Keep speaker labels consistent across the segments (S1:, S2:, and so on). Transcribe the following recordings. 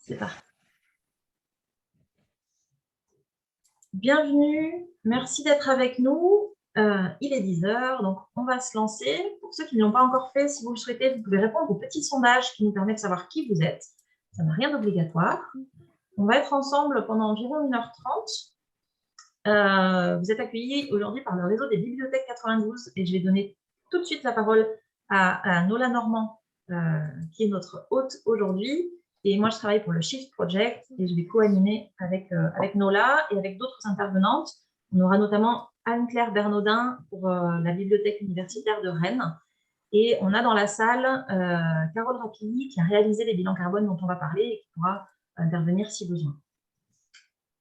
S1: C'est parti. Bienvenue, merci d'être avec nous. Il est 10 h, donc on va se lancer. Pour ceux qui ne l'ont pas encore fait, si vous le souhaitez, vous pouvez répondre au petit sondage qui nous permet de savoir qui vous êtes. Ça n'a rien d'obligatoire. On va être ensemble pendant environ 1 h 30. Vous êtes accueillis aujourd'hui par le réseau des bibliothèques 92 et je vais donner tout de suite la parole à Nola Normand, qui est notre hôte aujourd'hui. Et moi, je travaille pour le Shift Project et je vais co-animer avec Nola et avec d'autres intervenantes. On aura notamment Anne-Claire Bernaudin pour la bibliothèque universitaire de Rennes. Et on a dans la salle Carole Rapilly qui a réalisé les bilans carbone dont on va parler et qui pourra intervenir si besoin.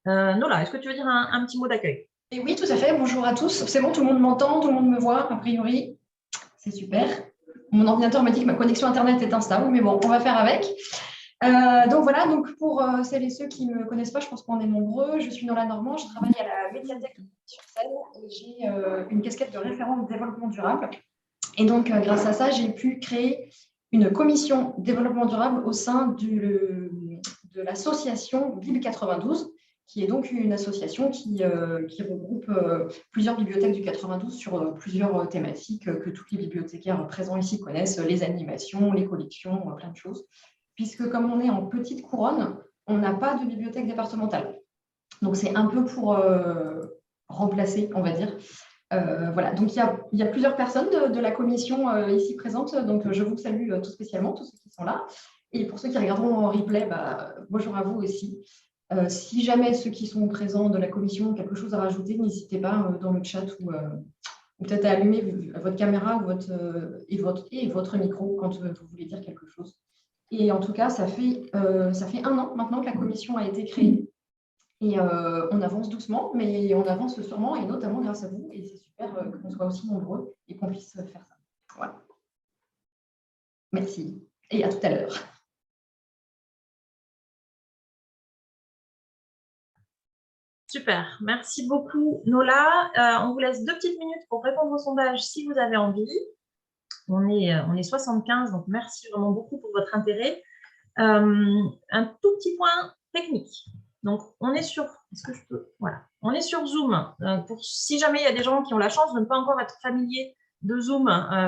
S1: Nola, est-ce que tu veux dire un petit mot d'accueil?
S2: Et oui, tout à fait. Bonjour à tous. C'est bon, tout le monde m'entend, tout le monde me voit, a priori. C'est super. Mon ordinateur m'a dit que ma connexion Internet est instable, mais bon, on va faire avec. Donc voilà, donc pour celles et ceux qui ne me connaissent pas, je pense qu'on est nombreux. Je suis Nola Normand, je travaille à la médiathèque sur Seine et j'ai une casquette de référente développement durable. Et donc, grâce à ça, j'ai pu créer une commission développement durable au sein de l'association Bib 92, qui est donc une association qui regroupe plusieurs bibliothèques du 92 sur plusieurs thématiques que tous les bibliothécaires présents ici connaissent, les animations, les collections, plein de choses. Puisque comme on est en petite couronne, on n'a pas de bibliothèque départementale. Donc, c'est un peu pour remplacer, on va dire. Voilà, donc il y a plusieurs personnes de la commission ici présentes, donc je vous salue tout spécialement, tous ceux qui sont là. Et pour ceux qui regarderont en replay, bonjour à vous aussi. Si jamais ceux qui sont présents de la commission ont quelque chose à rajouter, n'hésitez pas dans le chat ou peut-être à allumer votre caméra ou votre micro quand vous voulez dire quelque chose. Et en tout cas, ça fait 1 an maintenant que la commission a été créée. Et on avance doucement, mais on avance sûrement, et notamment grâce à vous. Et c'est super qu'on soit aussi nombreux et qu'on puisse faire ça. Voilà. Merci. Et à tout à l'heure.
S1: Super, merci beaucoup Nola. On vous laisse 2 petites minutes pour répondre au sondage si vous avez envie. On est 75, donc merci vraiment beaucoup pour votre intérêt. Un tout petit point technique. Donc, on est sur, on est sur Zoom. Si jamais il y a des gens qui ont la chance de ne pas encore être familiers de Zoom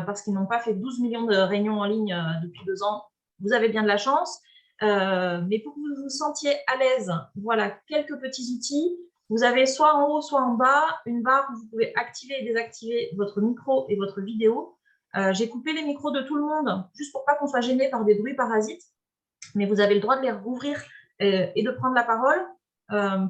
S1: parce qu'ils n'ont pas fait 12 millions de réunions en ligne depuis 2 ans, vous avez bien de la chance. Mais pour que vous vous sentiez à l'aise, voilà quelques petits outils. Vous avez soit en haut, soit en bas, une barre où vous pouvez activer et désactiver votre micro et votre vidéo. J'ai coupé les micros de tout le monde, juste pour pas qu'on soit gêné par des bruits parasites. Mais vous avez le droit de les rouvrir et de prendre la parole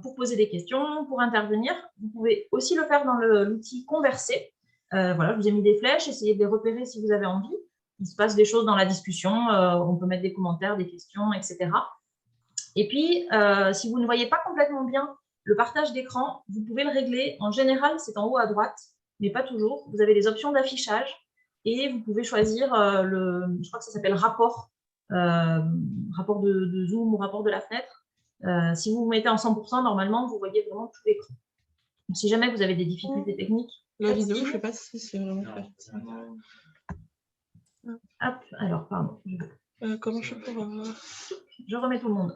S1: pour poser des questions, pour intervenir. Vous pouvez aussi le faire dans l'outil Converser. Voilà, je vous ai mis des flèches, essayez de les repérer si vous avez envie. Il se passe des choses dans la discussion, on peut mettre des commentaires, des questions, etc. Et puis, si vous ne voyez pas complètement bien le partage d'écran, vous pouvez le régler. En général, c'est en haut à droite, mais pas toujours. Vous avez des options d'affichage et vous pouvez choisir je crois que ça s'appelle rapport. Rapport de Zoom ou rapport de la fenêtre. Si vous vous mettez en 100%, normalement, vous voyez vraiment tout l'écran. Si jamais vous avez des difficultés techniques.
S3: La vidéo, je ne sais pas si c'est vraiment fait.
S1: Hop, alors, pardon.
S3: Comment je fais pour voir?
S1: Je remets tout le monde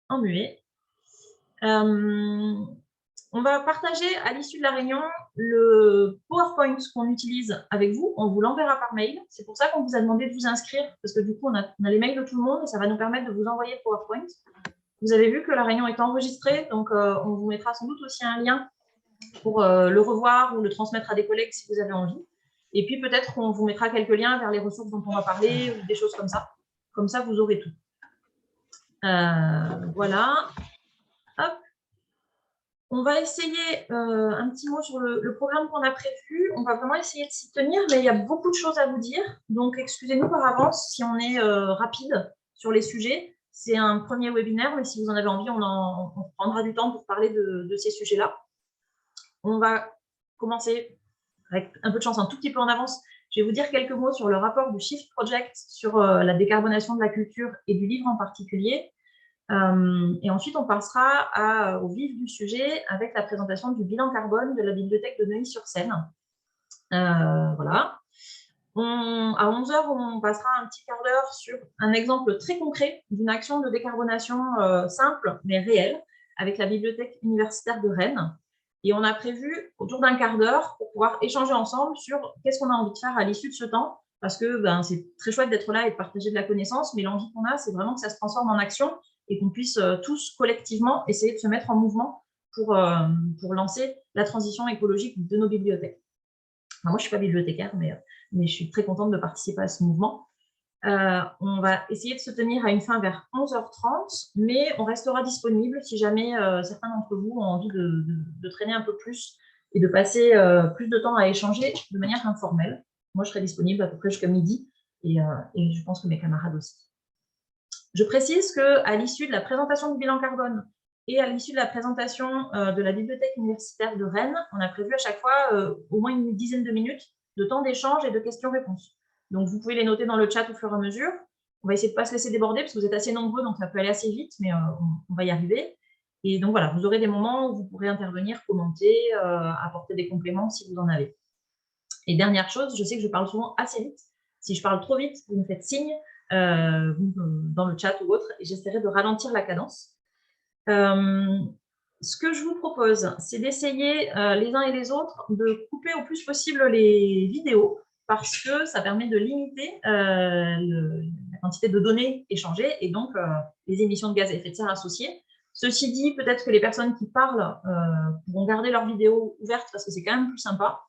S1: en muet. On va partager à l'issue de la réunion le PowerPoint qu'on utilise avec vous. On vous l'enverra par mail. C'est pour ça qu'on vous a demandé de vous inscrire, parce que du coup, on a les mails de tout le monde et ça va nous permettre de vous envoyer le PowerPoint. Vous avez vu que la réunion est enregistrée, donc on vous mettra sans doute aussi un lien pour le revoir ou le transmettre à des collègues si vous avez envie. Et puis peut-être qu'on vous mettra quelques liens vers les ressources dont on va parler ou des choses comme ça. Comme ça, vous aurez tout. Voilà. Hop. On va essayer un petit mot sur le programme qu'on a prévu. On va vraiment essayer de s'y tenir, mais il y a beaucoup de choses à vous dire. Donc, excusez-nous par avance si on est rapide sur les sujets. C'est un premier webinaire, mais si vous en avez envie, on prendra du temps pour parler de ces sujets-là. On va commencer avec un peu de chance, un tout petit peu en avance. Je vais vous dire quelques mots sur le rapport du Shift Project sur la décarbonation de la culture et du livre en particulier. Et ensuite, on passera au vif du sujet avec la présentation du bilan carbone de la bibliothèque de Neuilly-sur-Seine. Voilà. À 11 heures, on passera un petit quart d'heure sur un exemple très concret d'une action de décarbonation simple mais réelle avec la bibliothèque universitaire de Rennes. Et on a prévu autour d'un quart d'heure pour pouvoir échanger ensemble sur qu'est-ce qu'on a envie de faire à l'issue de ce temps, parce que c'est très chouette d'être là et de partager de la connaissance, mais l'envie qu'on a, c'est vraiment que ça se transforme en action et qu'on puisse tous collectivement essayer de se mettre en mouvement pour lancer la transition écologique de nos bibliothèques. Enfin, moi, je ne suis pas bibliothécaire, mais je suis très contente de participer à ce mouvement. On va essayer de se tenir à une fin vers 11h30, mais on restera disponible si jamais certains d'entre vous ont envie de traîner un peu plus et de passer plus de temps à échanger de manière informelle. Moi, je serai disponible à peu près jusqu'à midi et je pense que mes camarades aussi. Je précise qu'à l'issue de la présentation du bilan carbone et à l'issue de la présentation de la bibliothèque universitaire de Rennes, on a prévu à chaque fois au moins une dizaine de minutes de temps d'échange et de questions-réponses. Donc, vous pouvez les noter dans le chat au fur et à mesure. On va essayer de ne pas se laisser déborder parce que vous êtes assez nombreux, donc ça peut aller assez vite, mais on va y arriver. Et donc, voilà, vous aurez des moments où vous pourrez intervenir, commenter, apporter des compléments si vous en avez. Et dernière chose, je sais que je parle souvent assez vite. Si je parle trop vite, vous me faites signe dans le chat ou autre, et j'essaierai de ralentir la cadence. Ce que je vous propose, c'est d'essayer les uns et les autres de couper au plus possible les vidéos, parce que ça permet de limiter la quantité de données échangées et donc les émissions de gaz à effet de serre associées. Ceci dit, peut-être que les personnes qui parlent pourront garder leur vidéo ouverte parce que c'est quand même plus sympa.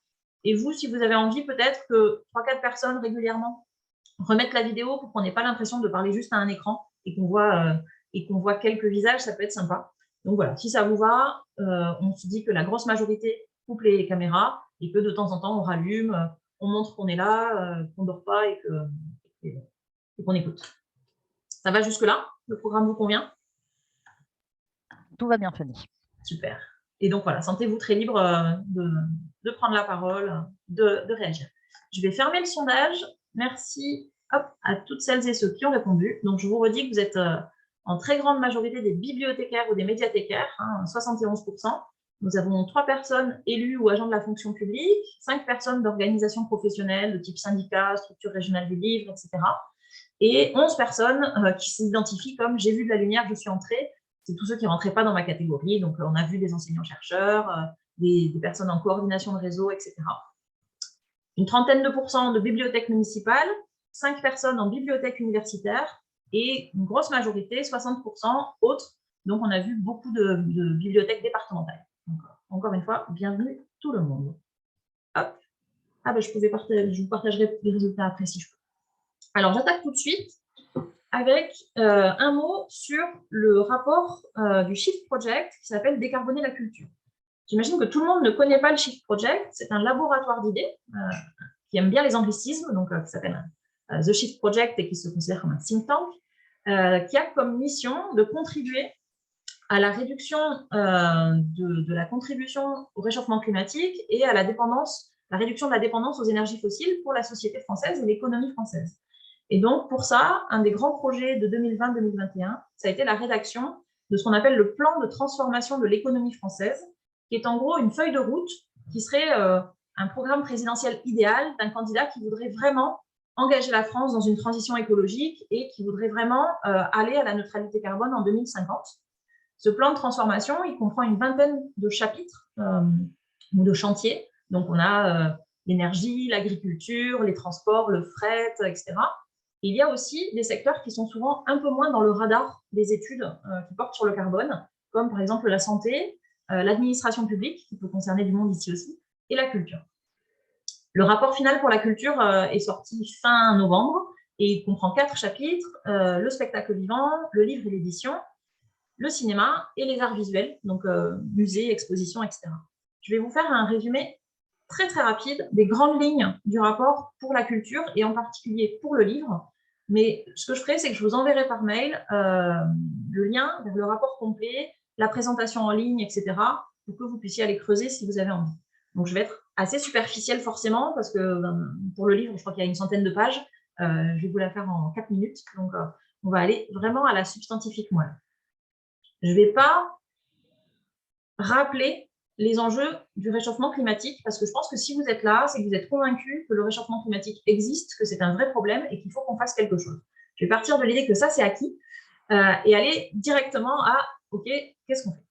S1: Et vous, si vous avez envie, peut-être que 3-4 personnes régulièrement remettent la vidéo pour qu'on n'ait pas l'impression de parler juste à un écran et qu'on voit quelques visages, ça peut être sympa. Donc voilà, si ça vous va, on se dit que la grosse majorité coupe les caméras et que de temps en temps, on rallume, on montre qu'on est là, qu'on ne dort pas et qu'on écoute. Ça va jusque-là? Le programme vous convient?
S4: Tout va bien, Fanny.
S1: Super. Et donc voilà, sentez-vous très libre de prendre la parole, de réagir. Je vais fermer le sondage. Merci à toutes celles et ceux qui ont répondu. Donc je vous redis que vous êtes en très grande majorité des bibliothécaires ou des médiathécaires, 71%. Nous avons 3 personnes élues ou agents de la fonction publique, 5 personnes d'organisations professionnelles de type syndicat, structure régionale du livre, etc. Et 11 personnes qui s'identifient comme « j'ai vu de la lumière, je suis entrée ». C'est tous ceux qui ne rentraient pas dans ma catégorie. Donc, on a vu des enseignants-chercheurs, des personnes en coordination de réseau, etc. Une trentaine de pourcents de bibliothèques municipales, 5 personnes en bibliothèque universitaire et une grosse majorité, 60% autres. Donc, on a vu beaucoup de bibliothèques départementales. Donc, encore une fois, bienvenue tout le monde. Hop. Ah ben, je vous partagerai les résultats après si je peux. Alors, j'attaque tout de suite avec un mot sur le rapport du Shift Project qui s'appelle « Décarboner la culture ». J'imagine que tout le monde ne connaît pas le Shift Project. C'est un laboratoire d'idées qui aime bien les anglicismes, donc qui s'appelle The Shift Project et qui se considère comme un think tank, qui a comme mission de contribuer à la réduction de la contribution au réchauffement climatique et à la réduction de la dépendance aux énergies fossiles pour la société française et l'économie française. Et donc, pour ça, un des grands projets de 2020-2021, ça a été la rédaction de ce qu'on appelle le plan de transformation de l'économie française, qui est en gros une feuille de route qui serait un programme présidentiel idéal d'un candidat qui voudrait vraiment engager la France dans une transition écologique et qui voudrait vraiment aller à la neutralité carbone en 2050. Ce plan de transformation, il comprend une vingtaine de chapitres ou de chantiers. Donc, on a l'énergie, l'agriculture, les transports, le fret, etc. Il y a aussi des secteurs qui sont souvent un peu moins dans le radar des études qui portent sur le carbone, comme par exemple la santé, l'administration publique, qui peut concerner du monde ici aussi, et la culture. Le rapport final pour la culture est sorti fin novembre et il comprend 4 chapitres, le spectacle vivant, le livre et l'édition, le cinéma et les arts visuels, donc musées, expositions, etc. Je vais vous faire un résumé très très rapide des grandes lignes du rapport pour la culture et en particulier pour le livre. Mais ce que je ferai, c'est que je vous enverrai par mail le lien vers le rapport complet, la présentation en ligne, etc. pour que vous puissiez aller creuser si vous avez envie. Donc, je vais être assez superficielle forcément parce que pour le livre, je crois qu'il y a une centaine de pages. Je vais vous la faire en 4 minutes. Donc, on va aller vraiment à la substantifique moelle. Je ne vais pas rappeler les enjeux du réchauffement climatique, parce que je pense que si vous êtes là, c'est que vous êtes convaincus que le réchauffement climatique existe, que c'est un vrai problème et qu'il faut qu'on fasse quelque chose. Je vais partir de l'idée que ça, c'est acquis et aller directement à, OK, qu'est-ce qu'on fait?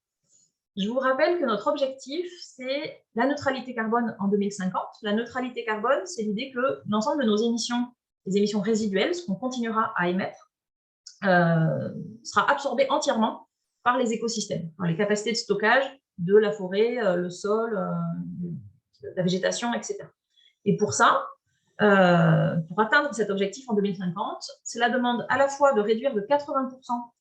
S1: Je vous rappelle que notre objectif, c'est la neutralité carbone en 2050. La neutralité carbone, c'est l'idée que l'ensemble de nos émissions, les émissions résiduelles, ce qu'on continuera à émettre, sera absorbé entièrement par les écosystèmes, par les capacités de stockage de la forêt, le sol, la végétation, etc. Et pour ça, pour atteindre cet objectif en 2050, cela demande à la fois de réduire de 80%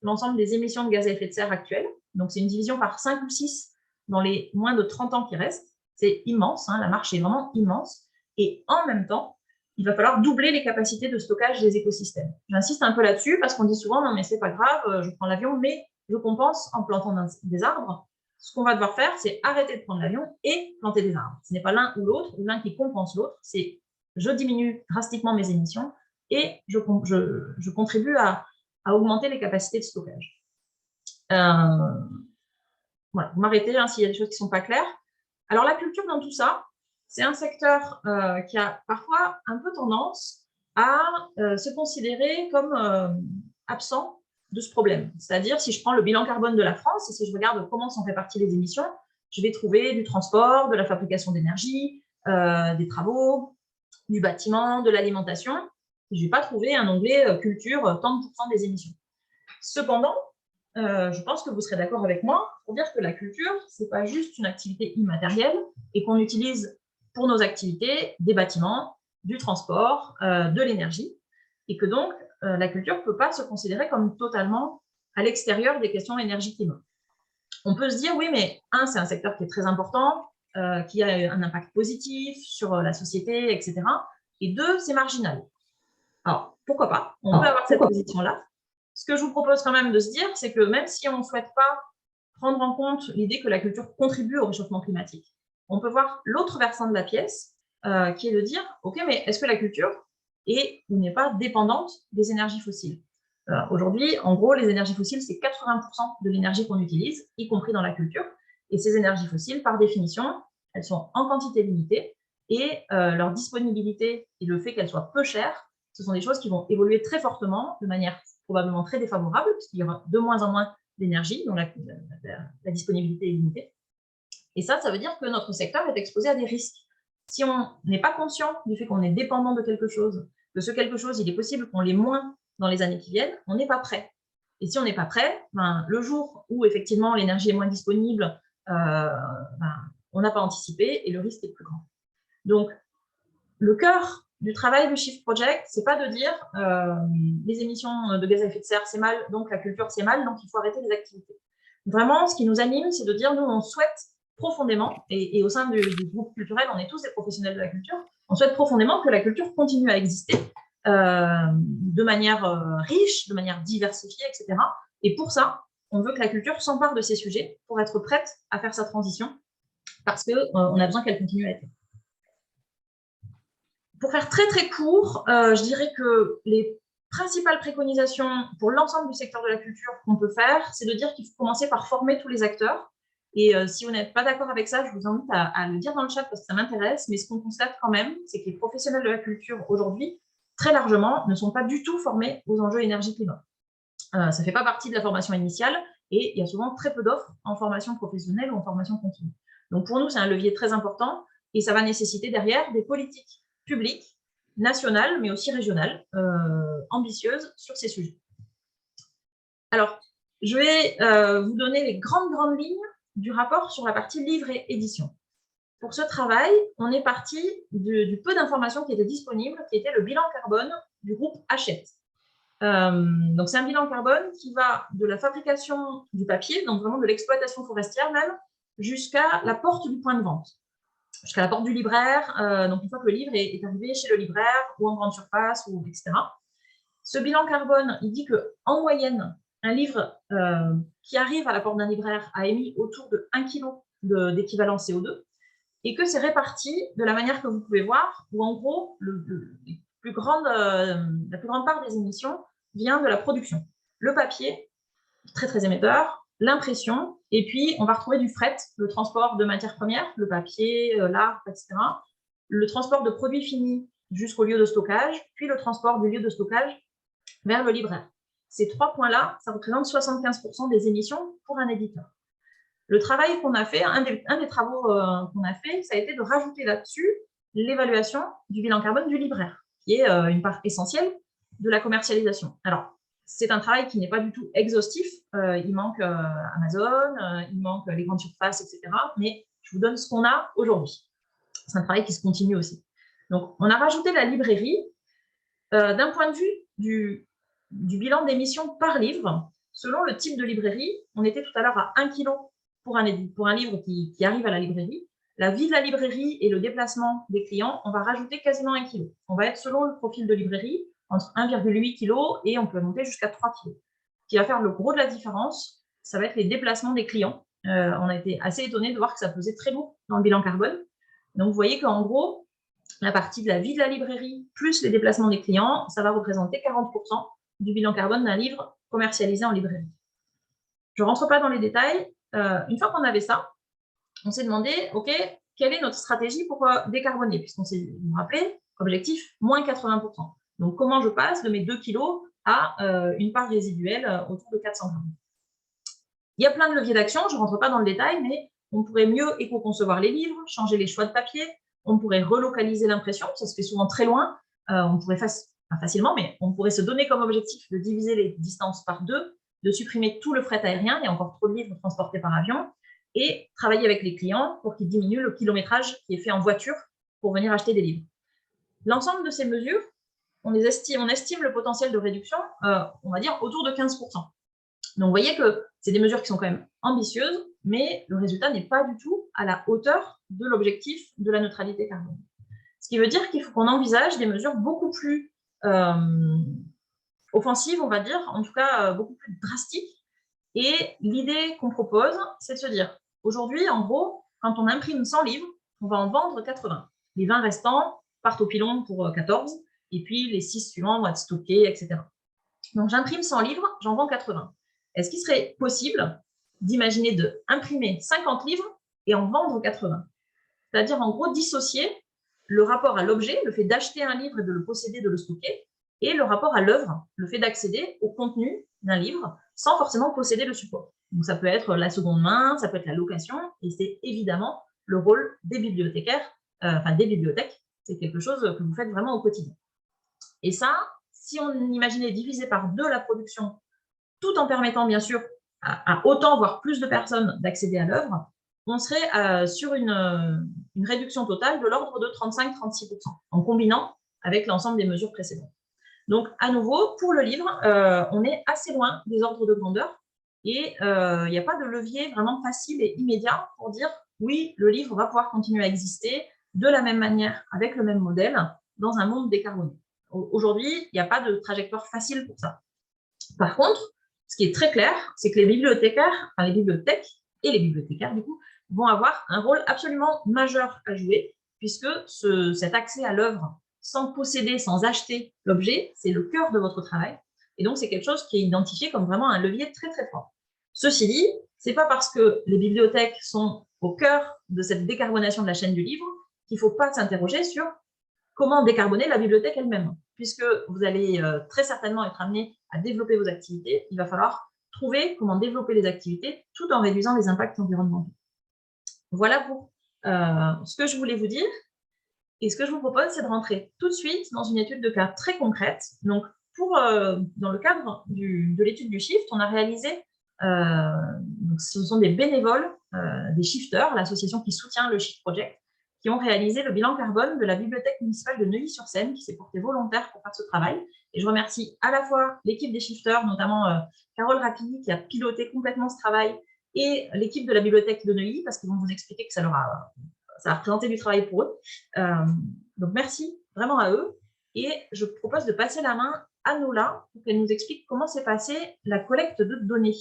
S1: l'ensemble des émissions de gaz à effet de serre actuelles, donc c'est une division par 5 ou 6 dans les moins de 30 ans qui restent, c'est immense, hein, la marche est vraiment immense, et en même temps, il va falloir doubler les capacités de stockage des écosystèmes. J'insiste un peu là-dessus parce qu'on dit souvent, non mais c'est pas grave, je prends l'avion, mais je compense en plantant des arbres. Ce qu'on va devoir faire, c'est arrêter de prendre l'avion et planter des arbres. Ce n'est pas l'un ou l'autre, ou l'un qui compense l'autre, c'est je diminue drastiquement mes émissions et je contribue à augmenter les capacités de stockage. Voilà, vous m'arrêtez hein, s'il y a des choses qui ne sont pas claires. Alors, la culture dans tout ça, c'est un secteur qui a parfois un peu tendance à se considérer comme absent de ce problème. C'est-à-dire, si je prends le bilan carbone de la France et si je regarde comment sont réparties les émissions, je vais trouver du transport, de la fabrication d'énergie, des travaux, du bâtiment, de l'alimentation. Je ne vais pas trouver un onglet culture, tant de pourcents des émissions. Cependant, je pense que vous serez d'accord avec moi pour dire que la culture, ce n'est pas juste une activité immatérielle et qu'on utilise pour nos activités des bâtiments, du transport, de l'énergie, et que donc la culture ne peut pas se considérer comme totalement à l'extérieur des questions énergie-climat. On peut se dire, oui, mais un, c'est un secteur qui est très important, qui a un impact positif sur la société, etc. Et deux, c'est marginal. Alors, pourquoi pas? On peut avoir cette position-là. Ce que je vous propose quand même de se dire, c'est que même si on ne souhaite pas prendre en compte l'idée que la culture contribue au réchauffement climatique, on peut voir l'autre versant de la pièce, qui est de dire, OK, mais est-ce que la culture est ou n'est pas dépendante des énergies fossiles? Aujourd'hui, en gros, les énergies fossiles, c'est 80% de l'énergie qu'on utilise, y compris dans la culture. Et ces énergies fossiles, par définition, elles sont en quantité limitée et leur disponibilité et le fait qu'elles soient peu chères, ce sont des choses qui vont évoluer très fortement, de manière probablement très défavorable, puisqu'il y aura de moins en moins d'énergie, dont la disponibilité est limitée. Et ça veut dire que notre secteur est exposé à des risques. Si on n'est pas conscient du fait qu'on est dépendant de quelque chose, que ce quelque chose, il est possible qu'on l'ait moins dans les années qui viennent, on n'est pas prêt. Et si on n'est pas prêt, le jour où effectivement l'énergie est moins disponible, on n'a pas anticipé et le risque est plus grand. Donc, le cœur du travail du Shift Project, c'est pas de dire les émissions de gaz à effet de serre, c'est mal, donc la culture, c'est mal, donc il faut arrêter les activités. Vraiment, ce qui nous anime, c'est de dire, nous, on souhaite profondément, et au sein du groupe culturel, on est tous des professionnels de la culture, on souhaite profondément que la culture continue à exister de manière riche, de manière diversifiée, etc. Et pour ça, on veut que la culture s'empare de ces sujets pour être prête à faire sa transition, parce qu'on a besoin qu'elle continue à être. Pour faire très très court, je dirais que les principales préconisations pour l'ensemble du secteur de la culture qu'on peut faire, c'est de dire qu'il faut commencer par former tous les acteurs. Et si vous n'êtes pas d'accord avec ça, je vous invite à le dire dans le chat parce que ça m'intéresse. Mais ce qu'on constate quand même, c'est que les professionnels de la culture aujourd'hui, très largement, ne sont pas du tout formés aux enjeux énergie-climat. Ça ne fait pas partie de la formation initiale et il y a souvent très peu d'offres en formation professionnelle ou en formation continue. Donc pour nous, c'est un levier très important et ça va nécessiter derrière des politiques publiques, nationales, mais aussi régionales, ambitieuses sur ces sujets. Alors, je vais vous donner les grandes lignes du rapport sur la partie livre et édition. Pour ce travail, on est parti du peu d'informations qui étaient disponibles, qui était le bilan carbone du groupe Hachette. Donc, c'est un bilan carbone qui va de la fabrication du papier, donc vraiment de l'exploitation forestière même, jusqu'à la porte du point de vente, jusqu'à la porte du libraire, donc une fois que le livre est arrivé chez le libraire ou en grande surface, etc. Ce bilan carbone, il dit qu'en moyenne, un livre qui arrive à la porte d'un libraire a émis autour de 1 kg d'équivalent CO2 et que c'est réparti de la manière que vous pouvez voir, où en gros, la plus grande part des émissions vient de la production. Le papier, très très émetteur, l'impression, et puis on va retrouver du fret, le transport de matières premières, le papier, l'arbre, etc., le transport de produits finis jusqu'au lieu de stockage, puis le transport du lieu de stockage vers le libraire. Ces 3 points-là, ça représente 75% des émissions pour un éditeur. Le travail qu'on a fait, un des travaux qu'on a fait, ça a été de rajouter là-dessus l'évaluation du bilan carbone du libraire, qui est une part essentielle de la commercialisation. Alors, c'est un travail qui n'est pas du tout exhaustif. Il manque Amazon, il manque les grandes surfaces, etc. Mais je vous donne ce qu'on a aujourd'hui. C'est un travail qui se continue aussi. Donc, on a rajouté la librairie. D'un point de vue du bilan d'émissions par livre, selon le type de librairie, on était tout à l'heure à 1 kg pour un livre qui arrive à la librairie. La vie de la librairie et le déplacement des clients, on va rajouter quasiment 1 kg. On va être, selon le profil de librairie, entre 1,8 kg et on peut monter jusqu'à 3 kg. Ce qui va faire le gros de la différence, ça va être les déplacements des clients. On a été assez étonnés de voir que ça pesait très lourd dans le bilan carbone. Donc, vous voyez qu'en gros, la partie de la vie de la librairie plus les déplacements des clients, ça va représenter 40% du bilan carbone d'un livre commercialisé en librairie. Je ne rentre pas dans les détails. Une fois qu'on avait ça, on s'est demandé, OK, quelle est notre stratégie pour décarboner? Puisqu'on s'est, vous vous rappelez, objectif, moins 80%. Donc, comment je passe de mes 2 kilos à une part résiduelle autour de 400 grammes? Il y a plein de leviers d'action, je ne rentre pas dans le détail, mais on pourrait mieux éco-concevoir les livres, changer les choix de papier, on pourrait relocaliser l'impression, ça se fait souvent très loin, on pourrait pas facilement, mais on pourrait se donner comme objectif de diviser les distances par 2, de supprimer tout le fret aérien, il y a encore trop de livres transportés par avion, et travailler avec les clients pour qu'ils diminuent le kilométrage qui est fait en voiture pour venir acheter des livres. L'ensemble de ces mesures, on estime le potentiel de réduction, on va dire, autour de 15%. Donc, vous voyez que c'est des mesures qui sont quand même ambitieuses, mais le résultat n'est pas du tout à la hauteur de l'objectif de la neutralité carbone. Ce qui veut dire qu'il faut qu'on envisage des mesures beaucoup plus offensives, on va dire, en tout cas beaucoup plus drastiques. Et l'idée qu'on propose, c'est de se dire, aujourd'hui, en gros, quand on imprime 100 livres, on va en vendre 80. Les 20 restants partent au pilon pour 14, et puis les 6 suivants vont être stockés, etc. Donc, j'imprime 100 livres, j'en vends 80. Est-ce qu'il serait possible d'imaginer d'imprimer 50 livres et en vendre 80? C'est-à-dire, en gros, dissocier le rapport à l'objet, le fait d'acheter un livre et de le posséder, de le stocker, et le rapport à l'œuvre, le fait d'accéder au contenu d'un livre sans forcément posséder le support. Donc, ça peut être la seconde main, ça peut être la location, et c'est évidemment le rôle des bibliothécaires, des bibliothèques. C'est quelque chose que vous faites vraiment au quotidien. Et ça, si on imaginait diviser par 2 la production, tout en permettant bien sûr à autant, voire plus de personnes d'accéder à l'œuvre, on serait sur une réduction totale de l'ordre de 35-36%, en combinant avec l'ensemble des mesures précédentes. Donc, à nouveau, pour le livre, on est assez loin des ordres de grandeur et il n'y a pas de levier vraiment facile et immédiat pour dire oui, le livre va pouvoir continuer à exister de la même manière, avec le même modèle, dans un monde décarboné. Aujourd'hui, il n'y a pas de trajectoire facile pour ça. Par contre, ce qui est très clair, c'est que les bibliothécaires, les bibliothèques et les bibliothécaires, du coup, vont avoir un rôle absolument majeur à jouer, puisque cet accès à l'œuvre sans posséder, sans acheter l'objet, c'est le cœur de votre travail. Et donc, c'est quelque chose qui est identifié comme vraiment un levier très, très fort. Ceci dit, ce n'est pas parce que les bibliothèques sont au cœur de cette décarbonation de la chaîne du livre qu'il ne faut pas s'interroger sur comment décarboner la bibliothèque elle-même. Puisque vous allez très certainement être amené à développer vos activités, il va falloir trouver comment développer les activités tout en réduisant les impacts environnementaux. Voilà pour ce que je voulais vous dire. Et ce que je vous propose, c'est de rentrer tout de suite dans une étude de cas très concrète. Donc, dans le cadre de l'étude du Shift, on a réalisé, donc ce sont des bénévoles, des shifters, l'association qui soutient le Shift Project, qui ont réalisé le bilan carbone de la bibliothèque municipale de Neuilly-sur-Seine, qui s'est portée volontaire pour faire ce travail. Et je remercie à la fois l'équipe des shifters, notamment Carole Rapilly, qui a piloté complètement ce travail, et l'équipe de la bibliothèque de Neuilly, parce qu'ils vont vous expliquer que ça a représenté du travail pour eux. Donc, merci vraiment à eux. Et je propose de passer la main à Nola pour qu'elle nous explique comment s'est passée la collecte de données.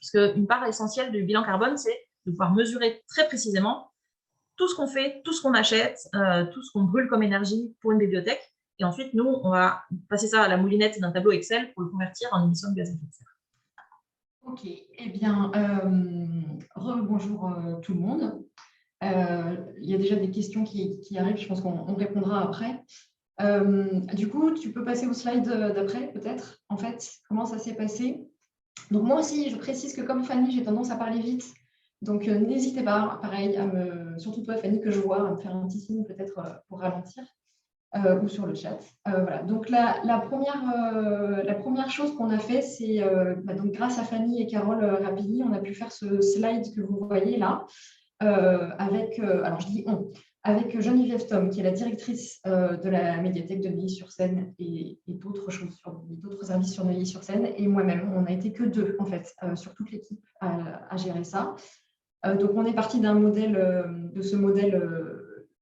S1: Puisque une part essentielle du bilan carbone, c'est de pouvoir mesurer très précisément tout ce qu'on fait, tout ce qu'on achète, tout ce qu'on brûle comme énergie pour une bibliothèque. Et ensuite, nous, on va passer ça à la moulinette d'un tableau Excel pour le convertir en émissions de gaz à effet de serre.
S2: Ok, eh bien, rebonjour tout le monde. Il y a déjà des questions qui arrivent, je pense qu'on répondra après. Du coup, tu peux passer au slide d'après, peut-être, en fait, comment ça s'est passé. Donc moi aussi, je précise que comme Fanny, j'ai tendance à parler vite. Donc n'hésitez pas, pareil, surtout toi Fanny, que je vois, à me faire un petit signe peut-être pour ralentir. Ou sur le chat. Voilà. Donc la première chose qu'on a fait, c'est donc grâce à Fanny et Carole Rapilly, on a pu faire ce slide que vous voyez là, avec, alors je dis on, avec Geneviève Tom, qui est la directrice de la médiathèque de Neuilly-sur-Seine et d'autres choses, d'autres services sur Neuilly-sur-Seine, et moi-même. On n'a été que deux, en fait, sur toute l'équipe à gérer ça. Donc on est parti d'un modèle, de ce modèle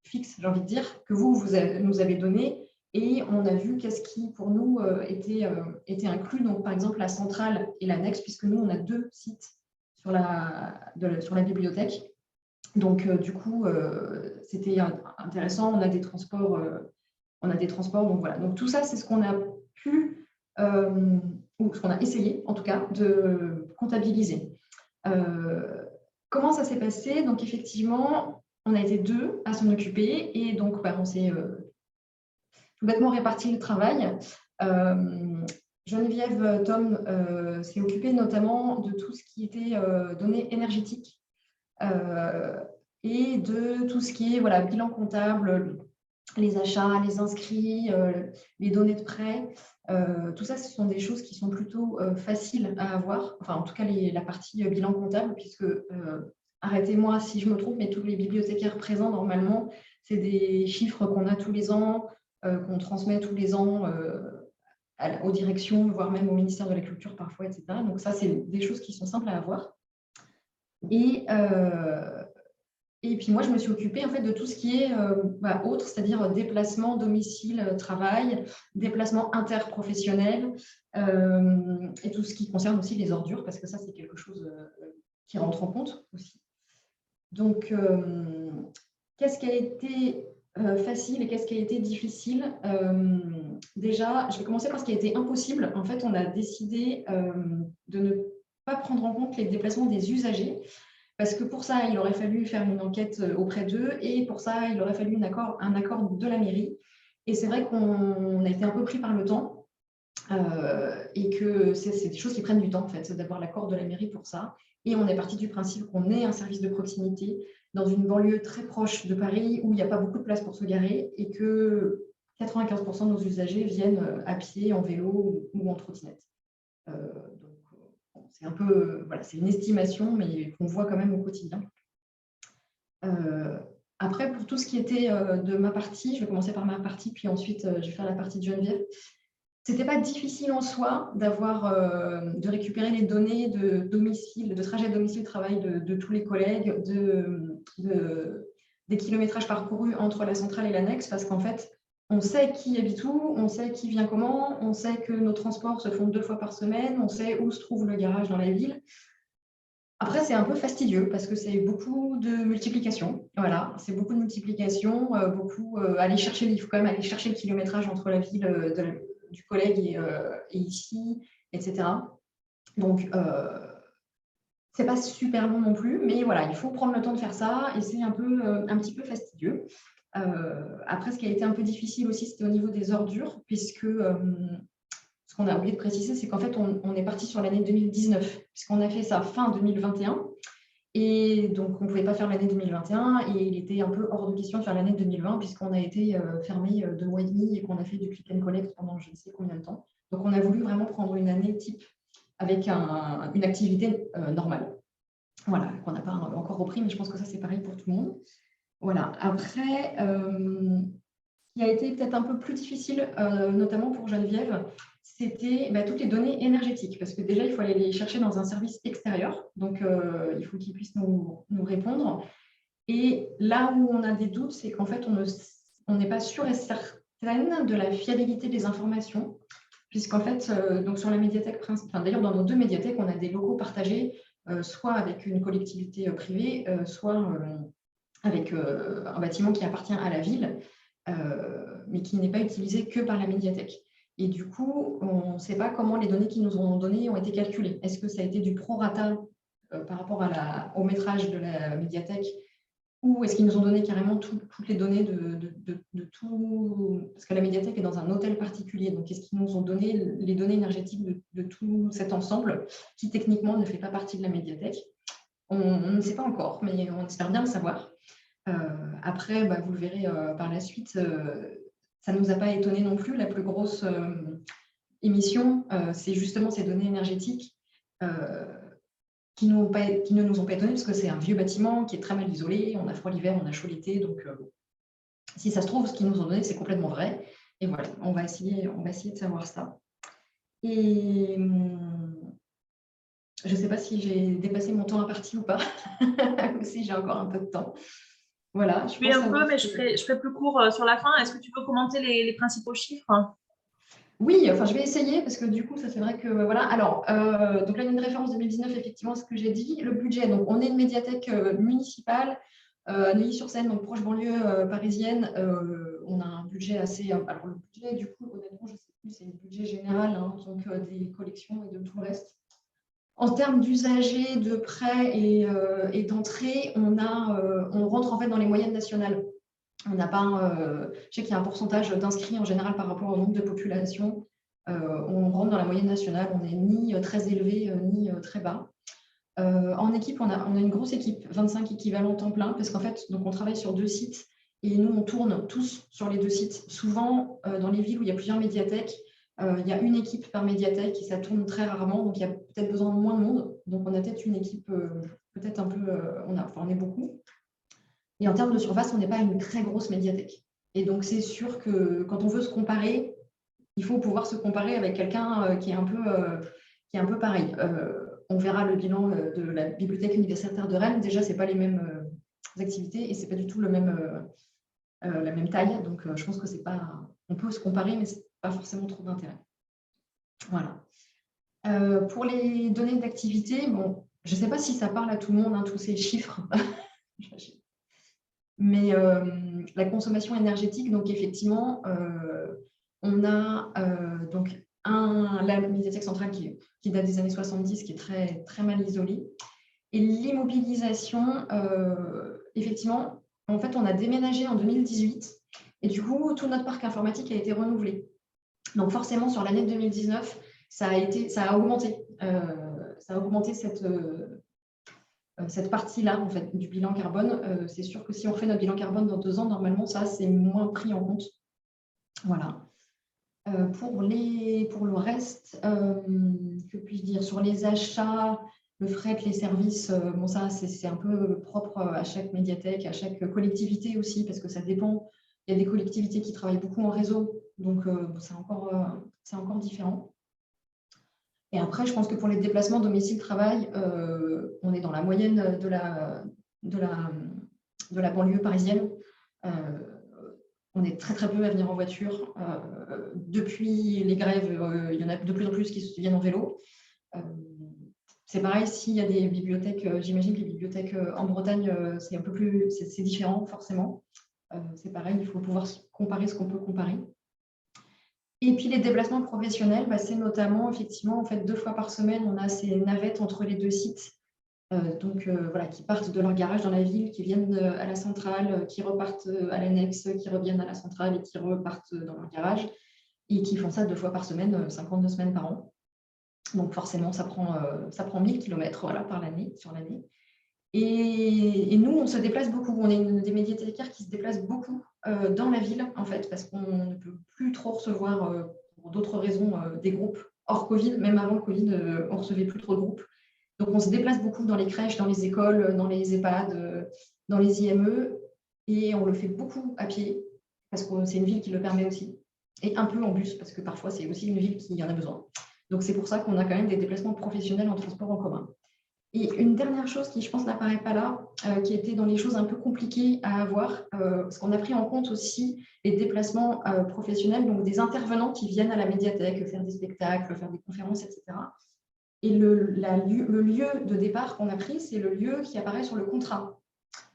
S2: fixe, j'ai envie de dire, que vous nous avez donné, et on a vu qu'est-ce qui, pour nous, était inclus. Donc, par exemple, la centrale et l'annexe, puisque nous, on a 2 sites sur la bibliothèque. Donc, du coup, c'était intéressant. On a des transports, donc voilà. Donc, tout ça, c'est ce qu'on a pu, ou ce qu'on a essayé, en tout cas, de comptabiliser. Comment ça s'est passé? Donc, effectivement, on a été 2 à s'en occuper et donc on s'est tout bêtement réparti le travail. Geneviève Tom s'est occupée notamment de tout ce qui était données énergétiques et de tout ce qui est bilan comptable, les achats, les inscrits, les données de prêt. Tout ça, ce sont des choses qui sont plutôt faciles à avoir. Enfin, en tout cas, la partie bilan comptable, puisque arrêtez-moi si je me trompe, mais tous les bibliothécaires présents, normalement, c'est des chiffres qu'on a tous les ans, qu'on transmet tous les ans aux directions, voire même au ministère de la Culture parfois, etc. Donc ça, c'est des choses qui sont simples à avoir. Et puis moi, je me suis occupée en fait de tout ce qui est autre, c'est-à-dire déplacement, domicile, travail, déplacement interprofessionnel et tout ce qui concerne aussi les ordures, parce que ça, c'est quelque chose qui rentre en compte aussi. Donc, qu'est-ce qui a été facile et qu'est-ce qui a été difficile? Déjà, je vais commencer par ce qui a été impossible. En fait, on a décidé de ne pas prendre en compte les déplacements des usagers, parce que pour ça, il aurait fallu faire une enquête auprès d'eux et pour ça, il aurait fallu un accord de la mairie. Et c'est vrai qu'on a été un peu pris par le temps et que c'est des choses qui prennent du temps, en fait, d'avoir l'accord de la mairie pour ça. Et on est parti du principe qu'on ait un service de proximité dans une banlieue très proche de Paris où il n'y a pas beaucoup de place pour se garer et que 95% de nos usagers viennent à pied, en vélo ou en trottinette. C'est un peu, c'est une estimation, mais qu'on voit quand même au quotidien. Après, pour tout ce qui était de ma partie, je vais commencer par ma partie, puis ensuite je vais faire la partie de Geneviève. C'était pas difficile en soi de récupérer les données de domicile, de trajet domicile-travail de tous les collègues, des kilométrages parcourus entre la centrale et l'annexe, parce qu'en fait, on sait qui habite où, on sait qui vient comment, on sait que nos transports se font 2 fois par semaine, on sait où se trouve le garage dans la ville. Après, c'est un peu fastidieux parce que c'est beaucoup de multiplication. Voilà, c'est beaucoup de multiplication, aller chercher, il faut quand même aller chercher le kilométrage entre la ville du collègue et ici, etc. Donc, c'est pas super long non plus, mais voilà, il faut prendre le temps de faire ça et c'est un petit peu fastidieux. Après, ce qui a été un peu difficile aussi, c'était au niveau des ordures, puisque ce qu'on a oublié de préciser, c'est qu'en fait, on est parti sur l'année 2019, puisqu'on a fait ça fin 2021. Et donc, on ne pouvait pas faire l'année 2021 et il était un peu hors de question de faire l'année 2020 puisqu'on a été fermé 2 mois et demi et qu'on a fait du click and collect pendant je ne sais combien de temps. Donc, on a voulu vraiment prendre une année type avec une activité normale. Voilà, qu'on n'a pas encore repris, mais je pense que ça, c'est pareil pour tout le monde. Voilà. Après, ce qui a été peut-être un peu plus difficile, notamment pour Geneviève, c'était toutes les données énergétiques, parce que déjà, il faut aller les chercher dans un service extérieur, donc il faut qu'ils puissent nous répondre. Et là où on a des doutes, c'est qu'en fait, on n'est pas sûr et certaine de la fiabilité des informations, puisqu'en fait, donc sur la médiathèque principale, d'ailleurs, dans nos 2 médiathèques, on a des locaux partagés, soit avec une collectivité privée, soit avec un bâtiment qui appartient à la ville, mais qui n'est pas utilisé que par la médiathèque. Et du coup, on ne sait pas comment les données qu'ils nous ont données ont été calculées. Est-ce que ça a été du prorata par rapport au métrage de la médiathèque, ou est-ce qu'ils nous ont donné carrément toutes les données de tout, parce que la médiathèque est dans un hôtel particulier, donc est-ce qu'ils nous ont donné les données énergétiques de tout cet ensemble qui techniquement ne fait pas partie de la médiathèque? On ne sait pas encore, mais on espère bien le savoir. Après, vous le verrez par la suite, ça ne nous a pas étonné non plus. La plus grosse émission, c'est justement ces données énergétiques qui ne nous ont pas étonnés, parce que c'est un vieux bâtiment qui est très mal isolé, on a froid l'hiver, on a chaud l'été, donc si ça se trouve, ce qu'ils nous ont donné, c'est complètement vrai. Et voilà, on va essayer de savoir ça. Et je ne sais pas si j'ai dépassé mon temps imparti ou pas, ou si j'ai encore un peu de temps. Voilà.
S1: Oui, un peu, mais je ferai plus court sur la fin. Est-ce que tu veux commenter les principaux chiffres?
S2: Oui, enfin, je vais essayer parce que du coup, ça c'est vrai que voilà. Alors, donc là, il y a une référence 2019, effectivement, ce que j'ai dit. Le budget, donc on est une médiathèque municipale à Neuilly-sur-Seine, donc proche banlieue parisienne. On a un budget assez. Alors, le budget, du coup, honnêtement, je ne sais plus, c'est le budget général, hein, donc des collections et de tout le reste. En termes d'usagers, de prêts et d'entrées, on rentre en fait dans les moyennes nationales. On n'a pas, je sais qu'il y a un pourcentage d'inscrits en général par rapport au nombre de population. On rentre dans la moyenne nationale, on n'est ni très élevé ni très bas. En équipe, on a une grosse équipe, 25 équivalents temps plein, parce qu'en fait, donc on travaille sur 2 sites et nous, on tourne tous sur les 2 sites. Souvent, dans les villes où il y a plusieurs médiathèques, il y a une équipe par médiathèque et ça tourne très rarement, donc il y a peut-être besoin de moins de monde. Donc on a peut-être une équipe, peut-être un peu, on est beaucoup. Et en termes de surface, on n'est pas une très grosse médiathèque. Et donc, c'est sûr que quand on veut se comparer, il faut pouvoir se comparer avec quelqu'un qui est un peu pareil. On verra le bilan de la bibliothèque universitaire de Rennes. Déjà, ce n'est pas les mêmes activités et ce n'est pas du tout la même taille. Donc, je pense que c'est pas. On peut se comparer, mais ce n'est pas forcément trop d'intérêt. Voilà. Pour les données d'activité, bon, je ne sais pas si ça parle à tout le monde, hein, tous ces chiffres. Mais la consommation énergétique, donc effectivement, on a donc la médiathèque centrale qui date des années 70, qui est très, très mal isolée. Et l'immobilisation, effectivement, en fait, on a déménagé en 2018 et du coup, tout notre parc informatique a été renouvelé. Donc forcément, sur l'année 2019, ça a augmenté. Ça a augmenté cette partie-là en fait, du bilan carbone. C'est sûr que si on fait notre bilan carbone dans 2 ans, normalement, ça, c'est moins pris en compte. Voilà. Pour le reste, que puis-je dire? Sur les achats, le fret, les services, bon, ça, c'est un peu propre à chaque médiathèque, à chaque collectivité aussi, parce que ça dépend. Il y a des collectivités qui travaillent beaucoup en réseau, donc c'est encore différent. Et après, je pense que pour les déplacements domicile-travail, on est dans la moyenne de la banlieue parisienne. On est très, très peu à venir en voiture. Depuis les grèves, il y en a de plus en plus qui viennent en vélo. C'est pareil, s'il y a des bibliothèques, j'imagine que les bibliothèques en Bretagne, c'est un peu plus, c'est différent forcément. C'est pareil, il faut pouvoir comparer ce qu'on peut comparer. Et puis les déplacements professionnels, c'est notamment effectivement en fait 2 fois par semaine, on a ces navettes entre les 2 sites, voilà, qui partent de leur garage dans la ville, qui viennent à la centrale, qui repartent à l'annexe, qui reviennent à la centrale et qui repartent dans leur garage, et qui font ça 2 fois par semaine, 52 semaines par an. Donc forcément, ça prend 1000 km voilà, sur l'année. Et nous, on se déplace beaucoup. On est des médiathécaires qui se déplacent beaucoup dans la ville, en fait, parce qu'on ne peut plus trop recevoir, pour d'autres raisons, des groupes hors Covid. Même avant le Covid, on ne recevait plus trop de groupes. Donc, on se déplace beaucoup dans les crèches, dans les écoles, dans les EHPAD, dans les IME. Et on le fait beaucoup à pied, parce que c'est une ville qui le permet aussi. Et un peu en bus, parce que parfois, c'est aussi une ville qui en a besoin. Donc, c'est pour ça qu'on a quand même des déplacements professionnels en transport en commun. Et une dernière chose qui, je pense, n'apparaît pas là, qui était dans les choses un peu compliquées à avoir, parce qu'on a pris en compte aussi les déplacements professionnels, donc des intervenants qui viennent à la médiathèque faire des spectacles, faire des conférences, etc. Et le lieu de départ qu'on a pris, c'est le lieu qui apparaît sur le contrat.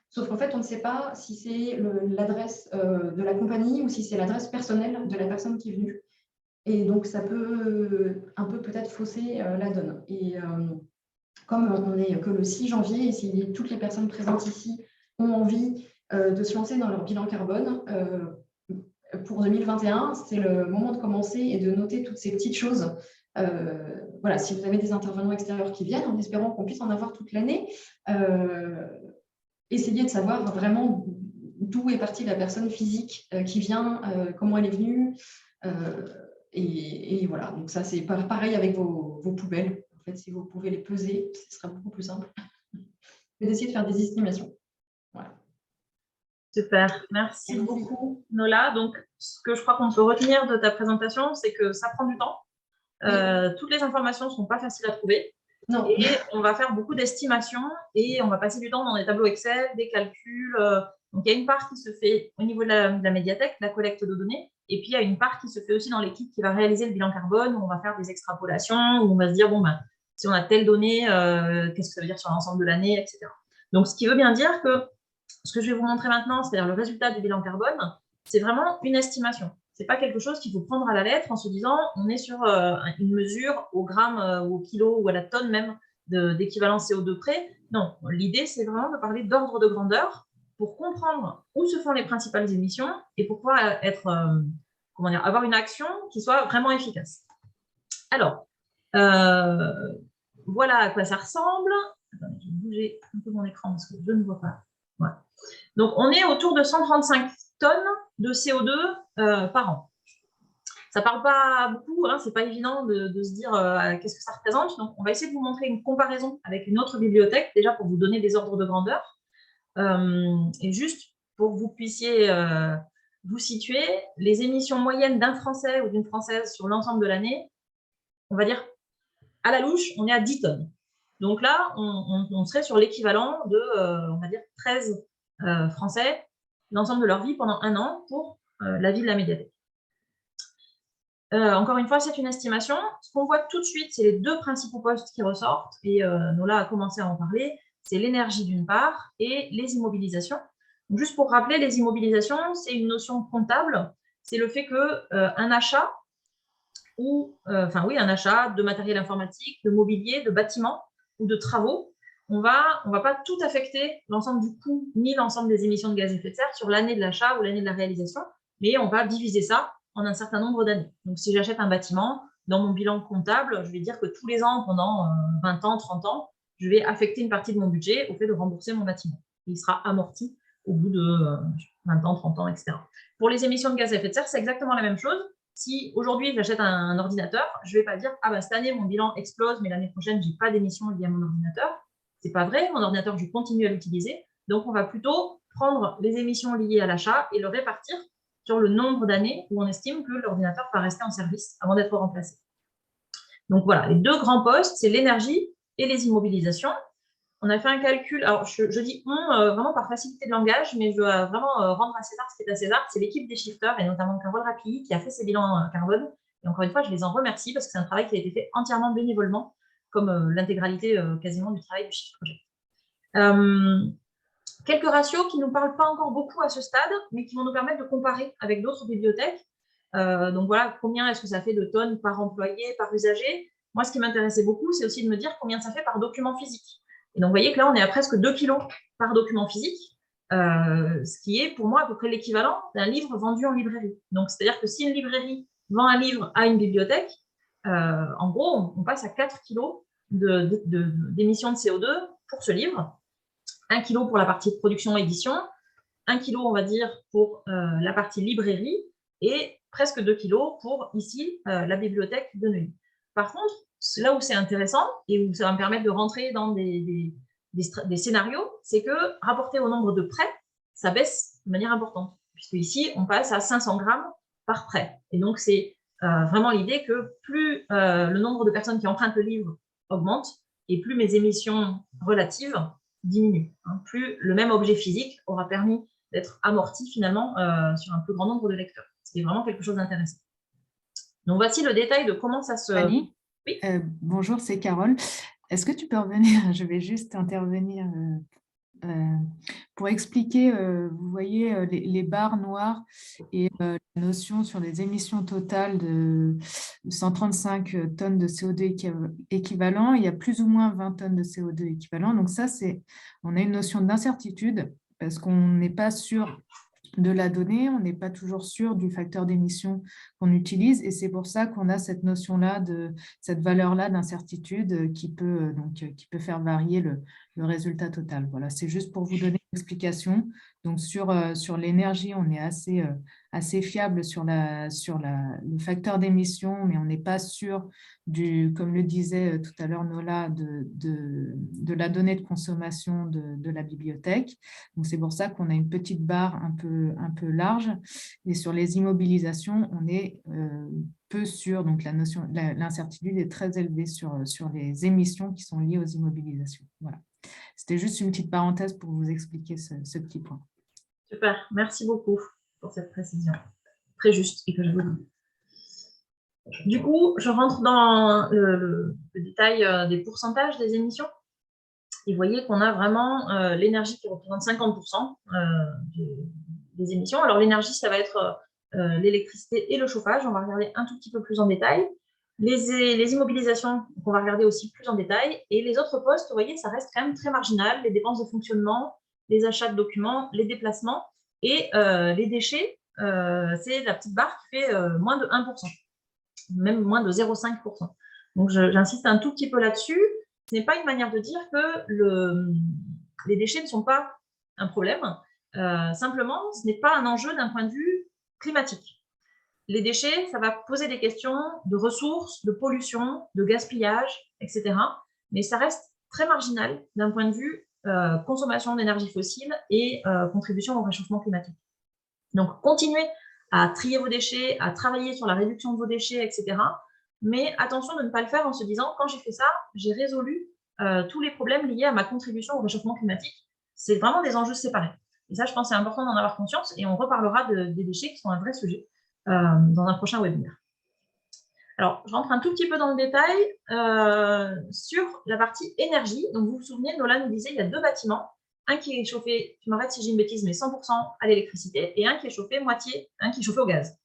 S2: Sauf qu'en fait, on ne sait pas si c'est l'adresse de la compagnie ou si c'est l'adresse personnelle de la personne qui est venue. Et donc, ça peut un peu peut-être fausser la donne. Et comme on n'est que le 6 janvier, et si toutes les personnes présentes ici ont envie de se lancer dans leur bilan carbone, pour 2021, c'est le moment de commencer et de noter toutes ces petites choses. Voilà, si vous avez des intervenants extérieurs qui viennent, en espérant qu'on puisse en avoir toute l'année, essayez de savoir vraiment d'où est partie la personne physique qui vient, comment elle est venue. Et voilà, donc ça, c'est pareil avec vos poubelles. En fait, si vous pouvez les peser, ce sera beaucoup plus simple. Mais d'essayer de faire des estimations. Voilà.
S1: Super, merci beaucoup Nola. Donc, ce que je crois qu'on peut retenir de ta présentation, c'est que ça prend du temps. Toutes les informations ne sont pas faciles à trouver.
S2: Non.
S1: Et on va faire beaucoup d'estimations et on va passer du temps dans des tableaux Excel, des calculs. Donc, il y a une part qui se fait au niveau de la médiathèque, la collecte de données. Et puis, il y a une part qui se fait aussi dans l'équipe qui va réaliser le bilan carbone, où on va faire des extrapolations, où on va se dire, bon, ben, si on a telle donnée, qu'est-ce que ça veut dire sur l'ensemble de l'année, etc. Donc, ce qui veut bien dire que ce que je vais vous montrer maintenant, c'est-à-dire le résultat du bilan carbone, c'est vraiment une estimation. Ce n'est pas quelque chose qu'il faut prendre à la lettre en se disant on est sur une mesure au gramme ou au kilo ou à la tonne même d'équivalent CO2 près. Non, l'idée, c'est vraiment de parler d'ordre de grandeur pour comprendre où se font les principales émissions et pour pouvoir avoir une action qui soit vraiment efficace. Alors, voilà à quoi ça ressemble. Attendez, je vais bouger un peu mon écran parce que je ne vois pas. Voilà. Donc, on est autour de 135 tonnes de CO2 par an. Ça ne parle pas beaucoup, hein, ce n'est pas évident de se dire qu'est-ce que ça représente. Donc, on va essayer de vous montrer une comparaison avec une autre bibliothèque, déjà pour vous donner des ordres de grandeur. Et juste pour que vous puissiez vous situer, les émissions moyennes d'un Français ou d'une Française sur l'ensemble de l'année, on va dire, à la louche, on est à 10 tonnes. Donc là, on serait sur l'équivalent de, on va dire, 13 Français, l'ensemble de leur vie pendant 1 an pour la vie de la médiathèque. Encore une fois, c'est une estimation. Ce qu'on voit tout de suite, c'est les 2 principaux postes qui ressortent, et Nola a commencé à en parler, c'est l'énergie d'une part et les immobilisations. Donc, juste pour rappeler, les immobilisations, c'est une notion comptable, c'est le fait qu'un achat, un achat de matériel informatique, de mobilier, de bâtiments ou de travaux, on va pas tout affecter l'ensemble du coût ni l'ensemble des émissions de gaz à effet de serre sur l'année de l'achat ou l'année de la réalisation, mais on va diviser ça en un certain nombre d'années. Donc, si j'achète un bâtiment, dans mon bilan comptable, je vais dire que tous les ans, pendant 20 ans, 30 ans, je vais affecter une partie de mon budget au fait de rembourser mon bâtiment. Il sera amorti au bout de 20 ans, 30 ans, etc. Pour les émissions de gaz à effet de serre, c'est exactement la même chose. Si aujourd'hui j'achète un ordinateur, je ne vais pas dire « Ah bah cette année mon bilan explose, mais l'année prochaine je n'ai pas d'émissions liées à mon ordinateur ». Ce n'est pas vrai, mon ordinateur je continue à l'utiliser. Donc on va plutôt prendre les émissions liées à l'achat et le répartir sur le nombre d'années où on estime que l'ordinateur va rester en service avant d'être remplacé. Donc voilà, les 2 grands postes, c'est l'énergie et les immobilisations. On a fait un calcul, alors je dis vraiment par facilité de langage, mais je dois vraiment rendre à César ce qui est à César. C'est l'équipe des shifters et notamment Carole Rapilly qui a fait ces bilans carbone. Et encore une fois, je les en remercie parce que c'est un travail qui a été fait entièrement bénévolement, comme l'intégralité quasiment du travail du Shift Project. Quelques ratios qui ne nous parlent pas encore beaucoup à ce stade, mais qui vont nous permettre de comparer avec d'autres bibliothèques. Donc voilà, combien est-ce que ça fait de tonnes par employé, par usager. Moi, ce qui m'intéressait beaucoup, c'est aussi de me dire combien ça fait par document physique. Et donc, vous voyez que là, on est à presque 2 kilos par document physique, ce qui est pour moi à peu près l'équivalent d'un livre vendu en librairie. Donc, c'est-à-dire que si une librairie vend un livre à une bibliothèque, en gros, on passe à 4 kilos d'émissions de CO2 pour ce livre. 1 kilo pour la partie production édition, 1 kilo, on va dire, pour la partie librairie, et presque 2 kilos pour, ici, la bibliothèque de Neuilly. Par contre, là où c'est intéressant, et où ça va me permettre de rentrer dans des scénarios, c'est que, rapporté au nombre de prêts, ça baisse de manière importante, puisque ici, on passe à 500 grammes par prêt. Et donc, c'est vraiment l'idée que plus le nombre de personnes qui empruntent le livre augmente, et plus mes émissions relatives diminue. Plus le même objet physique aura permis d'être amorti finalement sur un plus grand nombre de lecteurs. C'est vraiment quelque chose d'intéressant. Donc voici le détail de comment ça se...
S5: Annie,
S1: oui.
S5: Bonjour, c'est Carole. Est-ce que tu peux revenir? Je vais juste intervenir Pour expliquer, vous voyez les barres noires et la notion sur les émissions totales de 135 tonnes de CO2 équivalent, il y a plus ou moins 20 tonnes de CO2 équivalent. Donc ça, on a une notion d'incertitude parce qu'on n'est pas sûr de la donnée, on n'est pas toujours sûr du facteur d'émission qu'on utilise et c'est pour ça qu'on a cette notion-là, cette valeur-là d'incertitude qui peut faire varier le résultat total. Voilà, c'est juste pour vous donner une explication. Donc, sur l'énergie, on est assez fiable sur le facteur d'émission, mais on n'est pas sûr comme le disait tout à l'heure Nola, de la donnée de consommation de la bibliothèque. Donc, c'est pour ça qu'on a une petite barre un peu large. Et sur les immobilisations, on est peu sûr. Donc, l'incertitude est très élevée sur les émissions qui sont liées aux immobilisations. Voilà. C'était juste une petite parenthèse pour vous expliquer ce petit point.
S1: Super, merci beaucoup pour cette précision. Très juste et que je vous dis. Du coup, je rentre dans le détail des pourcentages des émissions. Et vous voyez qu'on a vraiment l'énergie qui représente 50% des émissions. Alors, l'énergie, ça va être l'électricité et le chauffage. On va regarder un tout petit peu plus en détail. Les immobilisations, on va regarder aussi plus en détail. Et les autres postes, vous voyez, ça reste quand même très marginal. Les dépenses de fonctionnement, les achats de documents, les déplacements et les déchets, c'est la petite barre qui fait moins de 1%, même moins de 0,5%. Donc, j'insiste un tout petit peu là-dessus. Ce n'est pas une manière de dire que les déchets ne sont pas un problème. Simplement, ce n'est pas un enjeu d'un point de vue climatique. Les déchets, ça va poser des questions de ressources, de pollution, de gaspillage, etc. Mais ça reste très marginal d'un point de vue consommation d'énergie fossile et contribution au réchauffement climatique. Donc, continuez à trier vos déchets, à travailler sur la réduction de vos déchets, etc. Mais attention de ne pas le faire en se disant, quand j'ai fait ça, j'ai résolu tous les problèmes liés à ma contribution au réchauffement climatique. C'est vraiment des enjeux séparés. Et ça, je pense que c'est important d'en avoir conscience et on reparlera des déchets qui sont un vrai sujet dans un prochain webinaire. Alors, je rentre un tout petit peu dans le détail sur la partie énergie. Donc, vous vous souvenez, Nola nous disait, il y a deux bâtiments. Un qui est chauffé, tu m'arrêtes si j'ai une bêtise, mais 100% à l'électricité, et un qui est chauffé un qui est chauffé au gaz.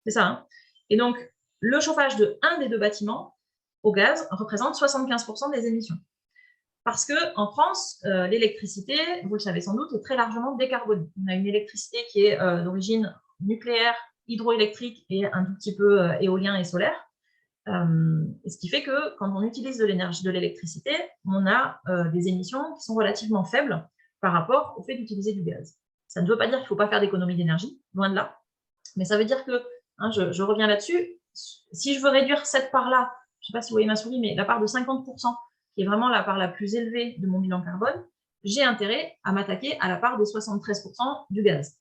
S1: C'est ça, hein? Et donc, le chauffage de un des deux bâtiments au gaz représente 75% des émissions. Parce qu'en France, l'électricité, vous le savez sans doute, est très largement décarbonée. On a une électricité qui est d'origine nucléaire, hydroélectrique et un tout petit peu éolien et solaire. Ce qui fait que quand on utilise de l'énergie, de l'électricité, on a des émissions qui sont relativement faibles par rapport au fait d'utiliser du gaz. Ça ne veut pas dire qu'il ne faut pas faire d'économie d'énergie, loin de là, mais ça veut dire que, hein, je reviens là-dessus, si je veux réduire cette part-là, je ne sais pas si vous voyez ma souris, mais la part de 50%, qui est vraiment la part la plus élevée de mon bilan carbone, j'ai intérêt à m'attaquer à la part des 73% du gaz.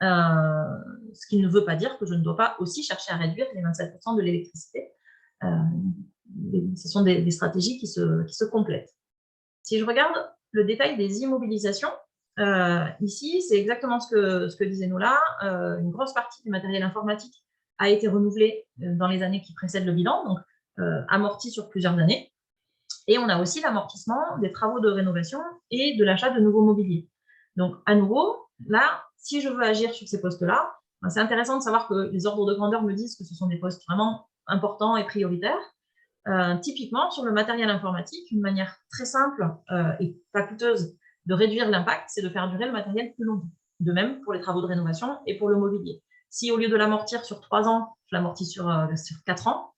S1: Ce qui ne veut pas dire que je ne dois pas aussi chercher à réduire les 27% de l'électricité. Ce sont des stratégies qui se complètent. Si je regarde le détail des immobilisations, ici, c'est exactement ce que disait Nola. Une grosse partie du matériel informatique a été renouvelé dans les années qui précèdent le bilan, donc amorti sur plusieurs années. Et on a aussi l'amortissement des travaux de rénovation et de l'achat de nouveaux mobiliers. Donc, à nouveau, là, si je veux agir sur ces postes-là, c'est intéressant de savoir que les ordres de grandeur me disent que ce sont des postes vraiment importants et prioritaires. Typiquement, sur le matériel informatique, une manière très simple et pas coûteuse de réduire l'impact, c'est de faire durer le matériel plus longtemps. De même pour les travaux de rénovation et pour le mobilier. Si au lieu de l'amortir sur 3 ans, je l'amortis sur 4 ans,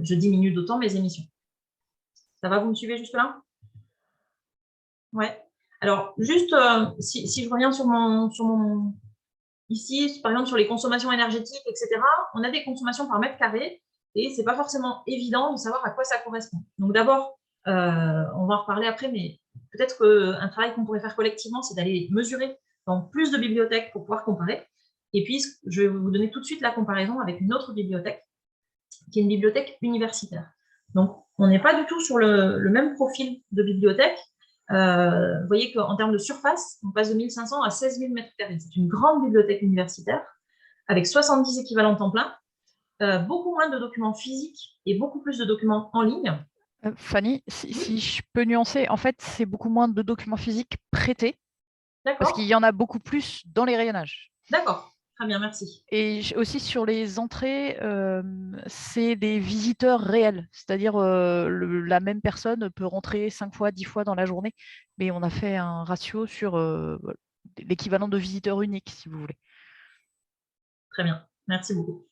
S1: je diminue d'autant mes émissions. Ça va, vous me suivez juste là? Ouais. Alors, juste, si je reviens sur mon... Ici, par exemple, sur les consommations énergétiques, etc., on a des consommations par mètre carré et ce n'est pas forcément évident de savoir à quoi ça correspond. Donc, d'abord, on va en reparler après, mais peut-être qu'un travail qu'on pourrait faire collectivement, c'est d'aller mesurer dans plus de bibliothèques pour pouvoir comparer. Et puis, je vais vous donner tout de suite la comparaison avec une autre bibliothèque, qui est une bibliothèque universitaire. Donc, on n'est pas du tout sur le même profil de bibliothèque. Vous voyez qu'en termes de surface, on passe de 1500 à 16 000 mètres carrés. C'est une grande bibliothèque universitaire avec 70 équivalents temps plein, beaucoup moins de documents physiques et beaucoup plus de documents en ligne.
S4: Fanny, si je peux nuancer, en fait, c'est beaucoup moins de documents physiques prêtés, parce qu'il y en a beaucoup plus dans les rayonnages.
S1: D'accord, très bien, merci.
S4: Et aussi sur les entrées, c'est des visiteurs réels, c'est-à-dire la même personne peut rentrer 5 fois, 10 fois dans la journée, mais on a fait un ratio sur l'équivalent de visiteurs uniques, si vous voulez.
S1: Très bien, merci beaucoup.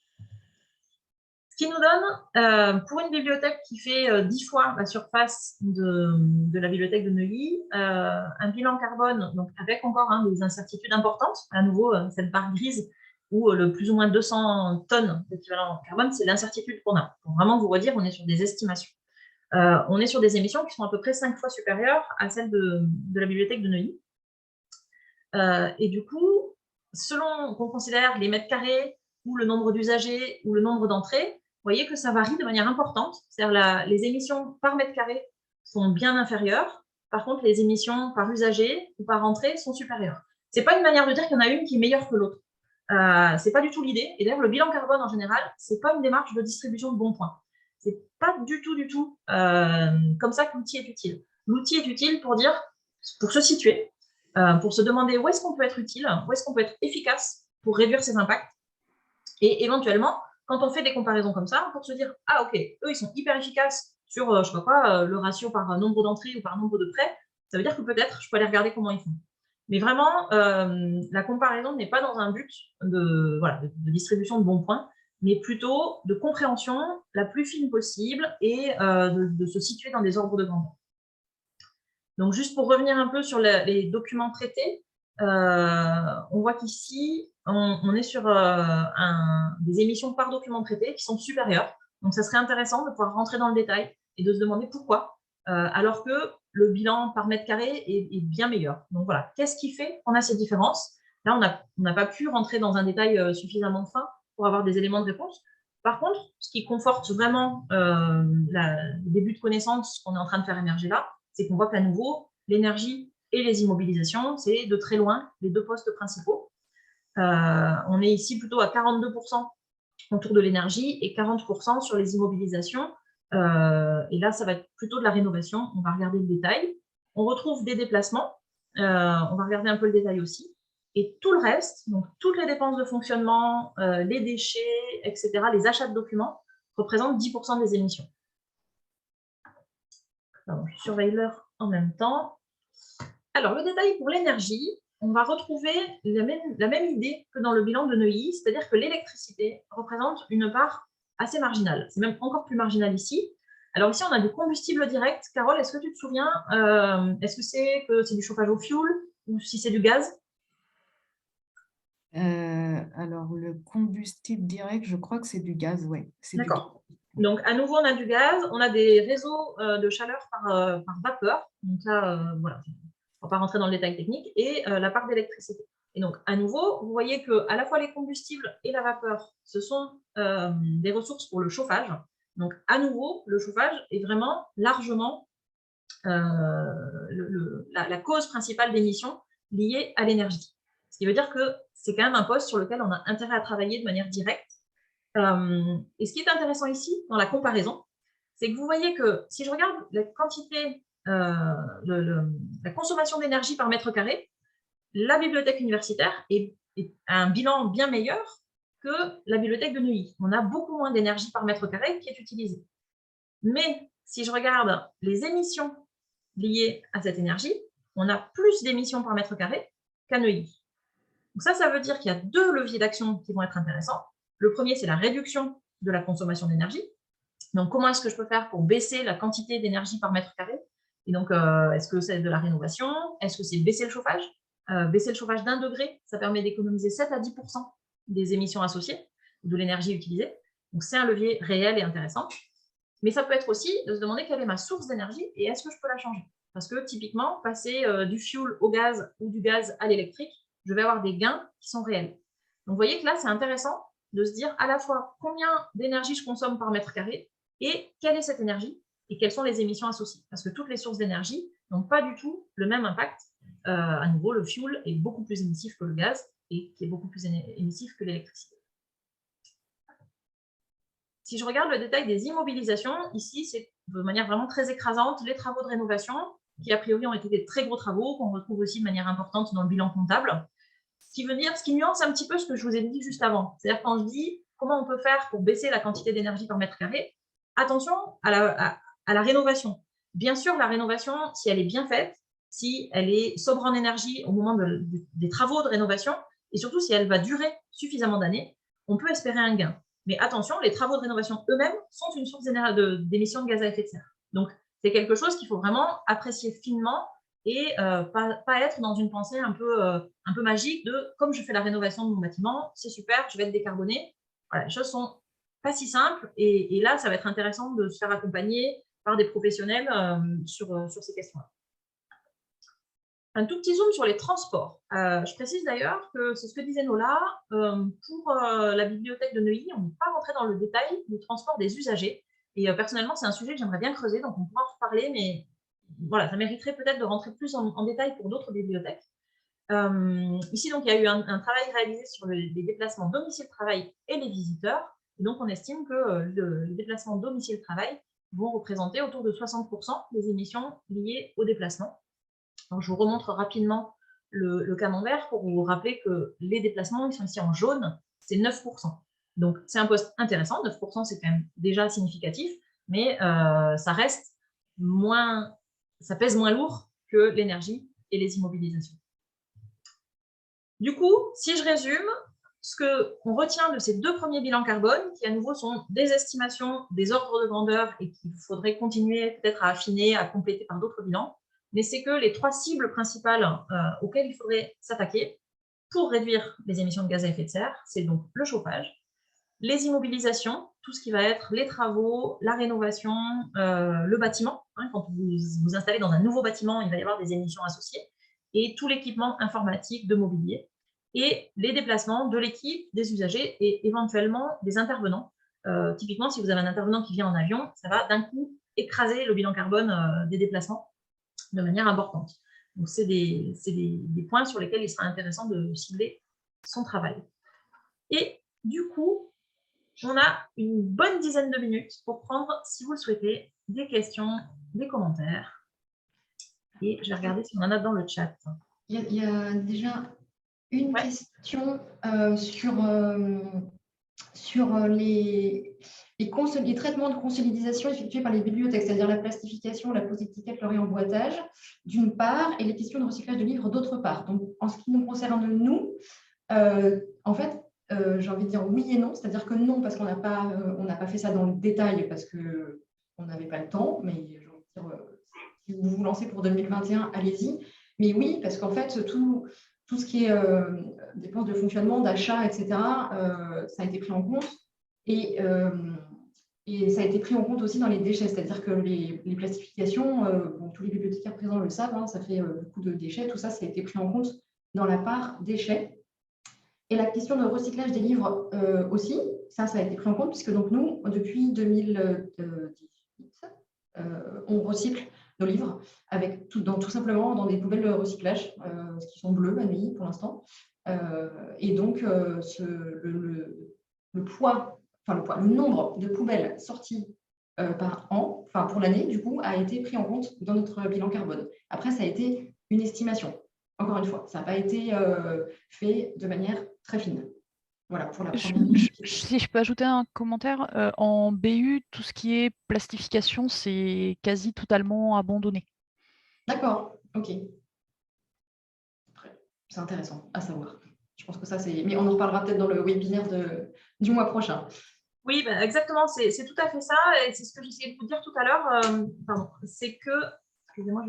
S1: Ce qui nous donne, pour une bibliothèque qui fait 10 fois la surface de la bibliothèque de Neuilly, un bilan carbone, donc avec encore des incertitudes importantes, à nouveau cette barre grise, où le plus ou moins 200 tonnes d'équivalent carbone, c'est l'incertitude qu'on a. Pour vraiment vous redire, on est sur des estimations. On est sur des émissions qui sont à peu près 5 fois supérieures à celles de la bibliothèque de Neuilly. Et du coup, selon qu'on considère les mètres carrés, ou le nombre d'usagers, ou le nombre d'entrées, vous voyez que ça varie de manière importante. C'est-à-dire les émissions par mètre carré sont bien inférieures. Par contre, les émissions par usager ou par entrée sont supérieures. Ce n'est pas une manière de dire qu'il y en a une qui est meilleure que l'autre. Ce n'est pas du tout l'idée. Et d'ailleurs, le bilan carbone, en général, ce n'est pas une démarche de distribution de bons points. Ce n'est pas du tout comme ça que l'outil est utile. L'outil est utile pour se situer, pour se demander où est-ce qu'on peut être utile, où est-ce qu'on peut être efficace pour réduire ses impacts. Et éventuellement, quand on fait des comparaisons comme ça, pour se dire, ah ok, eux, ils sont hyper efficaces sur, je sais pas quoi, le ratio par nombre d'entrées ou par nombre de prêts, ça veut dire que peut-être, je peux aller regarder comment ils font. Mais vraiment, la comparaison n'est pas dans un but de distribution de bons points, mais plutôt de compréhension la plus fine possible et de se situer dans des ordres de grandeur. Donc, juste pour revenir un peu sur les documents traités, on voit qu'ici, on est sur des émissions par document traité qui sont supérieures. Donc, ça serait intéressant de pouvoir rentrer dans le détail et de se demander pourquoi, alors que le bilan par mètre carré est bien meilleur. Donc, voilà, qu'est-ce qui fait qu'on a ces différences? Là, on n'a pas pu rentrer dans un détail suffisamment fin pour avoir des éléments de réponse. Par contre, ce qui conforte vraiment le début de connaissance qu'on est en train de faire émerger là, c'est qu'on voit qu'à nouveau, l'énergie et les immobilisations, c'est de très loin les deux postes principaux. On est ici plutôt à 42% autour de l'énergie et 40% sur les immobilisations. Et là, ça va être plutôt de la rénovation. On va regarder le détail. On retrouve des déplacements. On va regarder un peu le détail aussi. Et tout le reste, donc toutes les dépenses de fonctionnement, les déchets, etc., les achats de documents, représentent 10% des émissions. Pardon, je surveille l'heure en même temps. Alors, le détail pour l'énergie, on va retrouver la même idée que dans le bilan de Neuilly, c'est-à-dire que l'électricité représente une part assez marginale. C'est même encore plus marginal ici. Alors ici, on a du combustible direct. Carole, est-ce que tu te souviens, est-ce que c'est du chauffage au fioul ou si c'est du gaz?
S5: Alors, le combustible direct, je crois que c'est du gaz, oui.
S1: D'accord. Donc, à nouveau, on a du gaz, on a des réseaux de chaleur par vapeur. Donc là, voilà, on ne va pas rentrer dans le détail technique. Et la part d'électricité. Et donc, à nouveau, vous voyez que à la fois les combustibles et la vapeur, ce sont des ressources pour le chauffage. Donc, à nouveau, le chauffage est vraiment largement la cause principale d'émissions liée à l'énergie. Ce qui veut dire que c'est quand même un poste sur lequel on a intérêt à travailler de manière directe. Et ce qui est intéressant ici, dans la comparaison, c'est que vous voyez que si je regarde la quantité, la consommation d'énergie par mètre carré, la bibliothèque universitaire a un bilan bien meilleur que la bibliothèque de Neuilly. On a beaucoup moins d'énergie par mètre carré qui est utilisée. Mais si je regarde les émissions liées à cette énergie, on a plus d'émissions par mètre carré qu'à Neuilly. Donc ça veut dire qu'il y a deux leviers d'action qui vont être intéressants. Le premier, c'est la réduction de la consommation d'énergie. Donc, comment est-ce que je peux faire pour baisser la quantité d'énergie par mètre carré? Et donc, est-ce que c'est de la rénovation? Est-ce que c'est baisser le chauffage? Baisser le chauffage d'1 degré, ça permet d'économiser 7 à 10% des émissions associées, de l'énergie utilisée. Donc, c'est un levier réel et intéressant. Mais ça peut être aussi de se demander quelle est ma source d'énergie et est-ce que je peux la changer? Parce que typiquement, passer du fuel au gaz ou du gaz à l'électrique, je vais avoir des gains qui sont réels. Donc, vous voyez que là, c'est intéressant de se dire à la fois combien d'énergie je consomme par mètre carré et quelle est cette énergie et quelles sont les émissions associées. Parce que toutes les sources d'énergie n'ont pas du tout le même impact. À nouveau, le fuel est beaucoup plus émissif que le gaz et qui est beaucoup plus émissif que l'électricité. Si je regarde le détail des immobilisations, ici, c'est de manière vraiment très écrasante les travaux de rénovation, qui a priori ont été des très gros travaux, qu'on retrouve aussi de manière importante dans le bilan comptable. Ce qui nuance un petit peu ce que je vous ai dit juste avant. C'est-à-dire quand je dis comment on peut faire pour baisser la quantité d'énergie par mètre carré, attention à la rénovation. Bien sûr, la rénovation, si elle est bien faite, si elle est sobre en énergie au moment des travaux de rénovation, et surtout si elle va durer suffisamment d'années, on peut espérer un gain. Mais attention, les travaux de rénovation eux-mêmes sont une source d'émissions de gaz à effet de serre. Donc, c'est quelque chose qu'il faut vraiment apprécier finement et pas être dans une pensée un peu magique de comme je fais la rénovation de mon bâtiment, c'est super, je vais être décarboné. Voilà, les choses sont pas si simples et là, ça va être intéressant de se faire accompagner par des professionnels sur ces questions-là. Un tout petit zoom sur les transports. Je précise d'ailleurs que c'est ce que disait Nola. Pour la bibliothèque de Neuilly, on n'est pas rentré dans le détail du transport des usagers. Et personnellement, c'est un sujet que j'aimerais bien creuser, donc on pourra en reparler, mais voilà, ça mériterait peut-être de rentrer plus en détail pour d'autres bibliothèques. Ici, donc, il y a eu un travail réalisé sur les déplacements domicile-travail et les visiteurs. Et donc, on estime que les déplacements domicile-travail vont représenter autour de 60% des émissions liées au déplacement. Donc, je vous remontre rapidement le camembert pour vous rappeler que les déplacements, ils sont ici en jaune, c'est 9%. Donc, c'est un poste intéressant, 9%, c'est quand même déjà significatif, mais ça reste moins, ça pèse moins lourd que l'énergie et les immobilisations. Du coup, si je résume, ce qu'on retient de ces deux premiers bilans carbone, qui à nouveau sont des estimations, des ordres de grandeur et qu'il faudrait continuer peut-être à affiner, à compléter par d'autres bilans, mais c'est que les trois cibles principales auxquelles il faudrait s'attaquer pour réduire les émissions de gaz à effet de serre, c'est donc le chauffage, les immobilisations, tout ce qui va être les travaux, la rénovation, le bâtiment. Hein, quand vous vous installez dans un nouveau bâtiment, il va y avoir des émissions associées, et tout l'équipement informatique de mobilier, et les déplacements de l'équipe, des usagers et éventuellement des intervenants. Typiquement, si vous avez un intervenant qui vient en avion, ça va d'un coup écraser le bilan carbone des déplacements de manière importante. Donc, c'est des points sur lesquels il sera intéressant de cibler son travail. Et du coup, on a une bonne dizaine de minutes pour prendre, si vous le souhaitez, des questions, des commentaires. Et je vais regarder si on en a dans le chat.
S2: Il y a déjà une question sur les traitements de consolidation effectués par les bibliothèques, c'est-à-dire la plastification, la pose d'étiquettes, le réemboîtage, d'une part, et les questions de recyclage de livres, d'autre part. Donc, en ce qui nous concerne, nous, en fait, j'ai envie de dire oui et non, c'est-à-dire que non, parce qu'on n'a pas fait ça dans le détail, parce qu'on n'avait pas le temps, mais j'ai envie de dire, si vous vous lancez pour 2021, allez-y. Mais oui, parce qu'en fait, tout ce qui est dépenses de fonctionnement, d'achat, etc., ça a été pris en compte. Et ça a été pris en compte aussi dans les déchets, c'est-à-dire que les plastifications, tous les bibliothécaires présents le savent, hein, ça fait beaucoup de déchets, tout ça, ça a été pris en compte dans la part déchets. Et la question de recyclage des livres aussi, ça a été pris en compte, puisque donc nous, depuis 2018, on recycle nos livres tout simplement dans des poubelles de recyclage, qui sont bleues à nuit pour l'instant. Et donc, le nombre de poubelles sorties par an, enfin pour l'année, du coup, a été pris en compte dans notre bilan carbone. Après, ça a été une estimation. Encore une fois, ça n'a pas été fait de manière très fine. Voilà, pour la première.
S4: Si je peux ajouter un commentaire, en BU, tout ce qui est plastification, c'est quasi totalement abandonné.
S2: D'accord, ok. C'est intéressant à savoir. Je pense que ça, c'est... Mais on en reparlera peut-être dans le webinaire du mois prochain.
S1: Oui, ben exactement, c'est tout à fait ça, et c'est ce que j'essayais de vous dire tout à l'heure, c'est que, excusez-moi,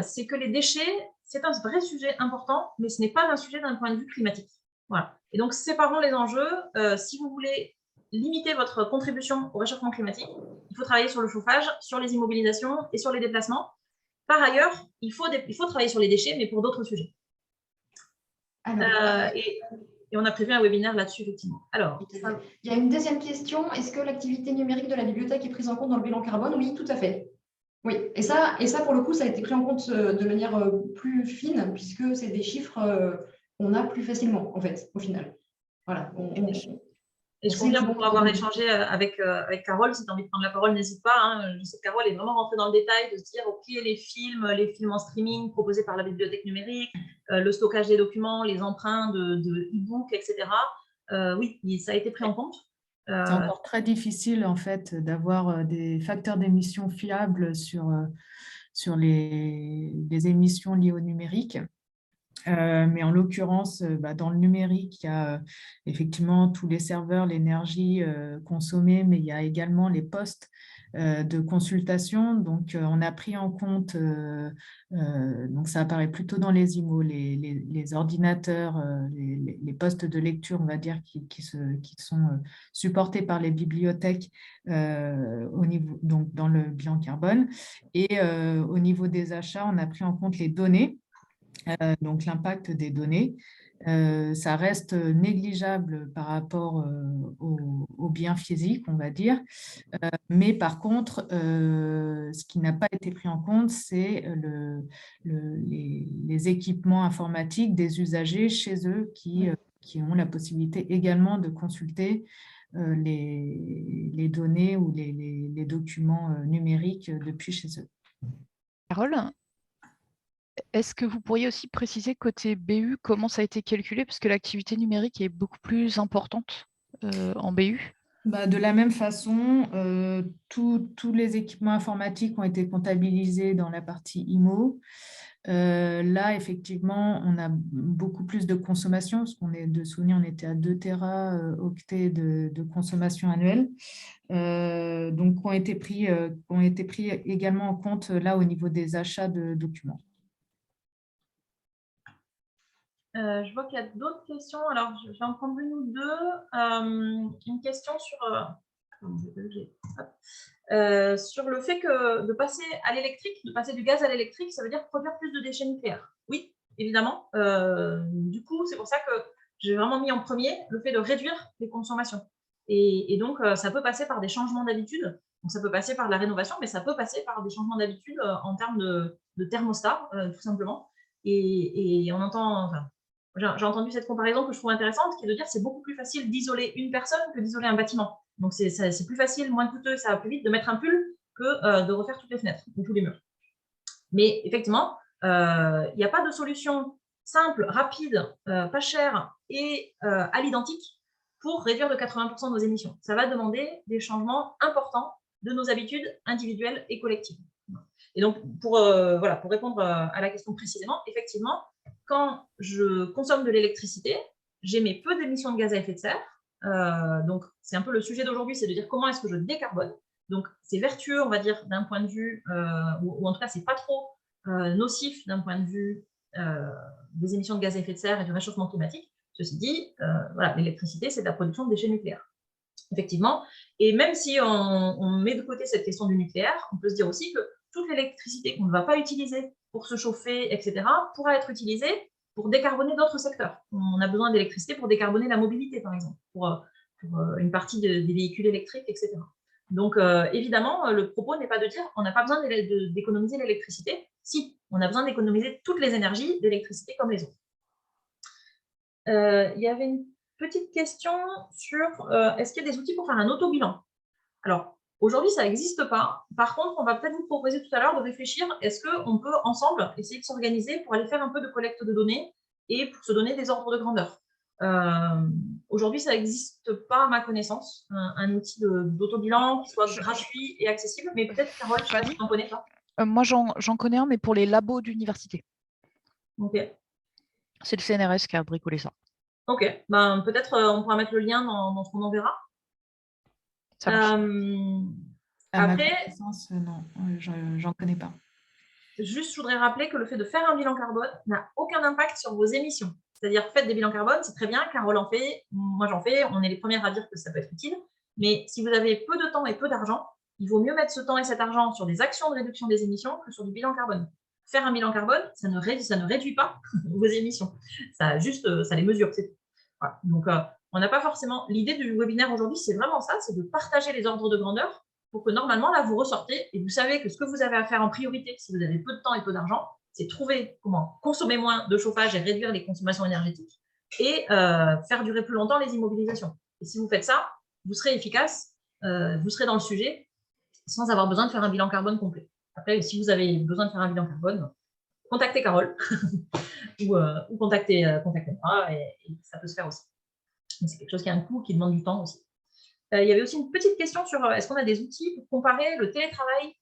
S1: c'est que les déchets, c'est un vrai sujet important, mais ce n'est pas un sujet d'un point de vue climatique. Voilà. Et donc, séparons les enjeux. Si vous voulez limiter votre contribution au réchauffement climatique, il faut travailler sur le chauffage, sur les immobilisations et sur les déplacements. Par ailleurs, il faut travailler sur les déchets, mais pour d'autres sujets. Alors, et on a prévu un webinaire là-dessus, effectivement. Alors,
S2: il y a une deuxième question. Est-ce que l'activité numérique de la bibliothèque est prise en compte dans le bilan carbone? Oui, tout à fait. Oui, et ça, pour le coup, ça a été pris en compte de manière plus fine, puisque c'est des chiffres qu'on a plus facilement, en fait, au final. Voilà.
S1: Et je confirme pour avoir échangé avec Carole, si tu as envie de prendre la parole, n'hésite pas. Hein. Je sais que Carole est vraiment rentrée dans le détail de se dire, OK, les films en streaming proposés par la bibliothèque numérique, le stockage des documents, les emprunts de e-book, etc. Oui, ça a été pris en compte.
S5: C'est encore très difficile, en fait, d'avoir des facteurs d'émission fiables sur les émissions liées au numérique. Mais en l'occurrence, dans le numérique, il y a effectivement tous les serveurs, l'énergie consommée, mais il y a également les postes de consultation. Donc, on a pris en compte, donc ça apparaît plutôt dans les IMO, les ordinateurs, les postes de lecture, on va dire, qui sont supportés par les bibliothèques au niveau, donc dans le bilan carbone. Et au niveau des achats, on a pris en compte les données. Donc l'impact des données, ça reste négligeable par rapport aux biens physiques, on va dire. Mais par contre, ce qui n'a pas été pris en compte, c'est les équipements informatiques des usagers chez eux qui ont la possibilité également de consulter les données ou les documents numériques depuis chez eux.
S4: Carole, est-ce que vous pourriez aussi préciser côté BU comment ça a été calculé, parce que l'activité numérique est beaucoup plus importante en BU?
S5: De la même façon, tous les équipements informatiques ont été comptabilisés dans la partie IMO. Là, effectivement, on a beaucoup plus de consommation, parce qu'on est de souvenir, on était à 2 téraoctets de consommation annuelle. Donc, ont été pris également en compte là au niveau des achats de documents.
S1: Je vois qu'il y a d'autres questions. Alors, je vais en prendre une ou deux. Une question sur le fait que de passer à l'électrique, de passer du gaz à l'électrique, ça veut dire produire plus de déchets nucléaires. Oui, évidemment. Du coup, c'est pour ça que j'ai vraiment mis en premier le fait de réduire les consommations. Et donc, ça peut passer par des changements d'habitude. Donc, ça peut passer par la rénovation, mais ça peut passer par des changements d'habitude en termes de thermostat, tout simplement. Et on entend... Enfin, j'ai entendu cette comparaison que je trouve intéressante, qui est de dire que c'est beaucoup plus facile d'isoler une personne que d'isoler un bâtiment. Donc, c'est plus facile, moins coûteux, ça va plus vite de mettre un pull que de refaire toutes les fenêtres ou tous les murs. Mais effectivement, il n'y a pas de solution simple, rapide, pas chère et à l'identique pour réduire de 80% nos émissions. Ça va demander des changements importants de nos habitudes individuelles et collectives. Et donc, pour répondre à la question précisément, effectivement, quand je consomme de l'électricité, j'émets peu d'émissions de gaz à effet de serre. Donc, c'est un peu le sujet d'aujourd'hui, c'est de dire comment est-ce que je décarbone. Donc, c'est vertueux, on va dire, d'un point de vue, ou en tout cas, c'est pas trop nocif d'un point de vue des émissions de gaz à effet de serre et du réchauffement climatique. Ceci dit, l'électricité, c'est de la production de déchets nucléaires. Effectivement. Et même si on met de côté cette question du nucléaire, on peut se dire aussi que toute l'électricité qu'on ne va pas utiliser pour se chauffer, etc., pourra être utilisée pour décarboner d'autres secteurs. On a besoin d'électricité pour décarboner la mobilité, par exemple, pour une partie des véhicules électriques, etc. Donc, évidemment, le propos n'est pas de dire on n'a pas besoin d'économiser l'électricité. Si, on a besoin d'économiser toutes les énergies d'électricité comme les autres. Il y avait une petite question sur est-ce qu'il y a des outils pour faire un auto-bilan? Alors, aujourd'hui, ça n'existe pas. Par contre, on va peut-être vous proposer tout à l'heure de réfléchir, est-ce qu'on peut ensemble essayer de s'organiser pour aller faire un peu de collecte de données et pour se donner des ordres de grandeur. Aujourd'hui, ça n'existe pas à ma connaissance, un outil d'auto-bilan qui soit gratuit et accessible, mais peut-être, Carole, je sais pas si tu en connais pas.
S4: Moi, j'en connais un, mais pour les labos d'université.
S1: Ok.
S4: C'est le CNRS qui a bricolé ça.
S1: Ok, peut-être on pourra mettre le lien dans ce qu'on enverra.
S5: Ça marche.
S1: Après,
S5: non, j'en connais pas.
S1: Juste, je voudrais rappeler que le fait de faire un bilan carbone n'a aucun impact sur vos émissions. C'est-à-dire, faites des bilans carbone, c'est très bien, Carole en fait, moi j'en fais, on est les premières à dire que ça peut être utile. Mais si vous avez peu de temps et peu d'argent, il vaut mieux mettre ce temps et cet argent sur des actions de réduction des émissions que sur du bilan carbone. Faire un bilan carbone, ça ne réduit pas vos émissions. Ça les mesure, c'est tout. Voilà. Donc, on n'a pas forcément... L'idée du webinaire aujourd'hui, c'est vraiment ça, c'est de partager les ordres de grandeur pour que normalement, là, vous ressortez et vous savez que ce que vous avez à faire en priorité, si vous avez peu de temps et peu d'argent, c'est trouver comment consommer moins de chauffage et réduire les consommations énergétiques et faire durer plus longtemps les immobilisations. Et si vous faites ça, vous serez efficace, vous serez dans le sujet, sans avoir besoin de faire un bilan carbone complet. Après, si vous avez besoin de faire un bilan carbone, contactez Carole ou contactez-moi et ça peut se faire aussi. C'est quelque chose qui a un coût, qui demande du temps aussi. Il y avait aussi une petite question sur est-ce qu'on a des outils pour comparer le télétravail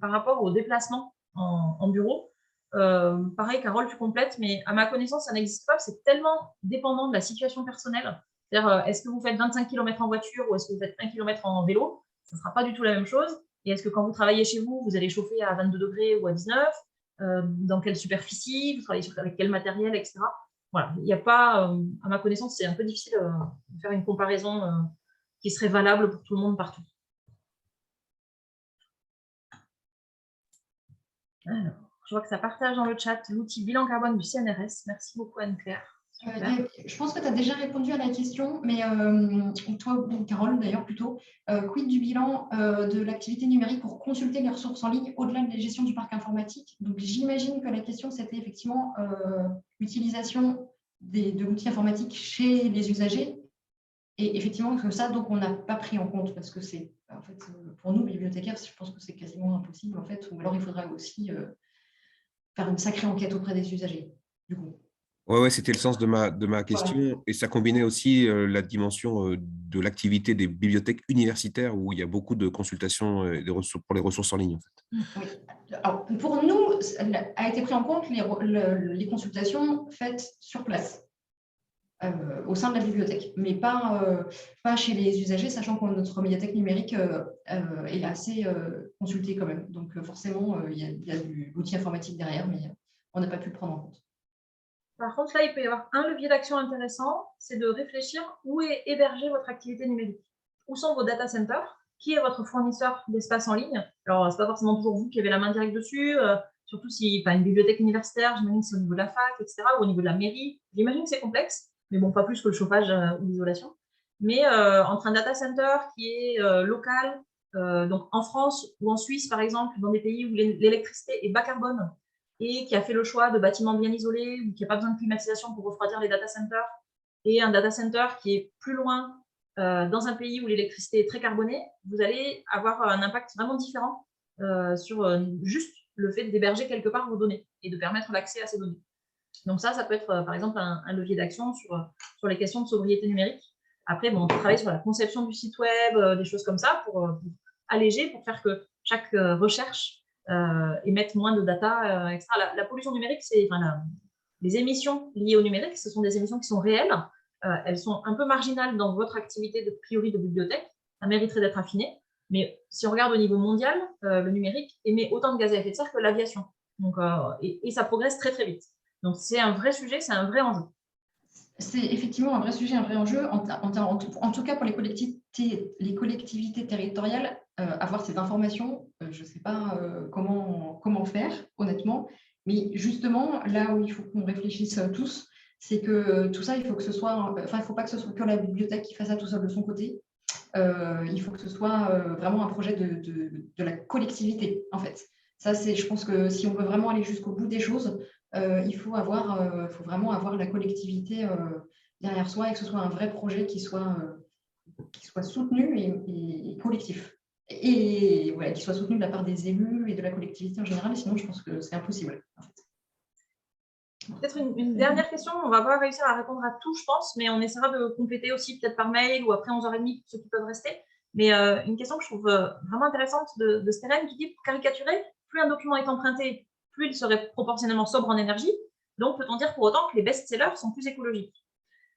S1: par rapport au déplacement en bureau. Pareil, Carole, tu complètes, mais à ma connaissance, ça n'existe pas. C'est tellement dépendant de la situation personnelle. C'est-à-dire, est-ce que vous faites 25 km en voiture ou est-ce que vous faites 1 km en vélo? Ça ne sera pas du tout la même chose. Et est-ce que quand vous travaillez chez vous, vous allez chauffer à 22 degrés ou à 19? Dans quelle superficie? Vous travaillez avec quel matériel, etc. Voilà, il n'y a pas, à ma connaissance, c'est un peu difficile de faire une comparaison qui serait valable pour tout le monde partout. Alors, je vois que ça partage dans le chat l'outil bilan carbone du CNRS. Merci beaucoup, Anne-Claire.
S2: Je pense que tu as déjà répondu à la question, mais toi, Carole, d'ailleurs, plutôt, quid du bilan de l'activité numérique pour consulter les ressources en ligne au-delà de la gestion du parc informatique? Donc, j'imagine que la question, c'était effectivement l'utilisation de l'outil informatique chez les usagers. Et effectivement, que ça, donc, on n'a pas pris en compte parce que c'est, en fait, pour nous, bibliothécaires, je pense que c'est quasiment impossible, en fait, ou alors il faudrait aussi faire une sacrée enquête auprès des usagers, du coup.
S6: Ouais, c'était le sens de ma question.
S2: Voilà.
S6: Et ça combinait aussi la dimension de l'activité des bibliothèques universitaires où il y a beaucoup de consultations pour les ressources en ligne. En fait.
S2: Oui. Alors, pour nous, a été pris en compte les consultations faites sur place au sein de la bibliothèque, mais pas chez les usagers, sachant que notre médiathèque numérique est assez consultée quand même. Donc, forcément, il y a de l'outil informatique derrière, mais on n'a pas pu le prendre en compte.
S1: Par contre, là, il peut y avoir un levier d'action intéressant, c'est de réfléchir où est hébergée votre activité numérique. Où sont vos data centers? Qui est votre fournisseur d'espace en ligne? Alors, ce n'est pas forcément toujours vous qui avez la main directe dessus, surtout si une bibliothèque universitaire, j'imagine que c'est au niveau de la fac, etc., ou au niveau de la mairie. J'imagine que c'est complexe, mais bon, pas plus que le chauffage ou l'isolation. Mais entre un data center qui est local, donc en France ou en Suisse, par exemple, dans des pays où l'électricité est bas carbone, et qui a fait le choix de bâtiments bien isolés ou qui n'a pas besoin de climatisation pour refroidir les data centers, et un data center qui est plus loin dans un pays où l'électricité est très carbonée, vous allez avoir un impact vraiment différent sur juste le fait d'héberger quelque part vos données et de permettre l'accès à ces données. Donc ça peut être par exemple un levier d'action sur les questions de sobriété numérique. Après, on travaille sur la conception du site web, des choses comme ça pour alléger, pour faire que chaque recherche émettre moins de data, etc. La pollution numérique, c'est les émissions liées au numérique, ce sont des émissions qui sont réelles. Elles sont un peu marginales dans votre activité de priori de bibliothèque. Ça mériterait d'être affiné. Mais si on regarde au niveau mondial, le numérique émet autant de gaz à effet de serre que l'aviation. Et ça progresse très, très vite. Donc, c'est un vrai sujet, c'est un vrai enjeu.
S2: C'est effectivement un vrai sujet, un vrai enjeu. En tout cas, pour les collectivités territoriales, avoir ces informations, je ne sais pas comment faire, honnêtement. Mais justement, là où il faut qu'on réfléchisse tous, c'est que tout ça, il faut que ce soit, il ne faut pas que ce soit que la bibliothèque qui fasse ça tout seul de son côté. Il faut que ce soit vraiment un projet de la collectivité, en fait. Ça, je pense que si on veut vraiment aller jusqu'au bout des choses, il faut vraiment avoir la collectivité derrière soi et que ce soit un vrai projet qui soit soutenu et collectif. Et voilà, qui soit soutenu de la part des élus et de la collectivité en général, sinon je pense que c'est impossible. En fait.
S1: Peut-être une dernière question, on ne va pas réussir à répondre à tout, je pense, mais on essaiera de compléter aussi peut-être par mail ou après 11h30 pour ceux qui peuvent rester. Mais une question que je trouve vraiment intéressante de Stéphane qui dit, pour caricaturer, plus un document est emprunté, plus il serait proportionnellement sobre en énergie. Donc, peut-on dire pour autant que les best-sellers sont plus écologiques?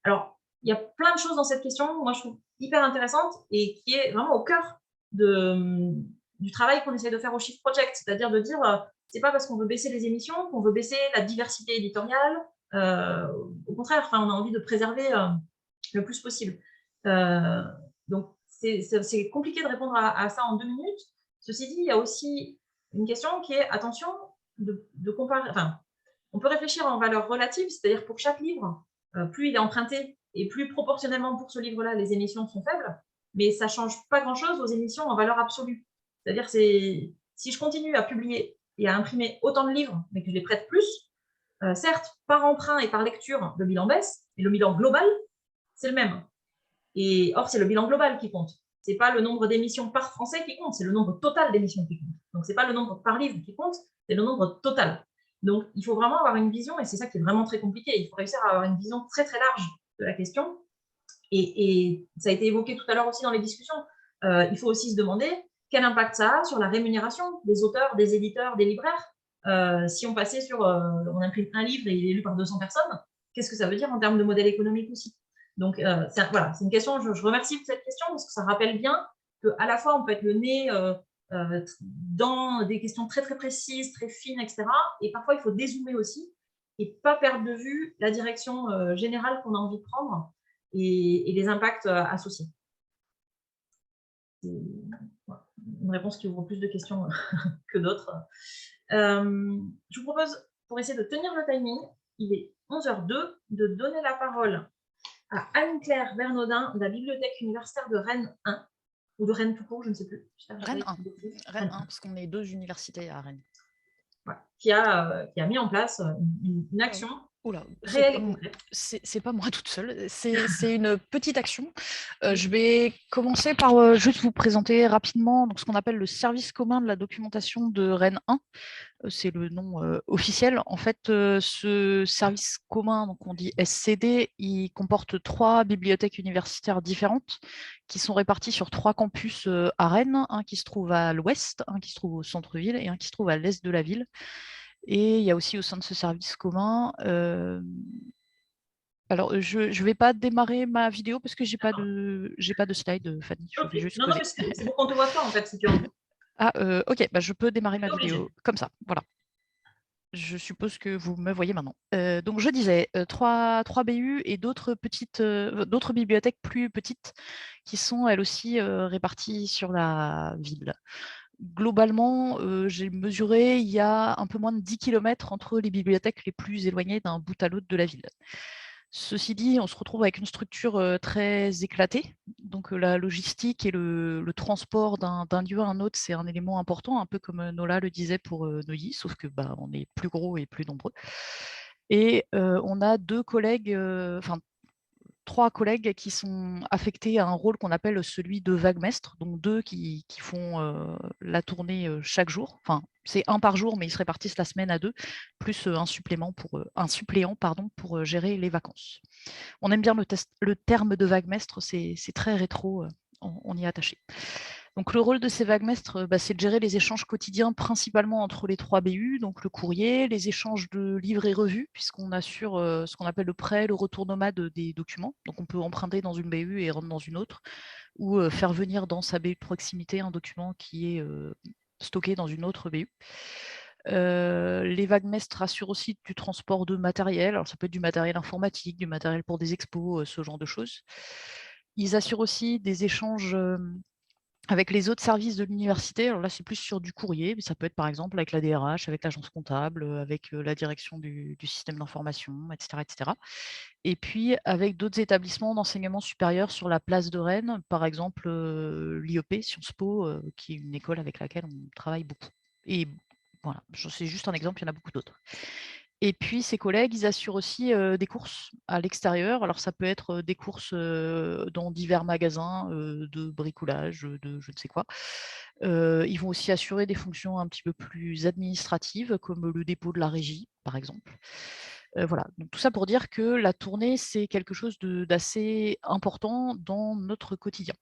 S1: Alors, il y a plein de choses dans cette question, moi je trouve hyper intéressante et qui est vraiment au cœur du travail qu'on essaie de faire au Shift Project, c'est-à-dire de dire, c'est pas parce qu'on veut baisser les émissions qu'on veut baisser la diversité éditoriale. Au contraire, on a envie de préserver le plus possible. Donc, c'est compliqué de répondre à ça en 2 minutes. Ceci dit, il y a aussi une question qui est, attention, de comparer. On peut réfléchir en valeur relative, c'est-à-dire pour chaque livre, plus il est emprunté et plus proportionnellement pour ce livre-là, les émissions sont faibles, mais ça ne change pas grand-chose aux émissions en valeur absolue. C'est-à-dire, si je continue à publier et à imprimer autant de livres, mais que je les prête plus, certes, par emprunt et par lecture, le bilan baisse, mais le bilan global, c'est le même. Et or, c'est le bilan global qui compte. Ce n'est pas le nombre d'émissions par Français qui compte, c'est le nombre total d'émissions qui compte. Donc, ce n'est pas le nombre par livre qui compte, c'est le nombre total. Donc, il faut vraiment avoir une vision, et c'est ça qui est vraiment très compliqué. Il faut réussir à avoir une vision très, très large de la question. Et ça a été évoqué tout à l'heure aussi dans les discussions. Il faut aussi se demander quel impact ça a sur la rémunération des auteurs, des éditeurs, des libraires. Si on passait sur, on imprime un livre et il est lu par 200 personnes, qu'est-ce que ça veut dire en termes de modèle économique aussi? Donc, voilà, c'est une question, je remercie pour cette question parce que ça rappelle bien qu'à la fois, on peut être le nez dans des questions très, très précises, très fines, etc. Et parfois, il faut dézoomer aussi et pas perdre de vue la direction générale qu'on a envie de prendre et les impacts associés. C'est une réponse qui ouvre plus de questions que d'autres. Je vous propose, pour essayer de tenir le timing, il est 11h02, de donner la parole à Anne-Claire Bernaudin de la Bibliothèque universitaire de Rennes 1, ou de Rennes tout court, je ne sais plus.
S4: Rennes 1, Rennes 1, parce qu'on est 2 universités à Rennes.
S1: Voilà, qui a mis en place une action réelle et concrète.
S4: C'est pas moi toute seule, c'est une petite action. Je vais commencer par juste vous présenter rapidement donc, ce qu'on appelle le service commun de la documentation de Rennes 1. C'est le nom officiel. En fait, ce service commun, donc on dit SCD, il comporte 3 bibliothèques universitaires différentes qui sont réparties sur 3 campus à Rennes, un qui se trouve à l'ouest, un qui se trouve au centre-ville et un qui se trouve à l'est de la ville. Et il y a aussi au sein de ce service commun... Alors, je ne vais pas démarrer ma vidéo parce que je n'ai pas de slide, Fanny. Je vais juste
S1: non, mais c'est pour qu'on te voit pas, en fait, si tu veux.
S4: Ah, ok, bah, je peux démarrer ma vidéo comme ça, voilà. Je suppose que vous me voyez maintenant. Donc, je disais, 3 BU et d'autres bibliothèques plus petites qui sont, elles aussi, réparties sur la ville. Globalement, j'ai mesuré, il y a un peu moins de 10 km entre les bibliothèques les plus éloignées d'un bout à l'autre de la ville. Ceci dit, on se retrouve avec une structure très éclatée. Donc la logistique et le transport d'un lieu à un autre, c'est un élément important, un peu comme Nola le disait pour Neuilly, sauf que on est plus gros et plus nombreux. Et on a 3 collègues qui sont affectés à un rôle qu'on appelle celui de vaguemestre, donc 2 qui font la tournée chaque jour. Enfin, c'est 1 par jour, mais ils se répartissent la semaine à 2, plus un suppléant pour gérer les vacances. On aime bien le terme de vaguemestre, c'est très rétro, on y est attaché. Donc le rôle de ces vaguemestres, c'est de gérer les échanges quotidiens principalement entre les 3 BU, donc le courrier, les échanges de livres et revues, puisqu'on assure ce qu'on appelle le prêt, le retour nomade des documents. Donc on peut emprunter dans une BU et rendre dans une autre, ou faire venir dans sa BU de proximité un document qui est stocké dans une autre BU. Les vaguemestres assurent aussi du transport de matériel. Alors ça peut être du matériel informatique, du matériel pour des expos, ce genre de choses. Ils assurent aussi des échanges avec les autres services de l'université. Alors là, c'est plus sur du courrier, mais ça peut être par exemple avec la DRH, avec l'agence comptable, avec la direction du système d'information, etc., etc. Et puis avec d'autres établissements d'enseignement supérieur sur la place de Rennes, par exemple l'IEP, Sciences Po, qui est une école avec laquelle on travaille beaucoup. Et voilà, c'est juste un exemple, il y en a beaucoup d'autres. Et puis, ses collègues, ils assurent aussi des courses à l'extérieur. Alors, ça peut être des courses dans divers magasins de bricolage, de je ne sais quoi. Ils vont aussi assurer des fonctions un petit peu plus administratives, comme le dépôt de la régie, par exemple. Voilà, donc tout ça pour dire que la tournée, c'est quelque chose d'assez important dans notre quotidien.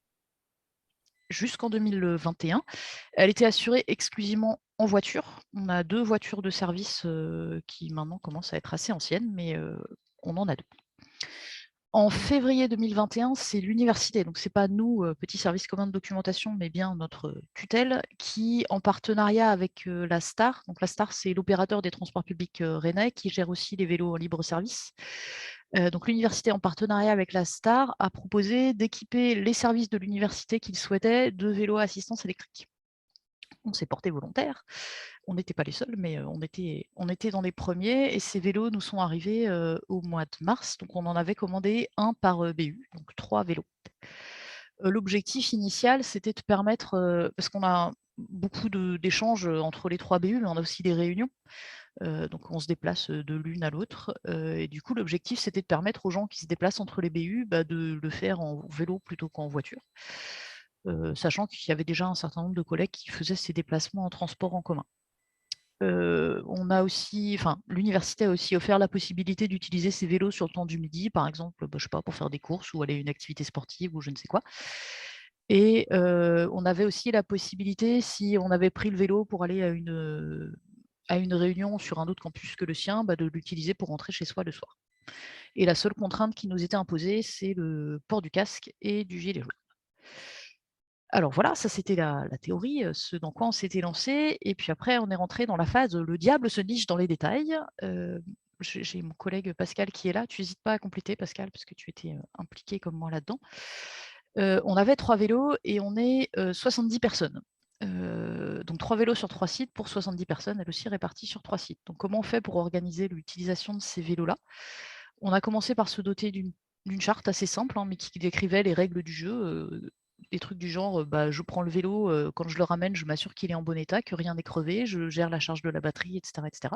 S4: Jusqu'en 2021, elle était assurée exclusivement en voiture. On a 2 voitures de service qui maintenant commencent à être assez anciennes, mais on en a 2. En février 2021, c'est l'université, donc ce n'est pas nous, petit service commun de documentation, mais bien notre tutelle, qui, en partenariat avec la STAR, donc la STAR, c'est l'opérateur des transports publics rennais, qui gère aussi les vélos en libre service. Donc l'université, en partenariat avec la STAR, a proposé d'équiper les services de l'université qu'ils souhaitaient de vélos à assistance électrique. On s'est porté volontaire. On n'était pas les seuls, mais on était dans les premiers. Et ces vélos nous sont arrivés au mois de mars. Donc on en avait commandé 1 par BU, donc 3 vélos. L'objectif initial, c'était de permettre, parce qu'on a beaucoup d'échanges entre les 3 BU, mais on a aussi des réunions, Donc on se déplace de l'une à l'autre. Et du coup, l'objectif, c'était de permettre aux gens qui se déplacent entre les BU de le faire en vélo plutôt qu'en voiture. Sachant qu'il y avait déjà un certain nombre de collègues qui faisaient ces déplacements en transport en commun. On a aussi, enfin, l'université a aussi offert la possibilité d'utiliser ces vélos sur le temps du midi, par exemple, je sais pas, pour faire des courses ou aller à une activité sportive ou je ne sais quoi. Et on avait aussi la possibilité, si on avait pris le vélo pour aller à une réunion sur un autre campus que le sien, de l'utiliser pour rentrer chez soi le soir. Et la seule contrainte qui nous était imposée, c'est le port du casque et du gilet jaune. Alors voilà, ça c'était la théorie, ce dans quoi on s'était lancé. Et puis après, on est rentré dans la phase le diable se niche dans les détails. J'ai mon collègue Pascal qui est là. Tu n'hésites pas à compléter, Pascal, parce que tu étais impliqué comme moi là-dedans. On avait 3 vélos et on est 70 personnes. Donc 3 vélos sur 3 sites pour 70 personnes, elles aussi réparties sur 3 sites. Donc comment on fait pour organiser l'utilisation de ces vélos-là? On a commencé par se doter d'une charte assez simple, mais qui décrivait les règles du jeu, des trucs du genre, je prends le vélo, quand je le ramène, je m'assure qu'il est en bon état, que rien n'est crevé, je gère la charge de la batterie, etc. etc.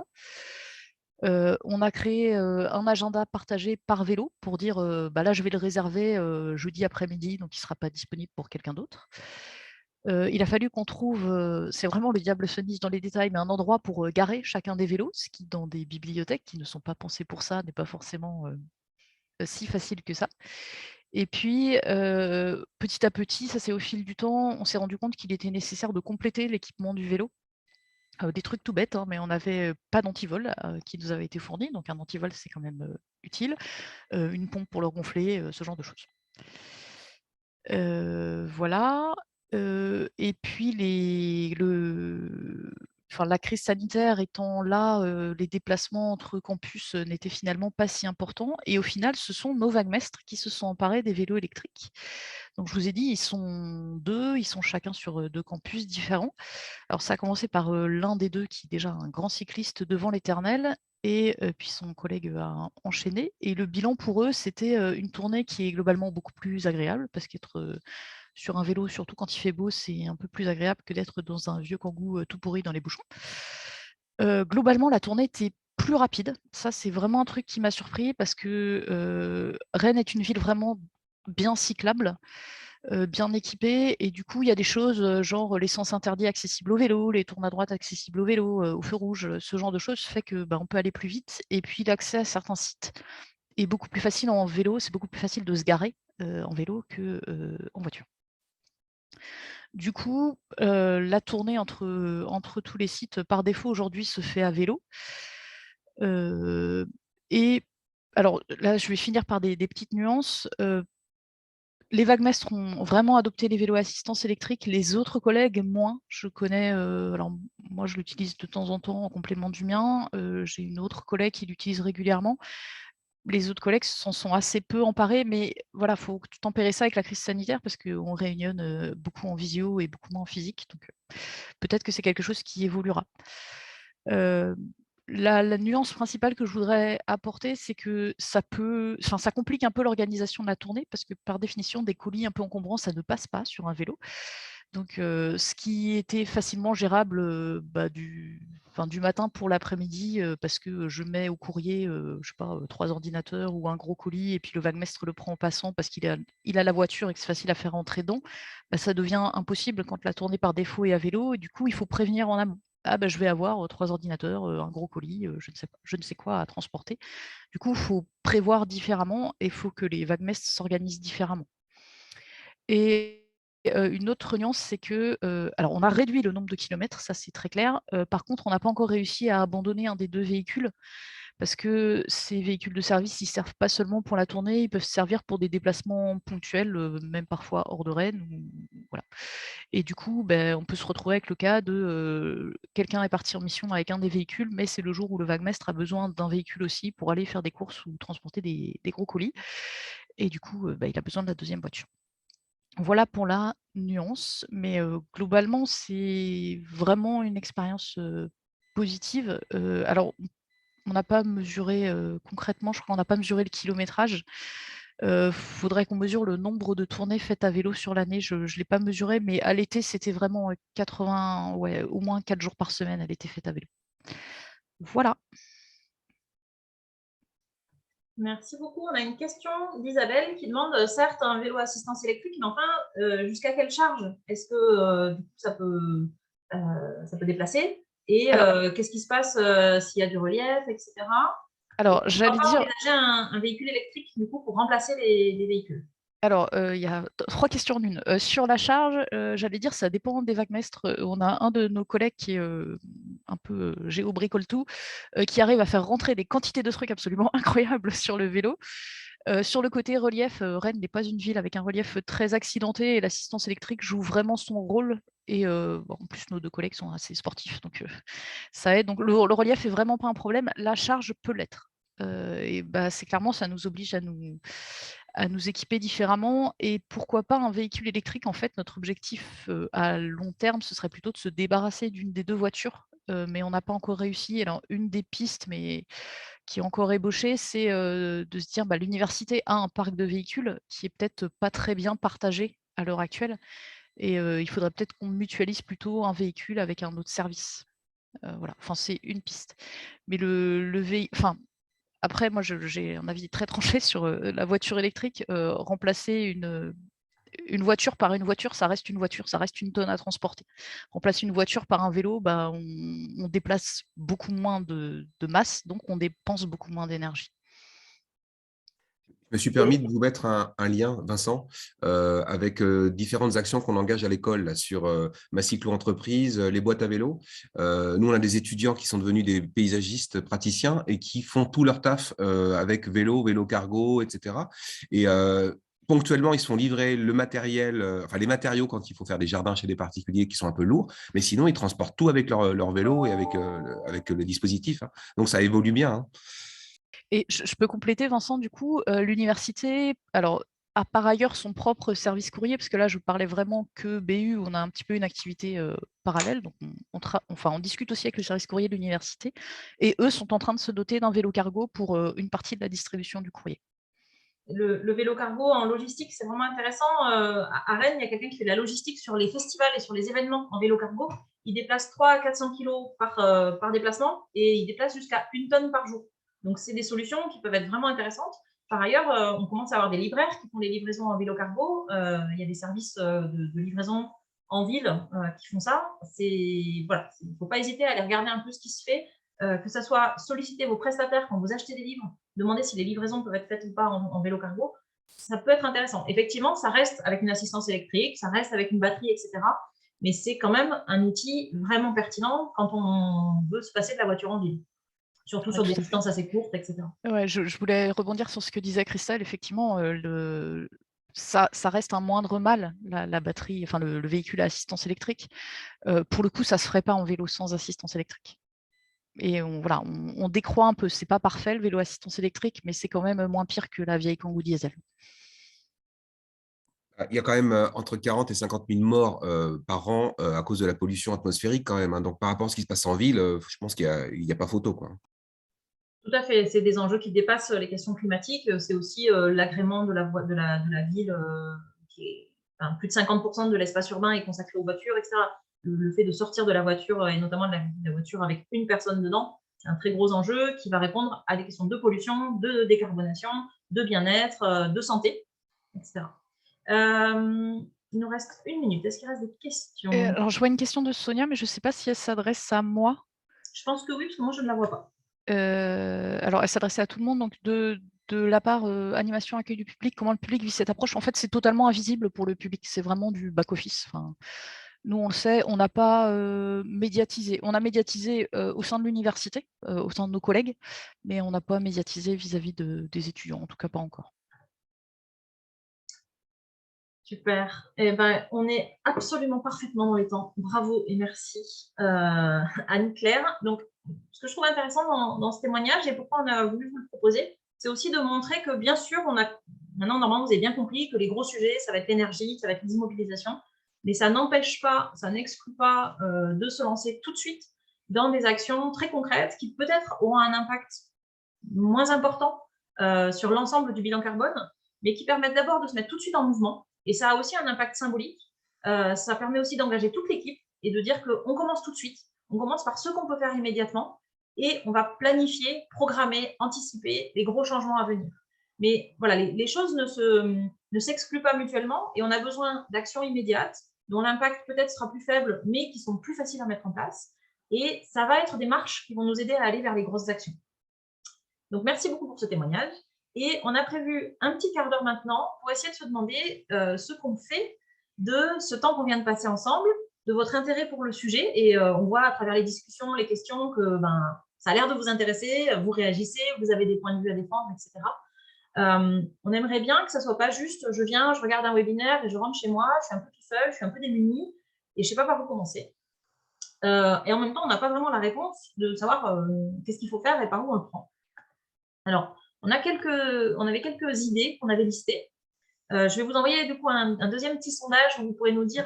S4: On a créé un agenda partagé par vélo pour dire, là, je vais le réserver jeudi après-midi, donc il ne sera pas disponible pour quelqu'un d'autre. Il a fallu qu'on trouve, c'est vraiment le diable se niche dans les détails, mais un endroit pour garer chacun des vélos, ce qui, dans des bibliothèques qui ne sont pas pensées pour ça, n'est pas forcément si facile que ça. Et puis, petit à petit, ça c'est au fil du temps, on s'est rendu compte qu'il était nécessaire de compléter l'équipement du vélo. Des trucs tout bêtes, mais on n'avait pas d'antivol qui nous avait été fourni, donc un antivol c'est quand même utile, une pompe pour le gonfler, ce genre de choses. Voilà. Et puis la crise sanitaire étant là, les déplacements entre campus n'étaient finalement pas si importants. Et au final, ce sont nos vaguemestres qui se sont emparés des vélos électriques. Donc je vous ai dit, ils sont 2, ils sont chacun sur 2 campus différents. Alors ça a commencé par l'un des 2 qui est déjà un grand cycliste devant l'Éternel, et puis son collègue a enchaîné. Et le bilan pour eux, c'était une tournée qui est globalement beaucoup plus agréable, parce qu'être sur un vélo, surtout quand il fait beau, c'est un peu plus agréable que d'être dans un vieux Kangoo tout pourri dans les bouchons. Globalement, la tournée était plus rapide. Ça, c'est vraiment un truc qui m'a surpris, parce que Rennes est une ville vraiment bien cyclable, bien équipée, et du coup, il y a des choses genre les sens interdits accessibles au vélo, les tours à droite accessibles au vélo, au feu rouge, ce genre de choses fait que on peut aller plus vite. Et puis l'accès à certains sites est beaucoup plus facile en vélo, c'est beaucoup plus facile de se garer en vélo qu'en voiture. Du coup, la tournée entre tous les sites, par défaut, aujourd'hui, se fait à vélo. Et alors là, je vais finir par des petites nuances. Les vaguemestres ont vraiment adopté les vélos à assistance électrique, les autres collègues, moins. Je connais, alors moi, je l'utilise de temps en temps en complément du mien. J'ai une autre collègue qui l'utilise régulièrement. Les autres collègues s'en sont assez peu emparés, mais voilà, il faut tempérer ça avec la crise sanitaire, parce qu'on réunionne beaucoup en visio et beaucoup moins en physique. Donc peut-être que c'est quelque chose qui évoluera. La nuance principale que je voudrais apporter, c'est que ça complique un peu l'organisation de la tournée, parce que par définition, des colis un peu encombrants, ça ne passe pas sur un vélo. Donc ce qui était facilement gérable du matin pour l'après-midi, parce que je mets au courrier, je sais pas, 3 ordinateurs ou un gros colis, et puis le vaguemestre le prend en passant parce qu'il a la voiture et que c'est facile à faire rentrer dedans, ça devient impossible quand la tournée par défaut est à vélo, et du coup, il faut prévenir en amont. Ah je vais avoir 3 ordinateurs, un gros colis, je ne sais quoi à transporter. Du coup, il faut prévoir différemment, et il faut que les vaguemestres s'organisent différemment. Et une autre nuance, c'est que, alors on a réduit le nombre de kilomètres, ça c'est très clair. Par contre, on n'a pas encore réussi à abandonner un des 2 véhicules, parce que ces véhicules de service, ils ne servent pas seulement pour la tournée, ils peuvent servir pour des déplacements ponctuels, même parfois hors de Rennes, voilà. Et du coup, on peut se retrouver avec le cas de quelqu'un est parti en mission avec un des véhicules, mais c'est le jour où le vaguemestre a besoin d'un véhicule aussi pour aller faire des courses ou transporter des gros colis. Et du coup, il a besoin de la 2e voiture. Voilà pour la nuance, mais globalement, c'est vraiment une expérience positive. Alors, on n'a pas mesuré concrètement, je crois qu'on n'a pas mesuré le kilométrage. Faudrait qu'on mesure le nombre de tournées faites à vélo sur l'année. Je ne l'ai pas mesuré, mais à l'été, c'était vraiment 80, au moins 4 jours par semaine, elle était faite à vélo. Voilà.
S1: Merci beaucoup. On a une question d'Isabelle qui demande, certes, un vélo à assistance électrique, mais enfin, jusqu'à quelle charge est-ce que du coup, ça peut déplacer? Et qu'est-ce qui se passe s'il y a du relief, etc.
S4: Alors,
S1: Et
S4: j'allais
S1: pourquoi pas
S4: dire,
S1: envisager un véhicule électrique du coup, pour remplacer les véhicules?
S4: alors, il y a 3 questions en une. Sur la charge, j'allais dire, ça dépend des wagmestres. On a un de nos collègues qui est un peu géo-bricole-tout, qui arrive à faire rentrer des quantités de trucs absolument incroyables sur le vélo. Sur le côté relief, Rennes n'est pas une ville avec un relief très accidenté et l'assistance électrique joue vraiment son rôle. Et en plus, nos 2 collègues sont assez sportifs, donc ça aide. Donc le relief est vraiment pas un problème. La charge peut l'être. Et bah, c'est clairement, ça nous oblige à nous équiper différemment. Et pourquoi pas un véhicule électrique? En fait, notre objectif à long terme, ce serait plutôt de se débarrasser d'une des 2 voitures, mais on n'a pas encore réussi. Alors, une des pistes, mais qui est encore ébauchée, c'est de se dire, bah, l'université a un parc de véhicules qui est peut-être pas très bien partagé à l'heure actuelle. Et il faudrait peut-être qu'on mutualise plutôt un véhicule avec un autre service. Voilà, enfin, c'est une piste. Mais enfin, après, moi, j'ai un avis très tranché sur la voiture électrique. Remplacer une voiture par une voiture, ça reste une tonne à transporter. Remplacer une voiture par un vélo, bah, on déplace beaucoup moins de masse, donc on dépense beaucoup moins d'énergie.
S6: Je me suis permis de vous mettre un lien, Vincent, avec différentes actions qu'on engage à l'école là, sur ma cyclo-entreprise, les boîtes à vélo. Nous, on a des étudiants qui sont devenus des paysagistes praticiens et qui font tout leur taf avec vélo, vélo cargo, etc. Et ponctuellement, ils se font livrer le matériel, enfin les matériaux quand il faut faire des jardins chez des particuliers qui sont un peu lourds, mais sinon, ils transportent tout avec leur vélo et avec le dispositif. Hein. Donc, ça évolue bien. Hein.
S4: Et je peux compléter, Vincent, du coup, l'université, alors, a par ailleurs son propre service courrier, parce que là, je parlais vraiment que BU, on a un petit peu une activité parallèle, donc on discute aussi avec le service courrier de l'université, et eux sont en train de se doter d'un vélo cargo pour une partie de la distribution du courrier.
S1: Le vélo cargo en logistique, c'est vraiment intéressant. À Rennes, il y a quelqu'un qui fait de la logistique sur les festivals et sur les événements en vélo cargo. Il déplace 300 à 400 kilos par déplacement et il déplace jusqu'à 1 tonne par jour. Donc, c'est des solutions qui peuvent être vraiment intéressantes. Par ailleurs, on commence à avoir des libraires qui font des livraisons en vélo cargo. Il y a des services de livraison en ville qui font ça. Voilà, il ne faut pas hésiter à aller regarder un peu ce qui se fait, que ce soit solliciter vos prestataires quand vous achetez des livres, demander si les livraisons peuvent être faites ou pas en vélo cargo. Ça peut être intéressant. Effectivement, ça reste avec une assistance électrique, ça reste avec une batterie, etc. Mais c'est quand même un outil vraiment pertinent quand on veut se passer de la voiture en ville, surtout sur des distances assez courtes, etc.
S4: Ouais, je voulais rebondir sur ce que disait Christelle. Effectivement, ça reste un moindre mal, la batterie, enfin le véhicule à assistance électrique. Pour le coup, ça ne se ferait pas en vélo sans assistance électrique. Et on décroît un peu. C'est pas parfait le vélo assistance électrique, mais c'est quand même moins pire que la vieille Kangoo diesel.
S6: Il y a quand même entre 40 et 50 000 morts par an à cause de la pollution atmosphérique quand même. Hein. Donc par rapport à ce qui se passe en ville, je pense qu'il n'y a pas photo. Quoi.
S1: Tout à fait. C'est des enjeux qui dépassent les questions climatiques. C'est aussi l'agrément de la ville qui est, enfin, plus de 50% de l'espace urbain est consacré aux voitures, etc. Le fait de sortir de la voiture et notamment de la voiture avec une personne dedans, c'est un très gros enjeu qui va répondre à des questions de pollution, de décarbonation, de bien-être, de santé, etc. Il nous reste 1 minute. Est-ce qu'il reste des questions?
S4: Alors, je vois une question de Sonia, mais je ne sais pas si elle s'adresse à moi.
S1: Je pense que oui, parce que moi, je ne la vois pas.
S4: Alors, elle s'adressait à tout le monde, donc de la part animation, accueil du public, comment le public vit cette approche? En fait, c'est totalement invisible pour le public, c'est vraiment du back-office. Enfin, nous, on le sait, on n'a pas médiatisé. On a médiatisé au sein de l'université, au sein de nos collègues, mais on n'a pas médiatisé vis-à-vis des étudiants, en tout cas pas encore.
S1: Super. Eh ben, on est absolument parfaitement dans les temps. Bravo et merci, Anne-Claire. Donc, ce que je trouve intéressant dans ce témoignage et pourquoi on a voulu vous le proposer, c'est aussi de montrer que, bien sûr, maintenant, normalement, vous avez bien compris que les gros sujets, ça va être l'énergie, ça va être les immobilisations, mais ça n'empêche pas, ça n'exclut pas de se lancer tout de suite dans des actions très concrètes qui peut-être auront un impact moins important sur l'ensemble du bilan carbone, mais qui permettent d'abord de se mettre tout de suite en mouvement. Et ça a aussi un impact symbolique. Ça permet aussi d'engager toute l'équipe et de dire qu'on commence tout de suite. On commence par ce qu'on peut faire immédiatement. et on va planifier, programmer, anticiper les gros changements à venir. Mais voilà, les choses ne s'excluent pas mutuellement et on a besoin d'actions immédiates dont l'impact peut-être sera plus faible, mais qui sont plus faciles à mettre en place. Et ça va être des marches qui vont nous aider à aller vers les grosses actions. Donc, merci beaucoup pour ce témoignage. Et on a prévu un petit quart d'heure maintenant pour essayer de se demander ce qu'on fait de ce temps qu'on vient de passer ensemble, de votre intérêt pour le sujet. Et on voit à travers les discussions, les questions, que ça a l'air de vous intéresser, vous réagissez, vous avez des points de vue à défendre, etc. On aimerait bien que ça ne soit pas juste je viens, je regarde un webinaire et je rentre chez moi, je suis un peu tout seul, je suis un peu démunie et je ne sais pas par où commencer. Et en même temps, on n'a pas vraiment la réponse de savoir qu'est-ce qu'il faut faire et par où on le prend. Alors, on avait quelques idées qu'on avait listées. Je vais vous envoyer du coup un deuxième petit sondage où vous pourrez nous dire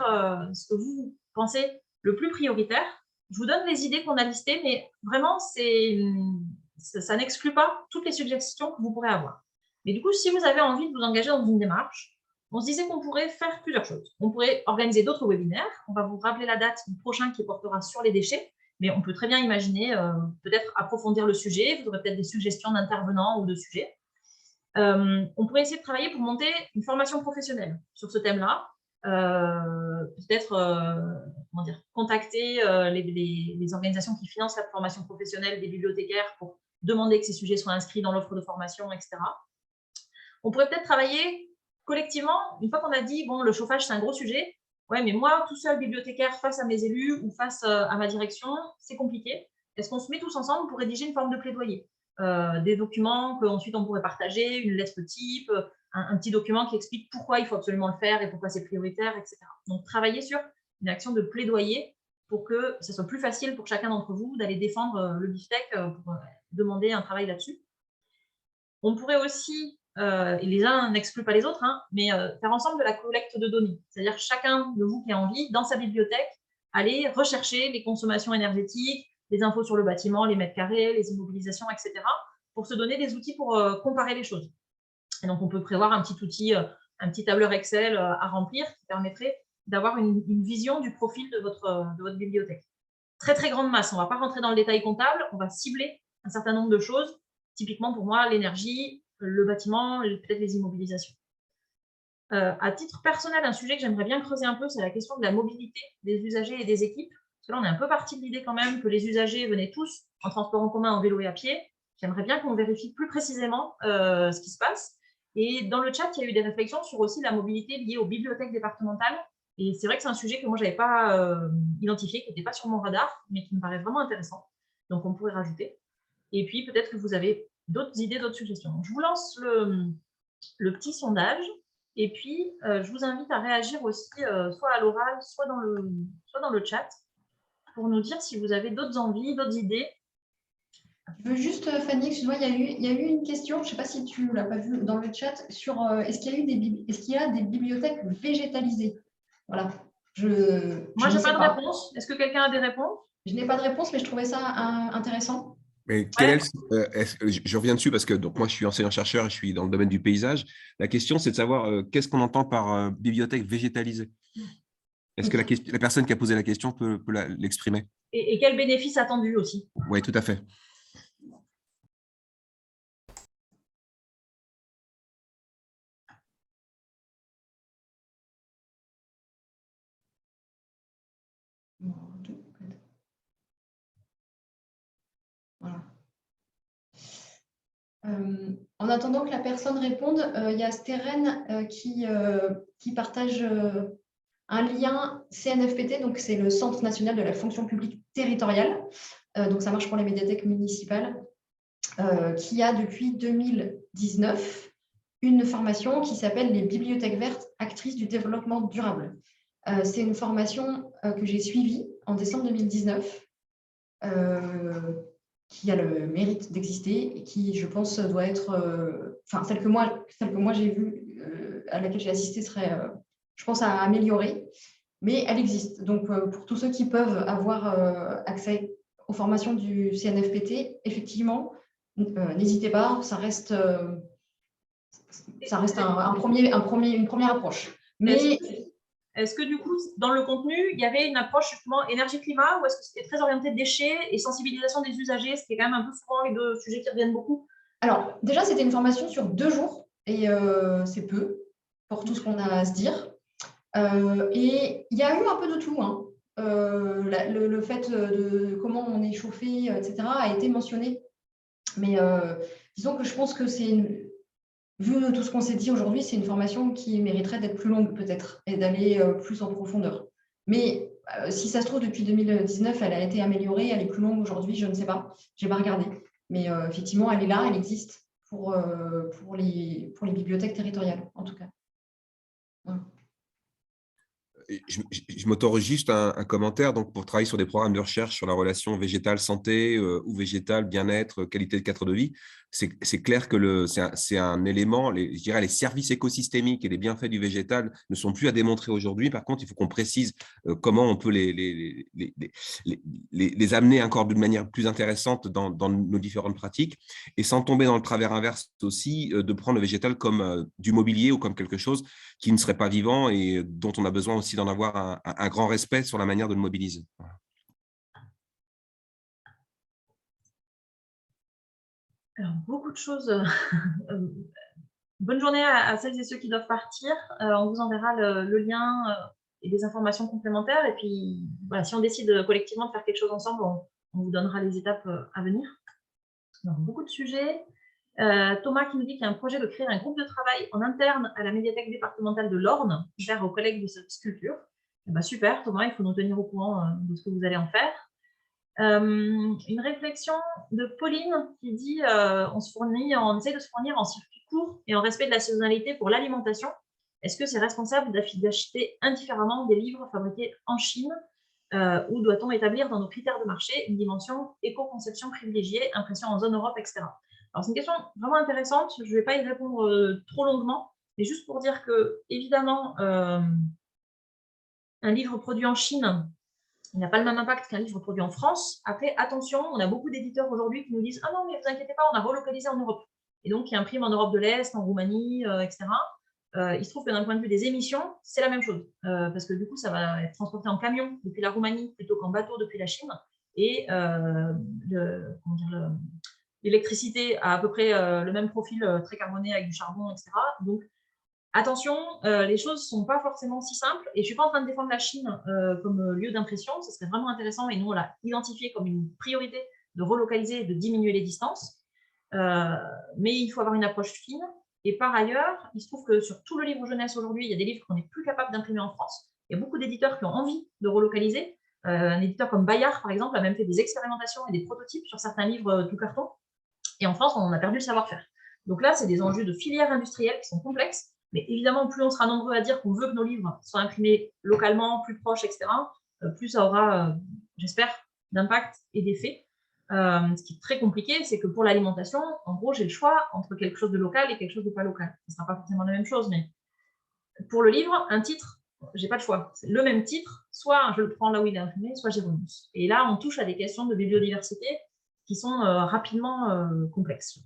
S1: ce que vous pensez le plus prioritaire. Je vous donne les idées qu'on a listées, mais vraiment, ça n'exclut pas toutes les suggestions que vous pourrez avoir. Mais du coup, si vous avez envie de vous engager dans une démarche, on se disait qu'on pourrait faire plusieurs choses. On pourrait organiser d'autres webinaires. On va vous rappeler la date du prochain qui portera sur les déchets, mais on peut très bien imaginer peut-être approfondir le sujet. Vous aurez peut-être des suggestions d'intervenants ou de sujets. On pourrait essayer de travailler pour monter une formation professionnelle sur ce thème-là. Peut-être contacter les organisations qui financent la formation professionnelle des bibliothécaires pour demander que ces sujets soient inscrits dans l'offre de formation, etc. On pourrait peut-être travailler collectivement, une fois qu'on a dit, bon, le chauffage, c'est un gros sujet, ouais, mais moi, tout seul, bibliothécaire, face à mes élus ou face à ma direction, c'est compliqué. Est-ce qu'on se met tous ensemble pour rédiger une forme de plaidoyer, des documents qu'ensuite on pourrait partager, une lettre type, un petit document qui explique pourquoi il faut absolument le faire et pourquoi c'est prioritaire, etc. Donc, travailler sur une action de plaidoyer pour que ce soit plus facile pour chacun d'entre vous d'aller défendre le BIFTEC pour demander un travail là-dessus. On pourrait aussi, et les uns n'excluent pas les autres, mais faire ensemble de la collecte de données. C'est-à-dire chacun de vous qui a envie, dans sa bibliothèque, aller rechercher les consommations énergétiques, les infos sur le bâtiment, les mètres carrés, les immobilisations, etc., pour se donner des outils pour comparer les choses. Et donc, on peut prévoir un petit outil, un petit tableur Excel à remplir qui permettrait d'avoir une vision du profil de votre bibliothèque. Très, très grande masse. On ne va pas rentrer dans le détail comptable, on va cibler un certain nombre de choses. Typiquement, pour moi, l'énergie, le bâtiment, peut-être les immobilisations. À titre personnel, un sujet que j'aimerais bien creuser un peu, c'est la question de la mobilité des usagers et des équipes. Parce que là, on est un peu parti de l'idée quand même que les usagers venaient tous en transport en commun, en vélo et à pied. J'aimerais bien qu'on vérifie plus précisément ce qui se passe. Et dans le chat, il y a eu des réflexions sur aussi la mobilité liée aux bibliothèques départementales. Et c'est vrai que c'est un sujet que moi, je n'avais pas identifié, qui n'était pas sur mon radar, mais qui me paraît vraiment intéressant. Donc, on pourrait rajouter. Et puis, peut-être que vous avez d'autres idées, d'autres suggestions. Donc, je vous lance le petit sondage. Et puis, je vous invite à réagir aussi, soit à l'oral, soit dans le chat, pour nous dire si vous avez d'autres envies, d'autres idées.
S2: Je veux juste, Fanny, excuse-moi, il y a eu une question, je ne sais pas si tu ne l'as pas vue dans le chat, sur est-ce qu'il y a des bibliothèques végétalisées? Voilà.
S1: Moi, je n'ai pas de réponse. Est-ce que quelqu'un a des réponses?
S2: Je n'ai pas de réponse, mais je trouvais ça intéressant.
S6: Mais je reviens dessus parce que donc, moi, je suis enseignant-chercheur et je suis dans le domaine du paysage. La question, c'est de savoir qu'est-ce qu'on entend par bibliothèque végétalisée. Est-ce que la personne qui a posé la question peut l'exprimer?
S1: Et quel bénéfice attendu aussi?
S6: Oui, tout à fait.
S2: Voilà. En attendant que la personne réponde, il y a Steren qui partage un lien CNFPT, donc c'est le Centre national de la fonction publique territoriale, donc ça marche pour les médiathèques municipales, qui a depuis 2019 une formation qui s'appelle les bibliothèques vertes actrices du développement durable. C'est une formation que j'ai suivie en décembre 2019, qui a le mérite d'exister et qui, je pense, doit être, celle que moi j'ai vue, à laquelle j'ai assisté, serait, je pense, à améliorer, mais elle existe. Donc, pour tous ceux qui peuvent avoir accès aux formations du CNFPT, effectivement, n'hésitez pas, ça reste une première approche. Mais
S1: Est-ce que du coup, dans le contenu, il y avait une approche justement énergie-climat ou est-ce que c'était très orienté déchets et sensibilisation des usagers, ce qui est quand même un peu souvent les deux sujets qui reviennent beaucoup?
S2: Alors, déjà, c'était une formation sur 2 jours et c'est peu pour tout ce qu'on a à se dire. Et il y a eu un peu de tout, hein. Le fait de comment on est chauffé, etc., a été mentionné. Mais disons que je pense que vu tout ce qu'on s'est dit aujourd'hui, c'est une formation qui mériterait d'être plus longue peut-être et d'aller plus en profondeur. Mais si ça se trouve, depuis 2019, elle a été améliorée, elle est plus longue aujourd'hui, je ne sais pas. Je n'ai pas regardé. Mais effectivement, elle est là, elle existe pour les bibliothèques territoriales, en tout cas. Voilà.
S6: Je m'autorise juste un commentaire. Donc, pour travailler sur des programmes de recherche sur la relation végétale santé ou végétale bien-être, qualité de cadre de vie, c'est clair que c'est un élément, je dirais les services écosystémiques et les bienfaits du végétal ne sont plus à démontrer aujourd'hui. Par contre, il faut qu'on précise comment on peut les amener encore d'une manière plus intéressante dans nos différentes pratiques et sans tomber dans le travers inverse aussi de prendre le végétal comme du mobilier ou comme quelque chose qui ne serait pas vivant et dont on a besoin aussi d'en avoir un grand respect sur la manière de le mobiliser. Voilà.
S1: Alors, beaucoup de choses. Bonne journée à celles et ceux qui doivent partir. On vous enverra le lien et des informations complémentaires. Et puis, voilà, si on décide collectivement de faire quelque chose ensemble, on vous donnera les étapes à venir. Donc, beaucoup de sujets. Thomas qui nous dit qu'il y a un projet de créer un groupe de travail en interne à la médiathèque départementale de l'Orne, vers aux collègues de cette sculpture. Eh ben, super, Thomas, il faut nous tenir au courant de ce que vous allez en faire. Une réflexion de Pauline qui dit on essaie de se fournir en circuit court et en respect de la saisonnalité pour l'alimentation. Est-ce que c'est responsable d'acheter indifféremment des livres fabriqués en Chine ou doit-on établir dans nos critères de marché une dimension éco-conception privilégiée, impression en zone Europe, etc. Alors, c'est une question vraiment intéressante. Je ne vais pas y répondre trop longuement, mais juste pour dire que, évidemment, un livre produit en Chine, il n'a pas le même impact qu'un livre produit en France. Après, attention, on a beaucoup d'éditeurs aujourd'hui qui nous disent « Ah non, mais vous inquiétez pas, on a relocalisé en Europe. » Et donc, qui impriment en Europe de l'Est, en Roumanie, etc. Il se trouve que d'un point de vue des émissions, c'est la même chose. Parce que du coup, ça va être transporté en camion depuis la Roumanie plutôt qu'en bateau depuis la Chine. Et l'électricité a à peu près le même profil très carboné avec du charbon, etc. Donc, attention, les choses ne sont pas forcément si simples. Et je ne suis pas en train de défendre la Chine comme lieu d'impression. Ce serait vraiment intéressant. Et nous, on l'a identifié comme une priorité de relocaliser et de diminuer les distances. Mais il faut avoir une approche fine. Et par ailleurs, il se trouve que sur tout le livre jeunesse aujourd'hui, il y a des livres qu'on n'est plus capable d'imprimer en France. Il y a beaucoup d'éditeurs qui ont envie de relocaliser. Un éditeur comme Bayard, par exemple, a même fait des expérimentations et des prototypes sur certains livres tout carton. Et en France, on a perdu le savoir-faire. Donc là, c'est des enjeux de filière industrielle qui sont complexes. Mais évidemment, plus on sera nombreux à dire qu'on veut que nos livres soient imprimés localement, plus proches, etc., plus ça aura, j'espère, d'impact et d'effet. Ce qui est très compliqué, c'est que pour l'alimentation, en gros, j'ai le choix entre quelque chose de local et quelque chose de pas local. Ce ne sera pas forcément la même chose, mais pour le livre, un titre, j'ai pas de choix. C'est le même titre, soit je le prends là où il est imprimé, soit j'y renonce. Et là, on touche à des questions de biodiversité qui sont rapidement complexes.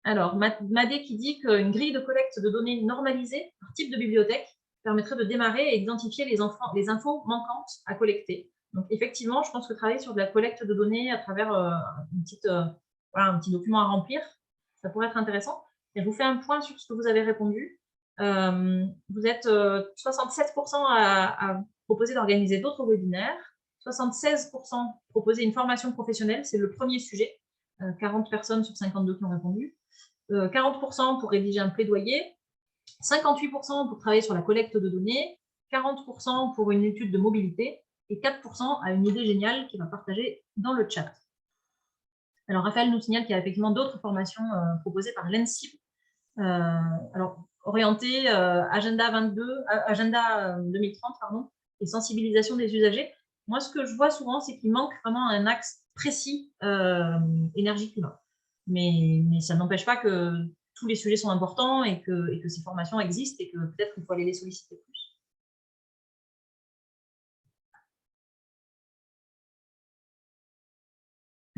S1: Alors, Madé qui dit qu'une grille de collecte de données normalisée par type de bibliothèque permettrait de démarrer et d'identifier les infos manquantes à collecter. Donc, effectivement, je pense que travailler sur de la collecte de données à travers un petit document à remplir, ça pourrait être intéressant. Et je vous fais un point sur ce que vous avez répondu. Vous êtes 67% à proposer d'organiser d'autres webinaires, 76% proposer une formation professionnelle, c'est le premier sujet, 40 personnes sur 52 qui ont répondu, 40% pour rédiger un plaidoyer, 58% pour travailler sur la collecte de données, 40% pour une étude de mobilité et 4% à une idée géniale qu'il va partager dans le chat. Alors, Raphaël nous signale qu'il y a effectivement d'autres formations proposées par l'ENSIB, alors orientées agenda 2030 et sensibilisation des usagers. Moi, ce que je vois souvent, c'est qu'il manque vraiment un axe précis énergie-climat. Mais ça n'empêche pas que tous les sujets sont importants et que ces formations existent et que peut-être qu'il faut aller les solliciter plus.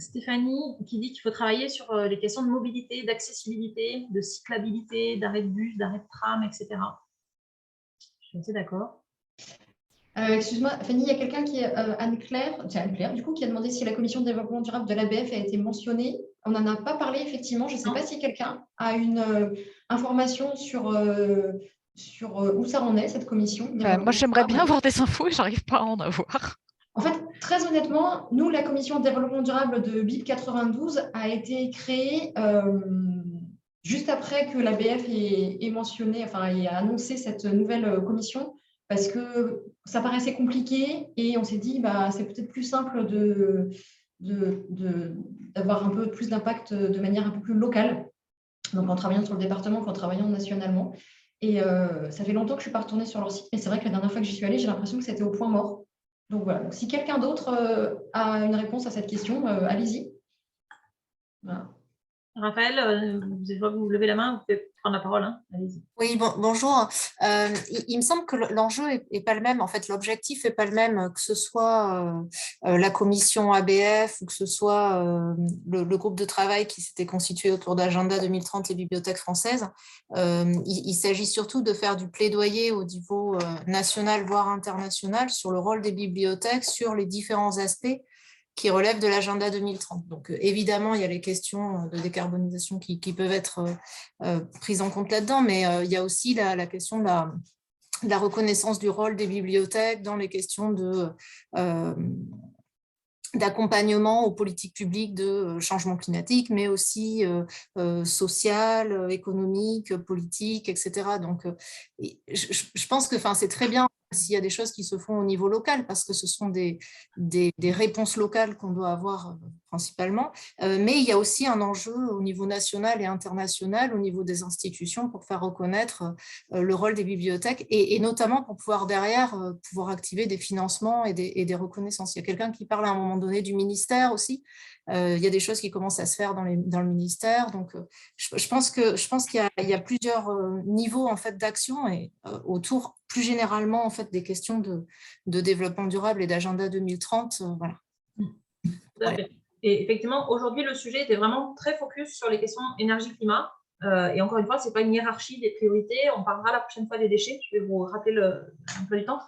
S1: Stéphanie qui dit qu'il faut travailler sur les questions de mobilité, d'accessibilité, de cyclabilité, d'arrêt de bus, d'arrêt de tram, etc. Je suis assez d'accord.
S2: Excuse-moi, Fanny, il y a quelqu'un qui est Anne-Claire, c'est Anne-Claire, du coup, qui a demandé si la commission de développement durable de l'ABF a été mentionnée. On n'en a pas parlé, effectivement. Je ne sais pas si quelqu'un a une information sur où ça en est, cette commission.
S4: Moi, j'aimerais bien avoir des infos et j'arrive pas à en avoir.
S2: En fait, très honnêtement, nous, la commission de développement durable de BIP 92 a été créée juste après que l'ABF ait mentionné, enfin, ait annoncé cette nouvelle commission, parce que ça paraissait compliqué et on s'est dit, bah, c'est peut-être plus simple d'avoir un peu plus d'impact de manière un peu plus locale, donc en travaillant sur le département qu'en travaillant nationalement. Et ça fait longtemps que je ne suis pas retournée sur leur site, mais c'est vrai que la dernière fois que j'y suis allée, j'ai l'impression que c'était au point mort. Donc voilà, donc, si quelqu'un d'autre a une réponse à cette question, allez-y. Voilà.
S1: Raphaël, je vois que vous levez la main, vous pouvez prendre la parole, hein. Allez-y.
S7: Oui, bonjour. Il me semble que l'enjeu n'est pas le même. En fait, l'objectif n'est pas le même, que ce soit la commission ABF ou que ce soit le groupe de travail qui s'était constitué autour d'Agenda 2030 et Bibliothèque française. Il s'agit surtout de faire du plaidoyer au niveau national, voire international, sur le rôle des bibliothèques, sur les différents aspects qui relèvent de l'agenda 2030. Donc, évidemment, il y a les questions de décarbonisation qui peuvent être prises en compte là-dedans, mais il y a aussi la question de la reconnaissance du rôle des bibliothèques dans les questions d'accompagnement aux politiques publiques de changement climatique, mais aussi social, économique, politique, etc. Donc, je pense que c'est très bien s'il y a des choses qui se font au niveau local, parce que ce sont des réponses locales qu'on doit avoir principalement, mais il y a aussi un enjeu au niveau national et international, au niveau des institutions, pour faire reconnaître le rôle des bibliothèques, et notamment pour pouvoir derrière pouvoir activer des financements et des reconnaissances. Il y a quelqu'un qui parle à un moment donné du ministère aussi. Il y a des choses qui commencent à se faire dans le ministère. Donc, je pense qu'il y a plusieurs niveaux en fait, d'action et autour plus généralement en fait, des questions de développement durable et d'agenda 2030. Voilà.
S1: Tout à fait. Et effectivement, aujourd'hui, le sujet était vraiment très focus sur les questions énergie-climat. Et encore une fois, ce n'est pas une hiérarchie des priorités. On parlera la prochaine fois des déchets. Je vais vous rappeler l'emploi du temps.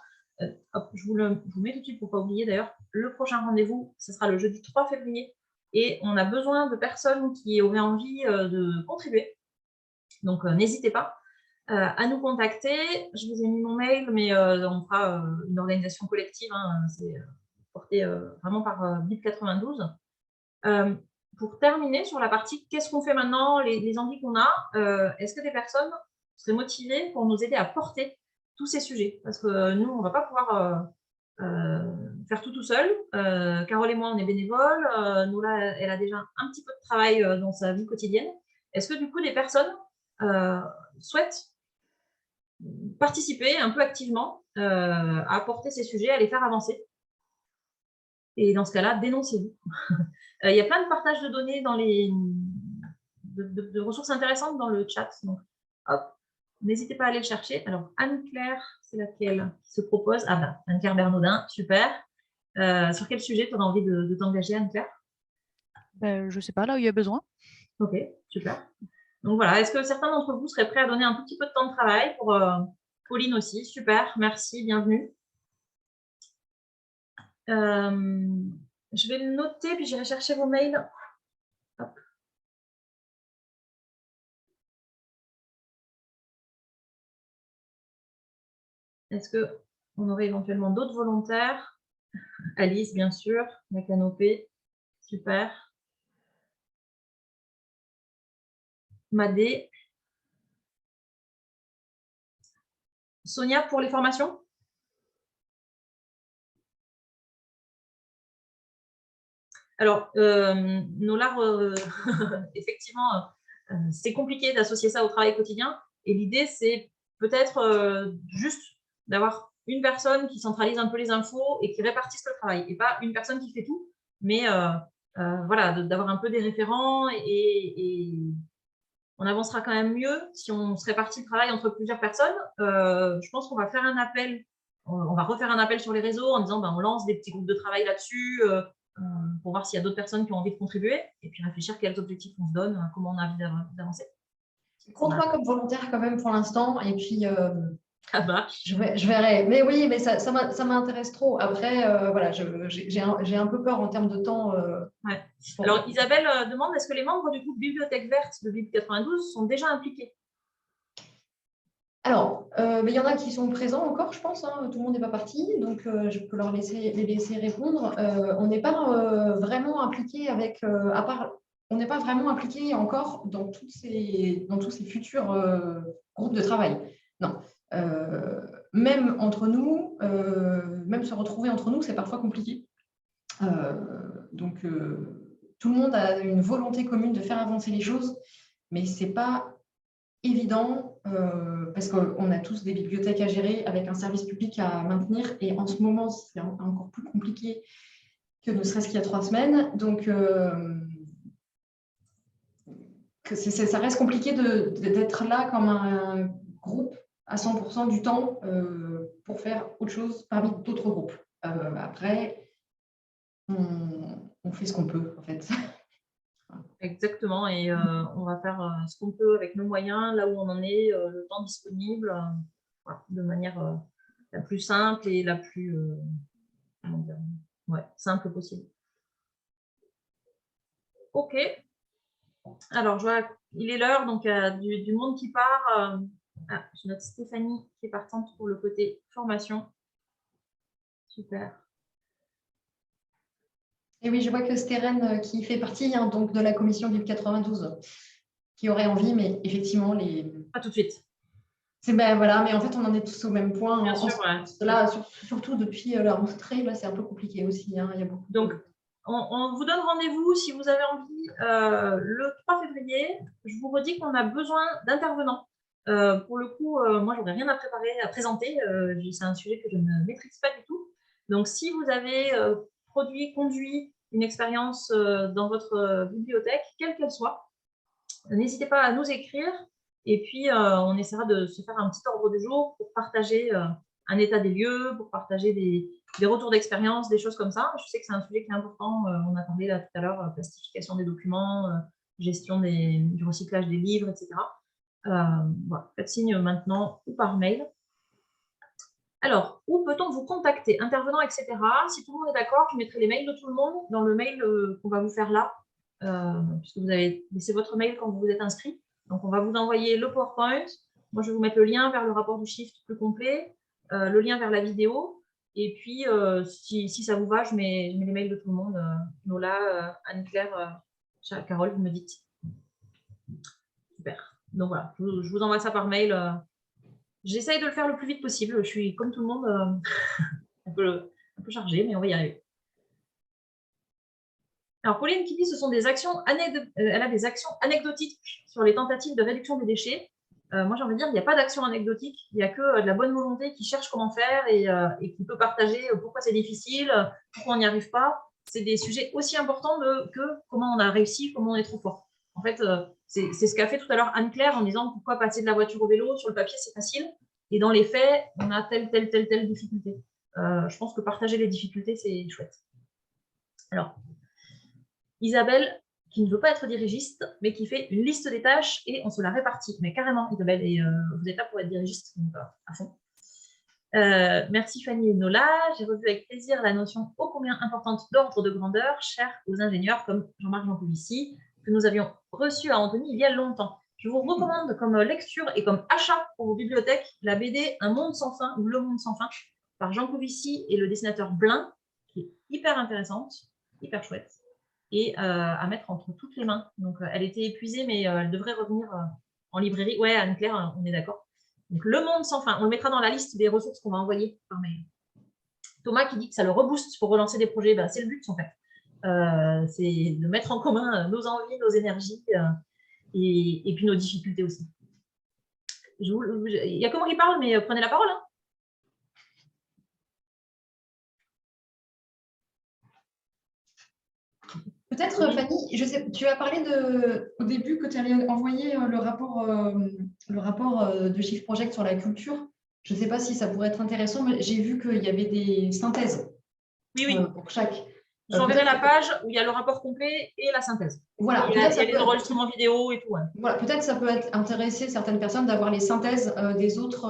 S1: Hop, je vous mets tout de suite pour ne pas oublier d'ailleurs. Le prochain rendez-vous, ce sera le jeudi 3 février. Et on a besoin de personnes qui auraient envie de contribuer. Donc, n'hésitez pas à nous contacter. Je vous ai mis mon mail, mais on fera une organisation collective. Hein, c'est porté vraiment par BIP 92. Pour terminer sur la partie qu'est-ce qu'on fait maintenant, les envies qu'on a, est-ce que des personnes seraient motivées pour nous aider à porter tous ces sujets? Parce que nous, on ne va pas pouvoir faire tout seul. Carole et moi, on est bénévoles. Nola, elle a déjà un petit peu de travail dans sa vie quotidienne. Est-ce que du coup, des personnes souhaitent participer un peu activement à porter ces sujets, à les faire avancer? Et dans ce cas-là, dénoncez-vous. Il y a plein de partages de données dans de ressources intéressantes dans le chat. Donc, hop, n'hésitez pas à aller le chercher. Alors, Anne-Claire, c'est laquelle qui se propose? Ah ben, Anne-Claire Bernaudin, super. Sur quel sujet tu as envie de t'engager, Anne-Claire?
S4: Je ne sais pas, là où il y a besoin.
S1: Ok, super. Donc voilà, est-ce que certains d'entre vous seraient prêts à donner un tout petit peu de temps de travail pour Pauline aussi? Super, merci, bienvenue. Je vais le noter, puis j'irai chercher vos mails. Hop. Est-ce qu'on aurait éventuellement d'autres volontaires? Alice, bien sûr, la canopée, super. Madé. Sonia, pour les formations? Alors, Nola, effectivement, c'est compliqué d'associer ça au travail quotidien. Et l'idée, c'est peut-être juste d'avoir une personne qui centralise un peu les infos et qui répartisse le travail. Et pas une personne qui fait tout, mais voilà, d'avoir un peu des référents. Et on avancera quand même mieux si on se répartit le travail entre plusieurs personnes. Je pense qu'on va faire un appel. On va refaire un appel sur les réseaux en disant on lance des petits groupes de travail là-dessus. pour voir s'il y a d'autres personnes qui ont envie de contribuer et puis réfléchir quels objectifs on se donne, comment on a envie d'avancer.
S2: Compte-moi comme volontaire quand même pour l'instant et puis
S1: Ah bah.
S2: je verrai. Mais oui, mais ça m'intéresse trop. Après, voilà, j'ai un peu peur en termes de temps.
S1: Ouais. Alors, Isabelle demande, est-ce que les membres du groupe Bibliothèque Verte de Bib 92 sont déjà impliqués?
S2: Alors, il y en a qui sont présents encore, je pense. Hein, tout le monde n'est pas parti, donc je peux les laisser répondre. On n'est pas vraiment impliqué avec, à part, on n'est pas vraiment impliqué encore dans tous ces futurs groupes de travail. Non. Même entre nous, même se retrouver entre nous, c'est parfois compliqué. Donc, tout le monde a une volonté commune de faire avancer les choses, mais ce n'est pas évident parce qu'on a tous des bibliothèques à gérer avec un service public à maintenir et en ce moment, c'est encore plus compliqué que ne serait-ce qu'il y a 3 semaines. Donc, ça reste compliqué d'être là comme un groupe à 100% du temps pour faire autre chose parmi d'autres groupes. Après, on fait ce qu'on peut, en fait.
S1: Exactement, et on va faire ce qu'on peut avec nos moyens, là où on en est, le temps disponible, voilà, de manière la plus simple et la plus simple possible. Ok. Alors, je vois, il est l'heure, donc du monde qui part. Je note Stéphanie qui est partante pour le côté formation. Super.
S2: Et oui, je vois que Steren, qui fait partie donc de la commission du 92, qui aurait envie, mais effectivement,
S1: pas tout de suite.
S2: Voilà, mais en fait, on en est tous au même point.
S1: Bien sûr, ouais.
S2: Là, surtout depuis la rentrée, là, c'est un peu compliqué aussi. Hein, il y a beaucoup
S1: donc, on vous donne rendez-vous si vous avez envie le 3 février. Je vous redis qu'on a besoin d'intervenants. Pour le coup, moi, je n'aurais rien à préparer, à présenter. C'est un sujet que je ne maîtrise pas du tout. Donc, si vous avez conduit une expérience dans votre bibliothèque, quelle qu'elle soit, n'hésitez pas à nous écrire. Et puis, on essaiera de se faire un petit ordre du jour pour partager un état des lieux, pour partager des retours d'expérience, des choses comme ça. Je sais que c'est un sujet qui est important. On a parlé là tout à l'heure, plastification des documents, gestion du recyclage des livres, etc. Voilà, faites signe maintenant ou par mail. Alors, où peut-on vous contacter? Intervenants, etc. Si tout le monde est d'accord, je mettrai les mails de tout le monde dans le mail qu'on va vous faire là, puisque vous avez laissé votre mail quand vous vous êtes inscrit. Donc, on va vous envoyer le PowerPoint. Moi, je vais vous mettre le lien vers le rapport du Shift plus complet, le lien vers la vidéo. Et puis, si ça vous va, je mets les mails de tout le monde. Nola, Anne-Claire, Carole, vous me dites. Super. Donc, voilà, je vous envoie ça par mail. J'essaye de le faire le plus vite possible. Je suis, comme tout le monde, un peu chargée, mais on va y arriver. Alors, Pauline qui dit ce sont des actions elle a des actions anecdotiques sur les tentatives de réduction des déchets. Moi, j'ai envie de dire, il n'y a pas d'action anecdotique. Il n'y a que de la bonne volonté qui cherche comment faire et qui peut partager pourquoi c'est difficile, pourquoi on n'y arrive pas. C'est des sujets aussi importants que comment on a réussi, comment on est trop fort. En fait, c'est ce qu'a fait tout à l'heure Anne-Claire en disant pourquoi passer de la voiture au vélo. Sur le papier, c'est facile. Et dans les faits, on a telle difficulté. Je pense que partager les difficultés, c'est chouette. Alors, Isabelle, qui ne veut pas être dirigiste, mais qui fait une liste des tâches et on se la répartit. Mais carrément, Isabelle, et vous êtes là pour être dirigiste, donc à fond. Merci Fanny et Nola. J'ai revu avec plaisir la notion ô combien importante d'ordre de grandeur, chère aux ingénieurs comme Jean-Marc Jancovici, que nous avions reçu à Antony il y a longtemps. Je vous recommande comme lecture et comme achat pour vos bibliothèques la BD Un monde sans fin ou Le monde sans fin par Jancovici et le dessinateur Blin, qui est hyper intéressante, hyper chouette, et à mettre entre toutes les mains. Donc, elle était épuisée, mais elle devrait revenir en librairie. Ouais, Anne-Claire, on est d'accord. Donc, Le monde sans fin, on le mettra dans la liste des ressources qu'on va envoyer par mail. Thomas qui dit que ça le rebooste pour relancer des projets. Ben, c'est le but, en fait. C'est de mettre en commun nos envies, nos énergies et puis nos difficultés aussi. Il y a que moi qui parle, mais prenez la parole. Hein.
S2: Peut-être, Fanny, je sais, tu as parlé au début que tu allais envoyer le rapport de Shift Project sur la culture. Je ne sais pas si ça pourrait être intéressant, mais j'ai vu qu'il y avait des synthèses
S1: oui.
S2: Pour chaque.
S1: Je vous enverrai la page où il y a le rapport complet et la synthèse.
S2: Voilà,
S1: Il y a les enregistrements vidéo et tout. Ouais.
S2: Voilà, peut-être ça peut intéresser certaines personnes d'avoir les synthèses des autres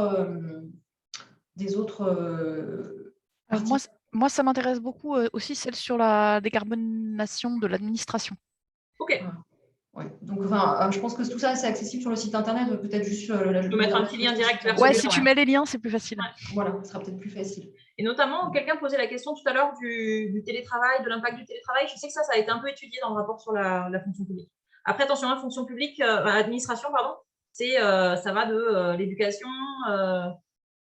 S4: Moi, ça m'intéresse beaucoup aussi celle sur la décarbonation de l'administration.
S1: Ok.
S2: Ouais. Donc, enfin, je pense que tout ça, c'est accessible sur le site internet. Peut-être juste.
S1: Je peux mettre un petit lien direct vers
S4: Ouais, si tu mets les liens, c'est plus facile.
S1: Ouais.
S2: Voilà, ce sera peut-être plus facile.
S1: Et notamment, quelqu'un posait la question tout à l'heure du télétravail, de l'impact du télétravail. Je sais que ça a été un peu étudié dans le rapport sur la fonction publique. Après, attention, la fonction publique, administration, pardon, ça va de l'éducation,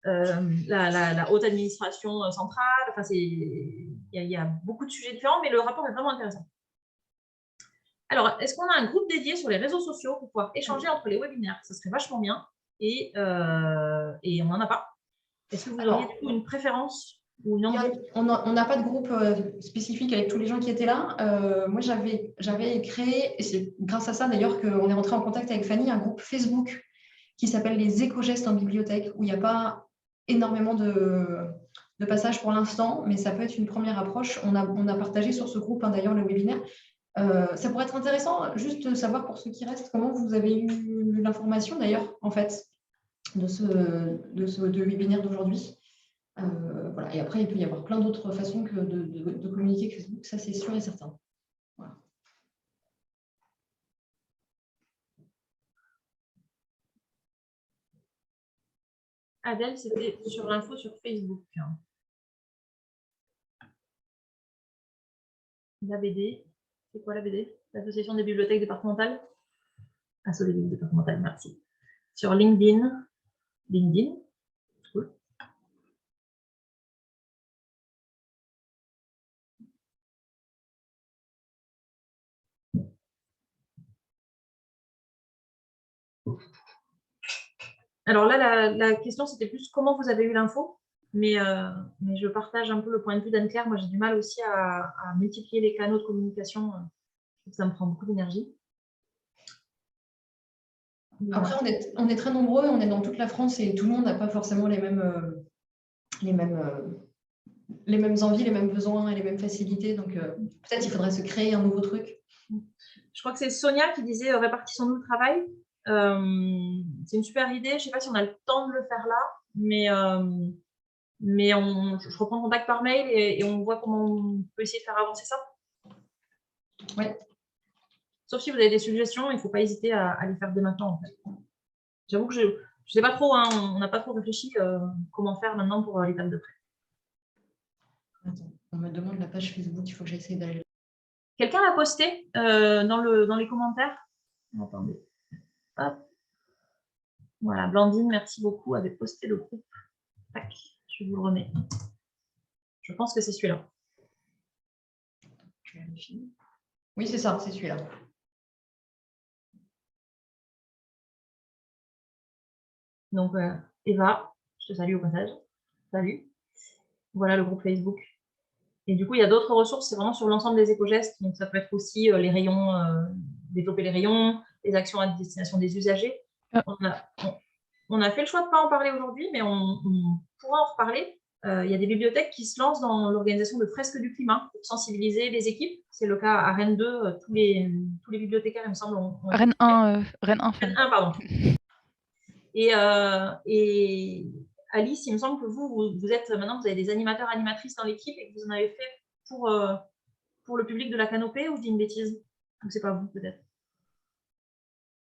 S1: la haute administration centrale. Enfin, il y a beaucoup de sujets différents, mais le rapport est vraiment intéressant. Alors, est-ce qu'on a un groupe dédié sur les réseaux sociaux pour pouvoir échanger entre les webinaires? Ça serait vachement bien. Et on n'en a pas. Est-ce que vous auriez du coup une préférence ou une envie?
S2: On n'a pas de groupe spécifique avec tous les gens qui étaient là. Moi, j'avais créé, et c'est grâce à ça d'ailleurs qu'on est rentré en contact avec Fanny, un groupe Facebook qui s'appelle les éco-gestes en bibliothèque, où il n'y a pas énormément de passages pour l'instant, mais ça peut être une première approche. On a partagé sur ce groupe d'ailleurs le webinaire. Ça pourrait être intéressant juste de savoir pour ceux qui restent comment vous avez eu l'information d'ailleurs en fait de ce webinaire d'aujourd'hui. Voilà. Et après, il peut y avoir plein d'autres façons que de communiquer avec Facebook, ça c'est sûr et certain. Voilà.
S1: Adèle, c'était sur l'info sur Facebook. La BD, c'est quoi la BD? L'Association des bibliothèques départementales. Asso des bibliothèques départementales, merci. Sur LinkedIn. Cool. Alors là, la question, c'était plus comment vous avez eu l'info, mais je partage un peu le point de vue d'Anne-Claire. Moi, j'ai du mal aussi à multiplier les canaux de communication. Ça me prend beaucoup d'énergie.
S2: Après, on est très nombreux, on est dans toute la France et tout le monde n'a pas forcément les mêmes envies, les mêmes besoins et les mêmes facilités. Donc, peut-être il faudrait se créer un nouveau truc.
S1: Je crois que c'est Sonia qui disait répartissons-nous le travail. C'est une super idée. Je ne sais pas si on a le temps de le faire là, mais je reprends contact par mail et on voit comment on peut essayer de faire avancer ça.
S2: Oui.
S1: Sauf si vous avez des suggestions, il ne faut pas hésiter à les faire dès maintenant. En fait. J'avoue que je ne sais pas trop, on n'a pas trop réfléchi comment faire maintenant pour l'étape de près.
S2: Attends, on me demande la page Facebook, il faut que j'essaie d'aller.
S1: Quelqu'un l'a posté dans les commentaires. Attendez. Hop. Voilà, Blandine, merci beaucoup, avait posté le groupe. Tac, je vous le remets. Je pense que c'est celui-là.
S2: Je vérifie. Oui, c'est ça, c'est celui-là.
S1: Donc, Eva, je te salue au passage. Salut. Voilà le groupe Facebook. Et du coup, il y a d'autres ressources, c'est vraiment sur l'ensemble des éco-gestes. Donc, ça peut être aussi les rayons, développer les rayons, les actions à destination des usagers. On a fait le choix de ne pas en parler aujourd'hui, mais on pourra en reparler. Il y a des bibliothèques qui se lancent dans l'organisation de fresques du climat pour sensibiliser les équipes. C'est le cas à Rennes 2, tous les bibliothécaires, il me semble.
S4: Rennes 1, Rennes 1.
S1: Rennes 1, pardon. Et Alice, il me semble que vous êtes maintenant, vous avez des animateurs, animatrices dans l'équipe et que vous en avez fait pour le public de la canopée, ou je dis une bêtise? Ou c'est pas vous, peut-être?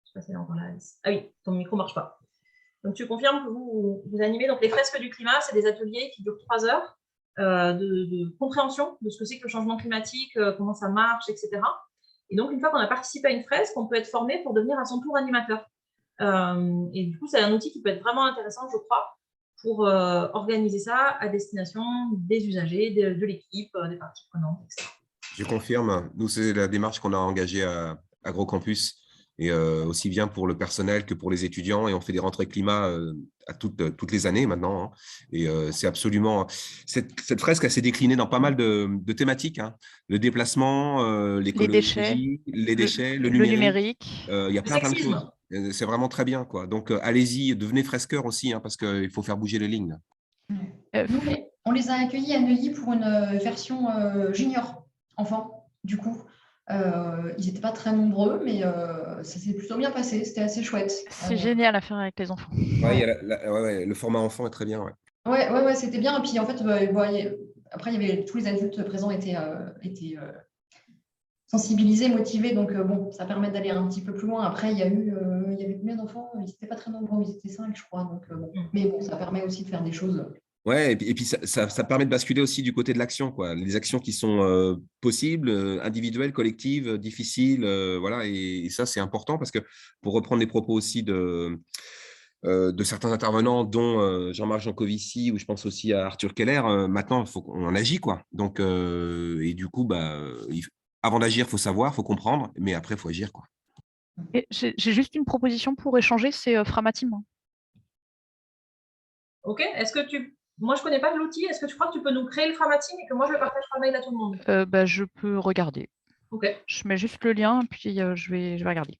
S1: Je sais pas si elle est encore là, Alice. Ah oui, ton micro ne marche pas. Donc, tu confirmes que vous animez donc les fresques du climat, c'est des ateliers qui durent 3 heures de compréhension de ce que c'est que le changement climatique, comment ça marche, etc. Et donc, une fois qu'on a participé à une fresque, on peut être formé pour devenir à son tour animateur. Et du coup, c'est un outil qui peut être vraiment intéressant, je crois, pour organiser ça à destination des usagers, de l'équipe, des parties prenantes, etc.
S6: Je confirme. Nous, c'est la démarche qu'on a engagée à AgroCampus, et aussi bien pour le personnel que pour les étudiants. Et on fait des rentrées climat à toutes les années maintenant. Hein. Et c'est absolument… Cette fresque, elle s'est déclinée dans pas mal de thématiques. Hein. Le déplacement, l'écologie, les déchets, le numérique. Il y a plein de choses. C'est vraiment très bien, quoi. Donc, allez-y, devenez fresqueurs aussi, hein, parce qu'il faut faire bouger les lignes.
S2: Nous, on les a accueillis à Neuilly pour une version junior. enfants, du coup. Ils n'étaient pas très nombreux, mais ça s'est plutôt bien passé. C'était assez chouette.
S4: C'est génial à faire avec les enfants.
S6: Ouais, il y a le format enfant est très bien. Ouais.
S2: Ouais, c'était bien. Et puis, en fait, après, il y avait tous les adultes présents étaient sensibilisés, motivés. Donc, bon, ça permet d'aller un petit peu plus loin. Après, il y avait combien d'enfants? Ils n'étaient pas très nombreux. Ils étaient 5, je crois. Donc, bon. Mais bon, ça permet aussi de faire des choses.
S6: Ouais, et puis ça permet de basculer aussi du côté de l'action, quoi. Les actions qui sont possibles, individuelles, collectives, difficiles, voilà. Et ça, c'est important parce que pour reprendre les propos aussi de certains intervenants, dont Jean-Marc Jancovici, ou je pense aussi à Arthur Keller, maintenant, il faut qu'on agit, quoi. Donc, et du coup, avant d'agir, il faut savoir, il faut comprendre, mais après, il faut agir, quoi.
S4: Et j'ai juste une proposition pour échanger, c'est Framatim.
S1: Ok, moi je connais pas l'outil, est-ce que tu crois que tu peux nous créer le Framatim et que moi je le partage par mail à tout le monde?
S4: Je peux regarder.
S1: Ok.
S4: Je mets juste le lien, puis je vais regarder.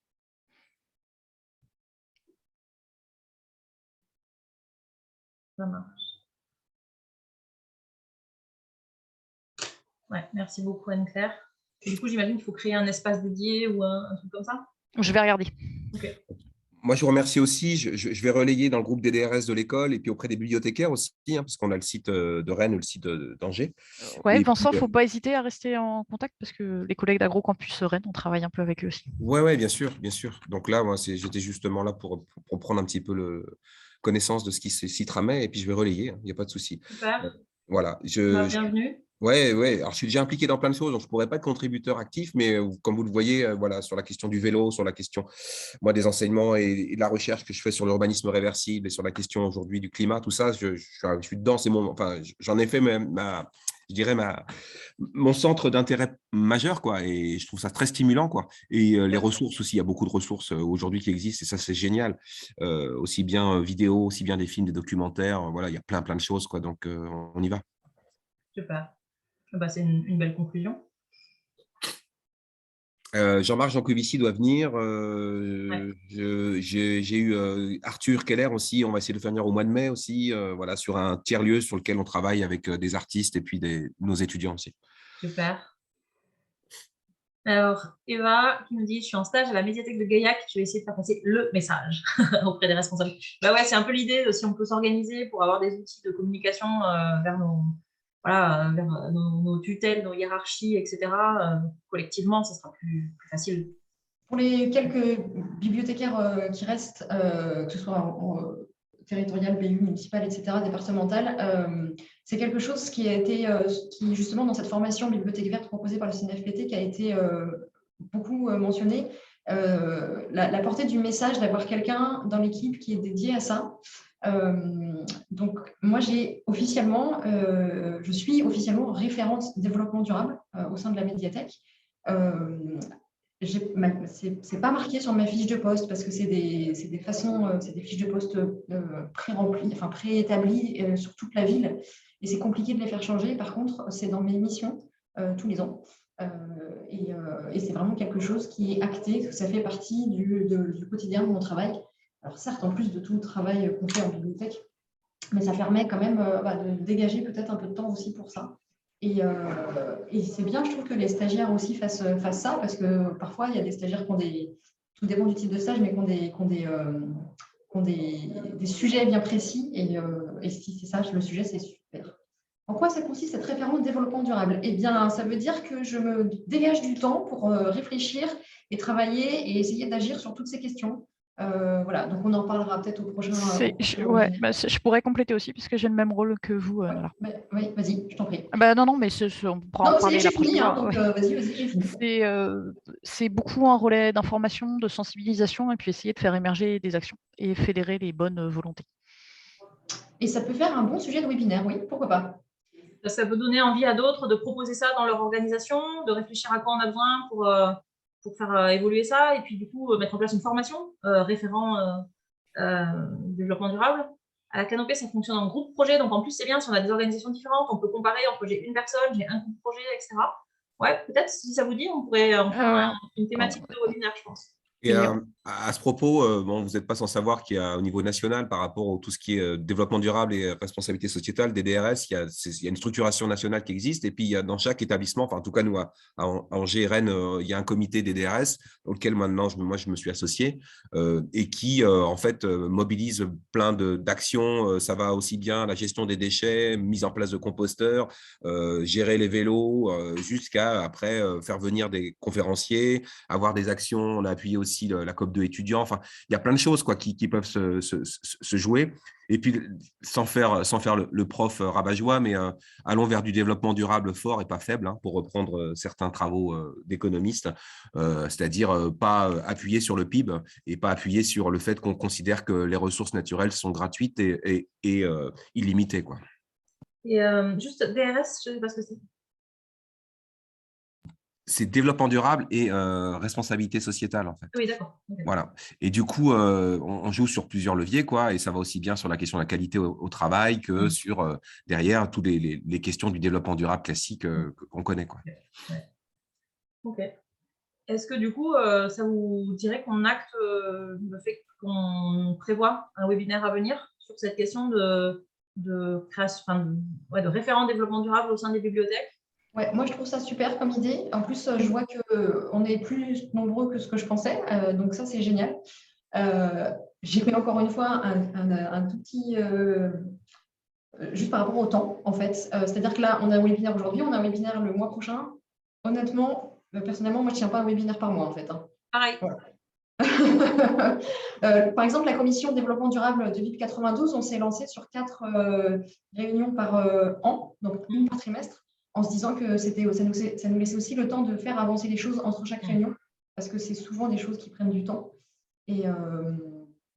S1: Ça marche. Ouais, merci beaucoup Anne-Claire. Du coup, j'imagine qu'il faut créer un espace dédié ou un truc comme ça?
S4: Je vais regarder.
S1: Ok.
S6: Moi, je vous remercie aussi. Je vais relayer dans le groupe des DRS de l'école et puis auprès des bibliothécaires aussi, parce qu'on a le site de Rennes ou le site d'Angers.
S4: Ouais,
S6: Et
S4: Vincent, il
S6: puis,
S4: ne faut pas hésiter à rester en contact parce que les collègues d'AgroCampus Rennes, on travaille un peu avec eux aussi.
S6: ouais, bien sûr, bien sûr. Donc là, moi, j'étais justement là pour prendre un petit peu connaissance de ce qui s'y tramait et puis je vais relayer, hein, il n'y a pas de souci.
S1: Super.
S6: Voilà.
S1: Bienvenue.
S6: Ouais. Alors, je suis déjà impliqué dans plein de choses, donc je ne pourrais pas être contributeur actif, mais comme vous le voyez, voilà, sur la question du vélo, sur la question, moi, des enseignements et de la recherche que je fais sur l'urbanisme réversible et sur la question aujourd'hui du climat, tout ça, je suis dedans. J'en ai fait mon centre d'intérêt majeur, quoi, et je trouve ça très stimulant, quoi. Et les ressources aussi, il y a beaucoup de ressources aujourd'hui qui existent, et ça, c'est génial. Aussi bien vidéo, aussi bien des films, des documentaires, voilà, il y a plein de choses, quoi, donc on y va.
S1: Super. C'est une belle conclusion.
S6: Jean-Marc Jancovici doit venir.
S1: Ouais.
S6: J'ai eu Arthur Keller aussi. On va essayer de faire venir au mois de mai aussi, voilà, sur un tiers-lieu sur lequel on travaille avec des artistes et puis nos étudiants aussi.
S1: Super. Alors, Eva qui nous dit « Je suis en stage à la médiathèque de Gaillac, je vais essayer de faire passer le message auprès des responsables. » Ouais, c'est un peu l'idée, si on peut s'organiser pour avoir des outils de communication vers nos tutelles, nos hiérarchies, etc. Collectivement, ça sera plus facile.
S2: Pour les quelques bibliothécaires qui restent, que ce soit territorial, BU, municipal, etc., départemental, c'est quelque chose qui a été, qui justement dans cette formation bibliothèque verte proposée par le CNFPT, qui a été beaucoup mentionné, la portée du message, d'avoir quelqu'un dans l'équipe qui est dédié à ça. Donc, moi, je suis officiellement référente développement durable au sein de la médiathèque. C'est pas marqué sur ma fiche de poste parce que c'est des fiches de poste pré-remplies, enfin préétablies sur toute la ville et c'est compliqué de les faire changer. Par contre, c'est dans mes missions tous les ans et c'est vraiment quelque chose qui est acté, que ça fait partie du quotidien de mon travail. Alors certes, en plus de tout le travail qu'on fait en bibliothèque, mais ça permet quand même de dégager peut-être un peu de temps aussi pour ça. Et c'est bien, je trouve, que les stagiaires aussi fassent ça, parce que parfois, il y a des stagiaires qui ont tout dépend du type de stage, mais qui ont des sujets bien précis. Et si c'est ça, le sujet, c'est super. En quoi ça consiste, cette référence développement durable? Eh bien, ça veut dire que je me dégage du temps pour réfléchir et travailler et essayer d'agir sur toutes ces questions. Voilà, donc on en parlera peut-être au prochain.
S4: Je pourrais compléter aussi, puisque j'ai le même rôle que vous, Nala.
S2: Oui, vas-y, je t'en prie.
S4: Non, mais on pourra en parler la prochaine fois.
S2: Donc vas-y, j'ai fini.
S4: C'est beaucoup un relais d'information, de sensibilisation, et puis essayer de faire émerger des actions et fédérer les bonnes volontés. Et
S2: ça peut faire un bon sujet de webinaire, oui, pourquoi pas.
S1: Ça peut donner envie à d'autres de proposer ça dans leur organisation, de réfléchir à quoi on a besoin pour faire évoluer ça, et puis du coup mettre en place une formation référent développement durable. À la Canopée, ça fonctionne en groupe projet, donc en plus c'est bien si on a des organisations différentes, on peut comparer entre j'ai une personne, j'ai un groupe projet, etc. Ouais, peut-être si ça vous dit, on pourrait en faire une thématique de webinaire, je pense.
S6: Et À ce propos, bon, vous n'êtes pas sans savoir qu'il y a au niveau national, par rapport à tout ce qui est développement durable et responsabilité sociétale, des DRS, il y a une structuration nationale qui existe. Et puis, il y a dans chaque établissement, enfin, en tout cas, nous, à Angers, Rennes, il y a un comité des DRS auquel maintenant, moi, je me suis associé et qui, en fait, mobilise plein d'actions. Ça va aussi bien la gestion des déchets, mise en place de composteurs, gérer les vélos, jusqu'à après faire venir des conférenciers, avoir des actions. On a appuyé aussi la COP2 étudiants. Enfin, il y a plein de choses quoi, qui peuvent se jouer. Et puis, sans faire le prof rabat-joie, mais allons vers du développement durable fort et pas faible, hein, pour reprendre certains travaux d'économistes, c'est-à-dire pas appuyer sur le PIB et pas appuyer sur le fait qu'on considère que les ressources naturelles sont gratuites et illimitées, quoi.
S1: Et juste DRS, je ne sais pas ce que c'est.
S6: C'est développement durable et responsabilité sociétale, en fait.
S1: Oui, d'accord. Okay.
S6: Voilà. Et du coup, on joue sur plusieurs leviers, quoi, et ça va aussi bien sur la question de la qualité au travail que sur, derrière, toutes les questions du développement durable classique qu'on connaît, quoi.
S1: Ouais. OK. Est-ce que du coup, ça vous dirait qu'on acte le fait qu'on prévoit un webinaire à venir sur cette question de création, enfin, de référent développement durable au sein des bibliothèques?
S2: Ouais, moi, je trouve ça super comme idée. En plus, je vois qu'on est plus nombreux que ce que je pensais. Donc, ça, c'est génial. J'ai fait encore une fois un tout petit… juste par rapport au temps, en fait. C'est-à-dire que là, on a un webinaire aujourd'hui, on a un webinaire le mois prochain. Honnêtement, personnellement, moi, je ne tiens pas un webinaire par mois, en fait. Hein.
S1: Pareil.
S2: Voilà. Par exemple, la commission développement durable de BIP 92, on s'est lancé sur 4 réunions par an, donc une par trimestre, en se disant que ça nous laissait aussi le temps de faire avancer les choses entre chaque réunion, parce que c'est souvent des choses qui prennent du temps. Et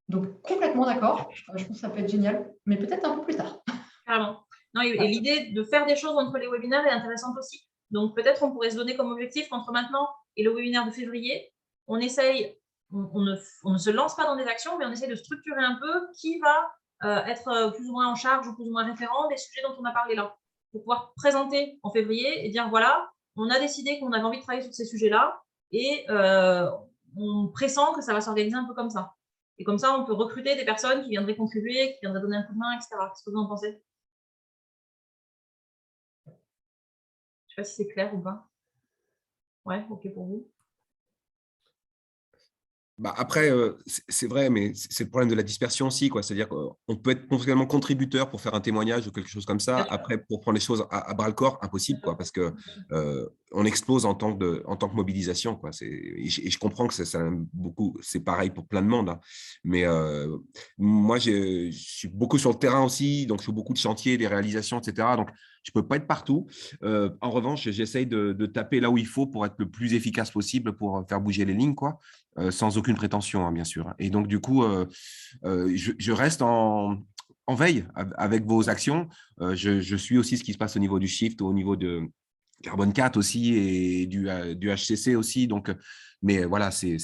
S2: donc, complètement d'accord. Je pense que ça peut être génial, mais peut-être un peu plus tard.
S1: Carrément. Non, et l'idée de faire des choses entre les webinaires est intéressante aussi. Donc, peut-être on pourrait se donner comme objectif qu'entre maintenant et le webinaire de février, on essaye, on ne se lance pas dans des actions, mais on essaye de structurer un peu qui va être plus ou moins en charge ou plus ou moins référent des sujets dont on a parlé là, pour pouvoir présenter en février et dire, voilà, on a décidé qu'on avait envie de travailler sur ces sujets-là et on pressent que ça va s'organiser un peu comme ça. Et comme ça, on peut recruter des personnes qui viendraient contribuer, qui viendraient donner un coup de main, etc. Qu'est-ce que vous en pensez ? Je ne sais pas si c'est clair ou pas. Ouais, OK pour vous.
S6: Bah après, c'est vrai, mais c'est le problème de la dispersion aussi, quoi. C'est-à-dire qu'on peut être potentiellement contributeur pour faire un témoignage ou quelque chose comme ça. Après, pour prendre les choses à bras-le-corps, impossible, quoi, parce que on explose en tant que mobilisation, quoi. Et je comprends que c'est pareil pour plein de monde, hein. Mais moi, je suis beaucoup sur le terrain aussi, donc je fais beaucoup de chantiers, des réalisations, etc. Donc, je ne peux pas être partout. En revanche, j'essaye de taper là où il faut pour être le plus efficace possible pour faire bouger les lignes, quoi. Sans aucune prétention, hein, bien sûr. Et donc, du coup, je reste en veille avec vos actions. Je suis aussi ce qui se passe au niveau du Shift, au niveau de Carbone 4 aussi et du HCC aussi. Donc, mais voilà, c'est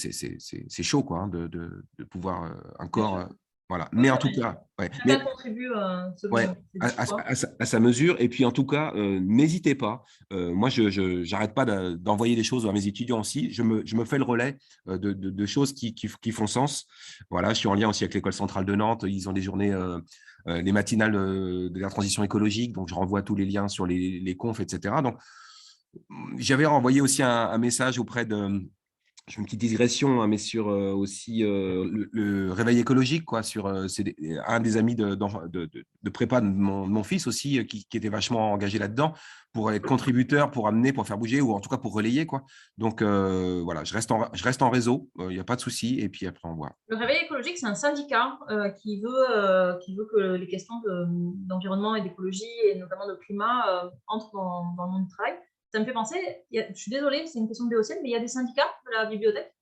S6: chaud, quoi, hein, de pouvoir encore… voilà. Mais en tout cas, ouais.
S1: Chacun contribue
S6: à sa mesure. Et puis, en tout cas, n'hésitez pas. Moi, je n'arrête pas d'envoyer des choses à mes étudiants aussi. Je me fais le relais de choses qui font sens. Voilà, je suis en lien aussi avec l'École centrale de Nantes. Ils ont des journées, les matinales de la transition écologique. Donc, je renvoie tous les liens sur les confs, etc. Donc, j'avais renvoyé aussi un message auprès de… Je fais une petite digression, hein, mais sur aussi le réveil écologique, quoi. C'est un des amis de prépa de mon fils aussi qui était vachement engagé là-dedans pour être contributeur, pour amener, pour faire bouger ou en tout cas pour relayer, quoi. Donc voilà, je reste en réseau, il n'y a pas de souci. Et puis après, on voit.
S1: Le réveil écologique, c'est un syndicat qui veut que les questions d'environnement et d'écologie et notamment de climat entrent dans le monde du travail. Ça me fait penser, je suis désolée, c'est une question de Béotienne, mais il y a des syndicats de la bibliothèque?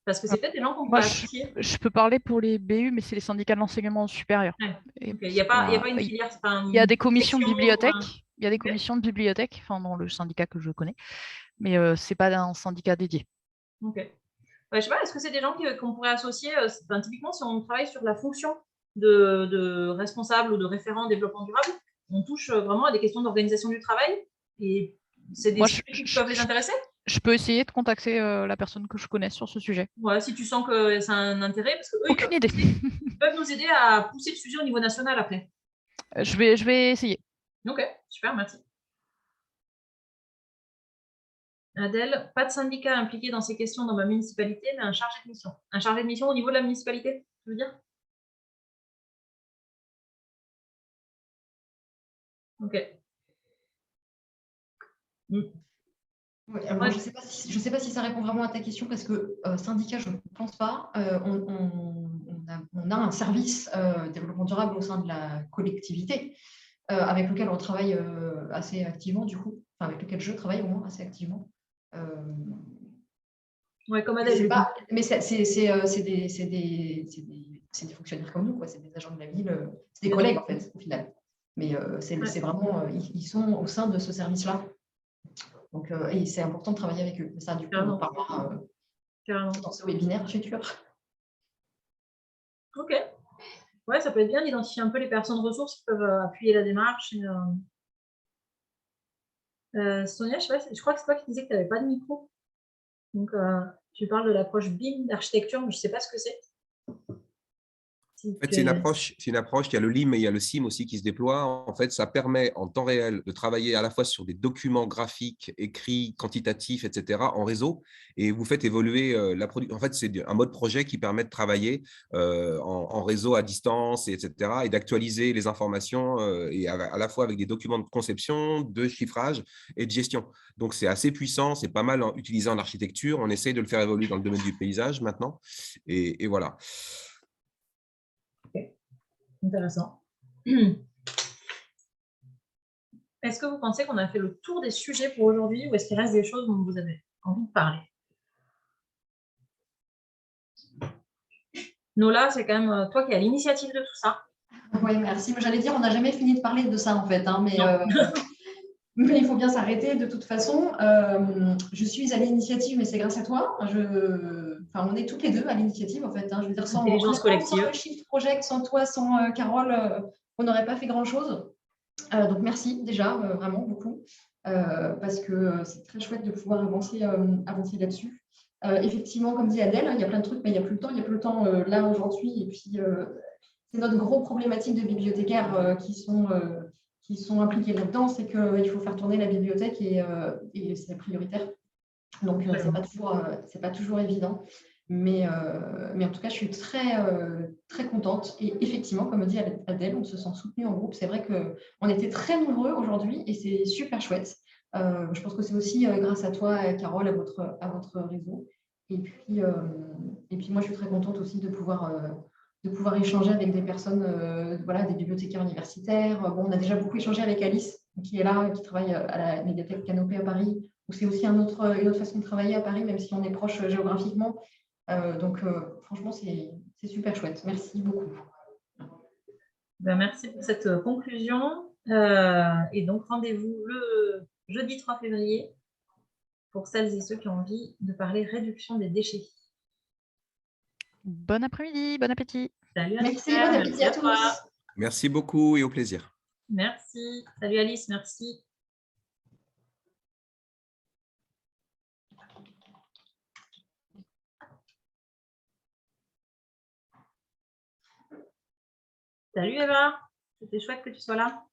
S1: Parce que c'est peut-être des gens qu'on peut associer.
S4: Je peux parler pour les BU, mais c'est les syndicats de l'enseignement supérieur.
S1: Ouais. Okay. Il n'y a pas une filière.
S4: Il y a des commissions de bibliothèque. Il y a des commissions de bibliothèque, enfin, dans le syndicat que je connais, mais ce n'est pas un syndicat dédié.
S1: Ok. Ouais, je ne sais pas, est-ce que c'est des gens qu'on pourrait associer typiquement, si on travaille sur la fonction de responsable ou de référent développement durable, on touche vraiment à des questions d'organisation du travail et c'est des sujets qui peuvent les intéresser?
S4: Je peux essayer de contacter la personne que je connais sur ce sujet.
S1: Ouais, si tu sens que c'est un intérêt, parce qu'eux,
S4: Aucune idée.
S1: ils peuvent nous aider à pousser le sujet au niveau national après.
S4: Je vais essayer.
S1: Ok, super, merci. Adèle, pas de syndicat impliqué dans ces questions dans ma municipalité, mais un chargé de mission. Un chargé de mission au niveau de la municipalité, tu veux dire? Ok.
S2: Ouais, alors, je ne sais pas si ça répond vraiment à ta question parce que syndicat, je ne pense pas. On a un service développement durable au sein de la collectivité avec lequel on travaille assez activement, du coup, enfin, avec lequel je travaille au moins assez activement.
S1: Ouais, comme
S2: Je
S1: Adèle.
S2: sais pas, mais c'est des fonctionnaires comme nous, quoi. C'est des agents de la ville, c'est des collègues en fait, au final. Mais c'est vraiment, ils sont au sein de ce service-là. Donc, et c'est important de travailler avec eux. Mais ça, du coup, on en parlera dans ce webinaire futur.
S1: Ok. Ouais, ça peut être bien d'identifier un peu les personnes ressources qui peuvent appuyer la démarche. Sonia, je crois que c'est toi qui disais que tu n'avais pas de micro. Donc, tu parles de l'approche BIM d'architecture, mais je ne sais pas ce que c'est.
S6: En fait, c'est une approche, il y a le LIM et il y a le SIM aussi qui se déploient. En fait, ça permet en temps réel de travailler à la fois sur des documents graphiques, écrits, quantitatifs, etc., en réseau, et vous faites évoluer la production. En fait, c'est un mode projet qui permet de travailler en réseau à distance, etc., et d'actualiser les informations et à la fois avec des documents de conception, de chiffrage et de gestion. Donc, c'est assez puissant, c'est pas mal utilisé en architecture. On essaye de le faire évoluer dans le domaine du paysage maintenant, et voilà.
S1: Intéressant. Est-ce que vous pensez qu'on a fait le tour des sujets pour aujourd'hui ou est-ce qu'il reste des choses dont vous avez envie de parler? Nola, c'est quand même toi qui as l'initiative de tout ça.
S2: Oui, merci. J'allais dire, on n'a jamais fini de parler de ça en fait, hein, mais il faut bien s'arrêter de toute façon. Je suis à l'initiative, mais c'est grâce à toi. Enfin, on est toutes les deux à l'initiative en fait. Hein. Je veux dire, sans le Shift Project, sans toi, sans Carole, on n'aurait pas fait grand-chose. Donc merci déjà, vraiment beaucoup, parce que c'est très chouette de pouvoir avancer là-dessus. Effectivement, comme dit Adèle, il y a plein de trucs, mais il n'y a plus le temps. Il n'y a plus le temps là aujourd'hui. Et puis, c'est notre gros problématique de bibliothécaires qui sont impliqués là-dedans, c'est qu'il faut faire tourner la bibliothèque et c'est prioritaire. Donc, c'est pas toujours évident. Mais en tout cas, je suis très contente. Et effectivement, comme dit Adèle, on se sent soutenu en groupe. C'est vrai qu'on était très nombreux aujourd'hui et c'est super chouette. Je pense que c'est aussi grâce à toi, Carole, à votre réseau. Et puis moi, je suis très contente aussi de pouvoir échanger avec des personnes, voilà, des bibliothécaires universitaires. Bon, on a déjà beaucoup échangé avec Alice, qui est là, qui travaille à la médiathèque Canopée à Paris, où c'est aussi une autre façon de travailler à Paris, même si on est proche géographiquement. Donc, franchement, c'est super chouette. Merci beaucoup.
S1: Ben, merci pour cette conclusion. Et donc, rendez-vous le jeudi 3 février pour celles et ceux qui ont envie de parler réduction des déchets.
S4: Bon après-midi, bon appétit.
S1: Salut,
S2: merci, bon appétit à tous.
S6: Merci beaucoup et au plaisir.
S1: Merci. Salut Alice, merci. Salut Eva, c'était chouette que tu sois là.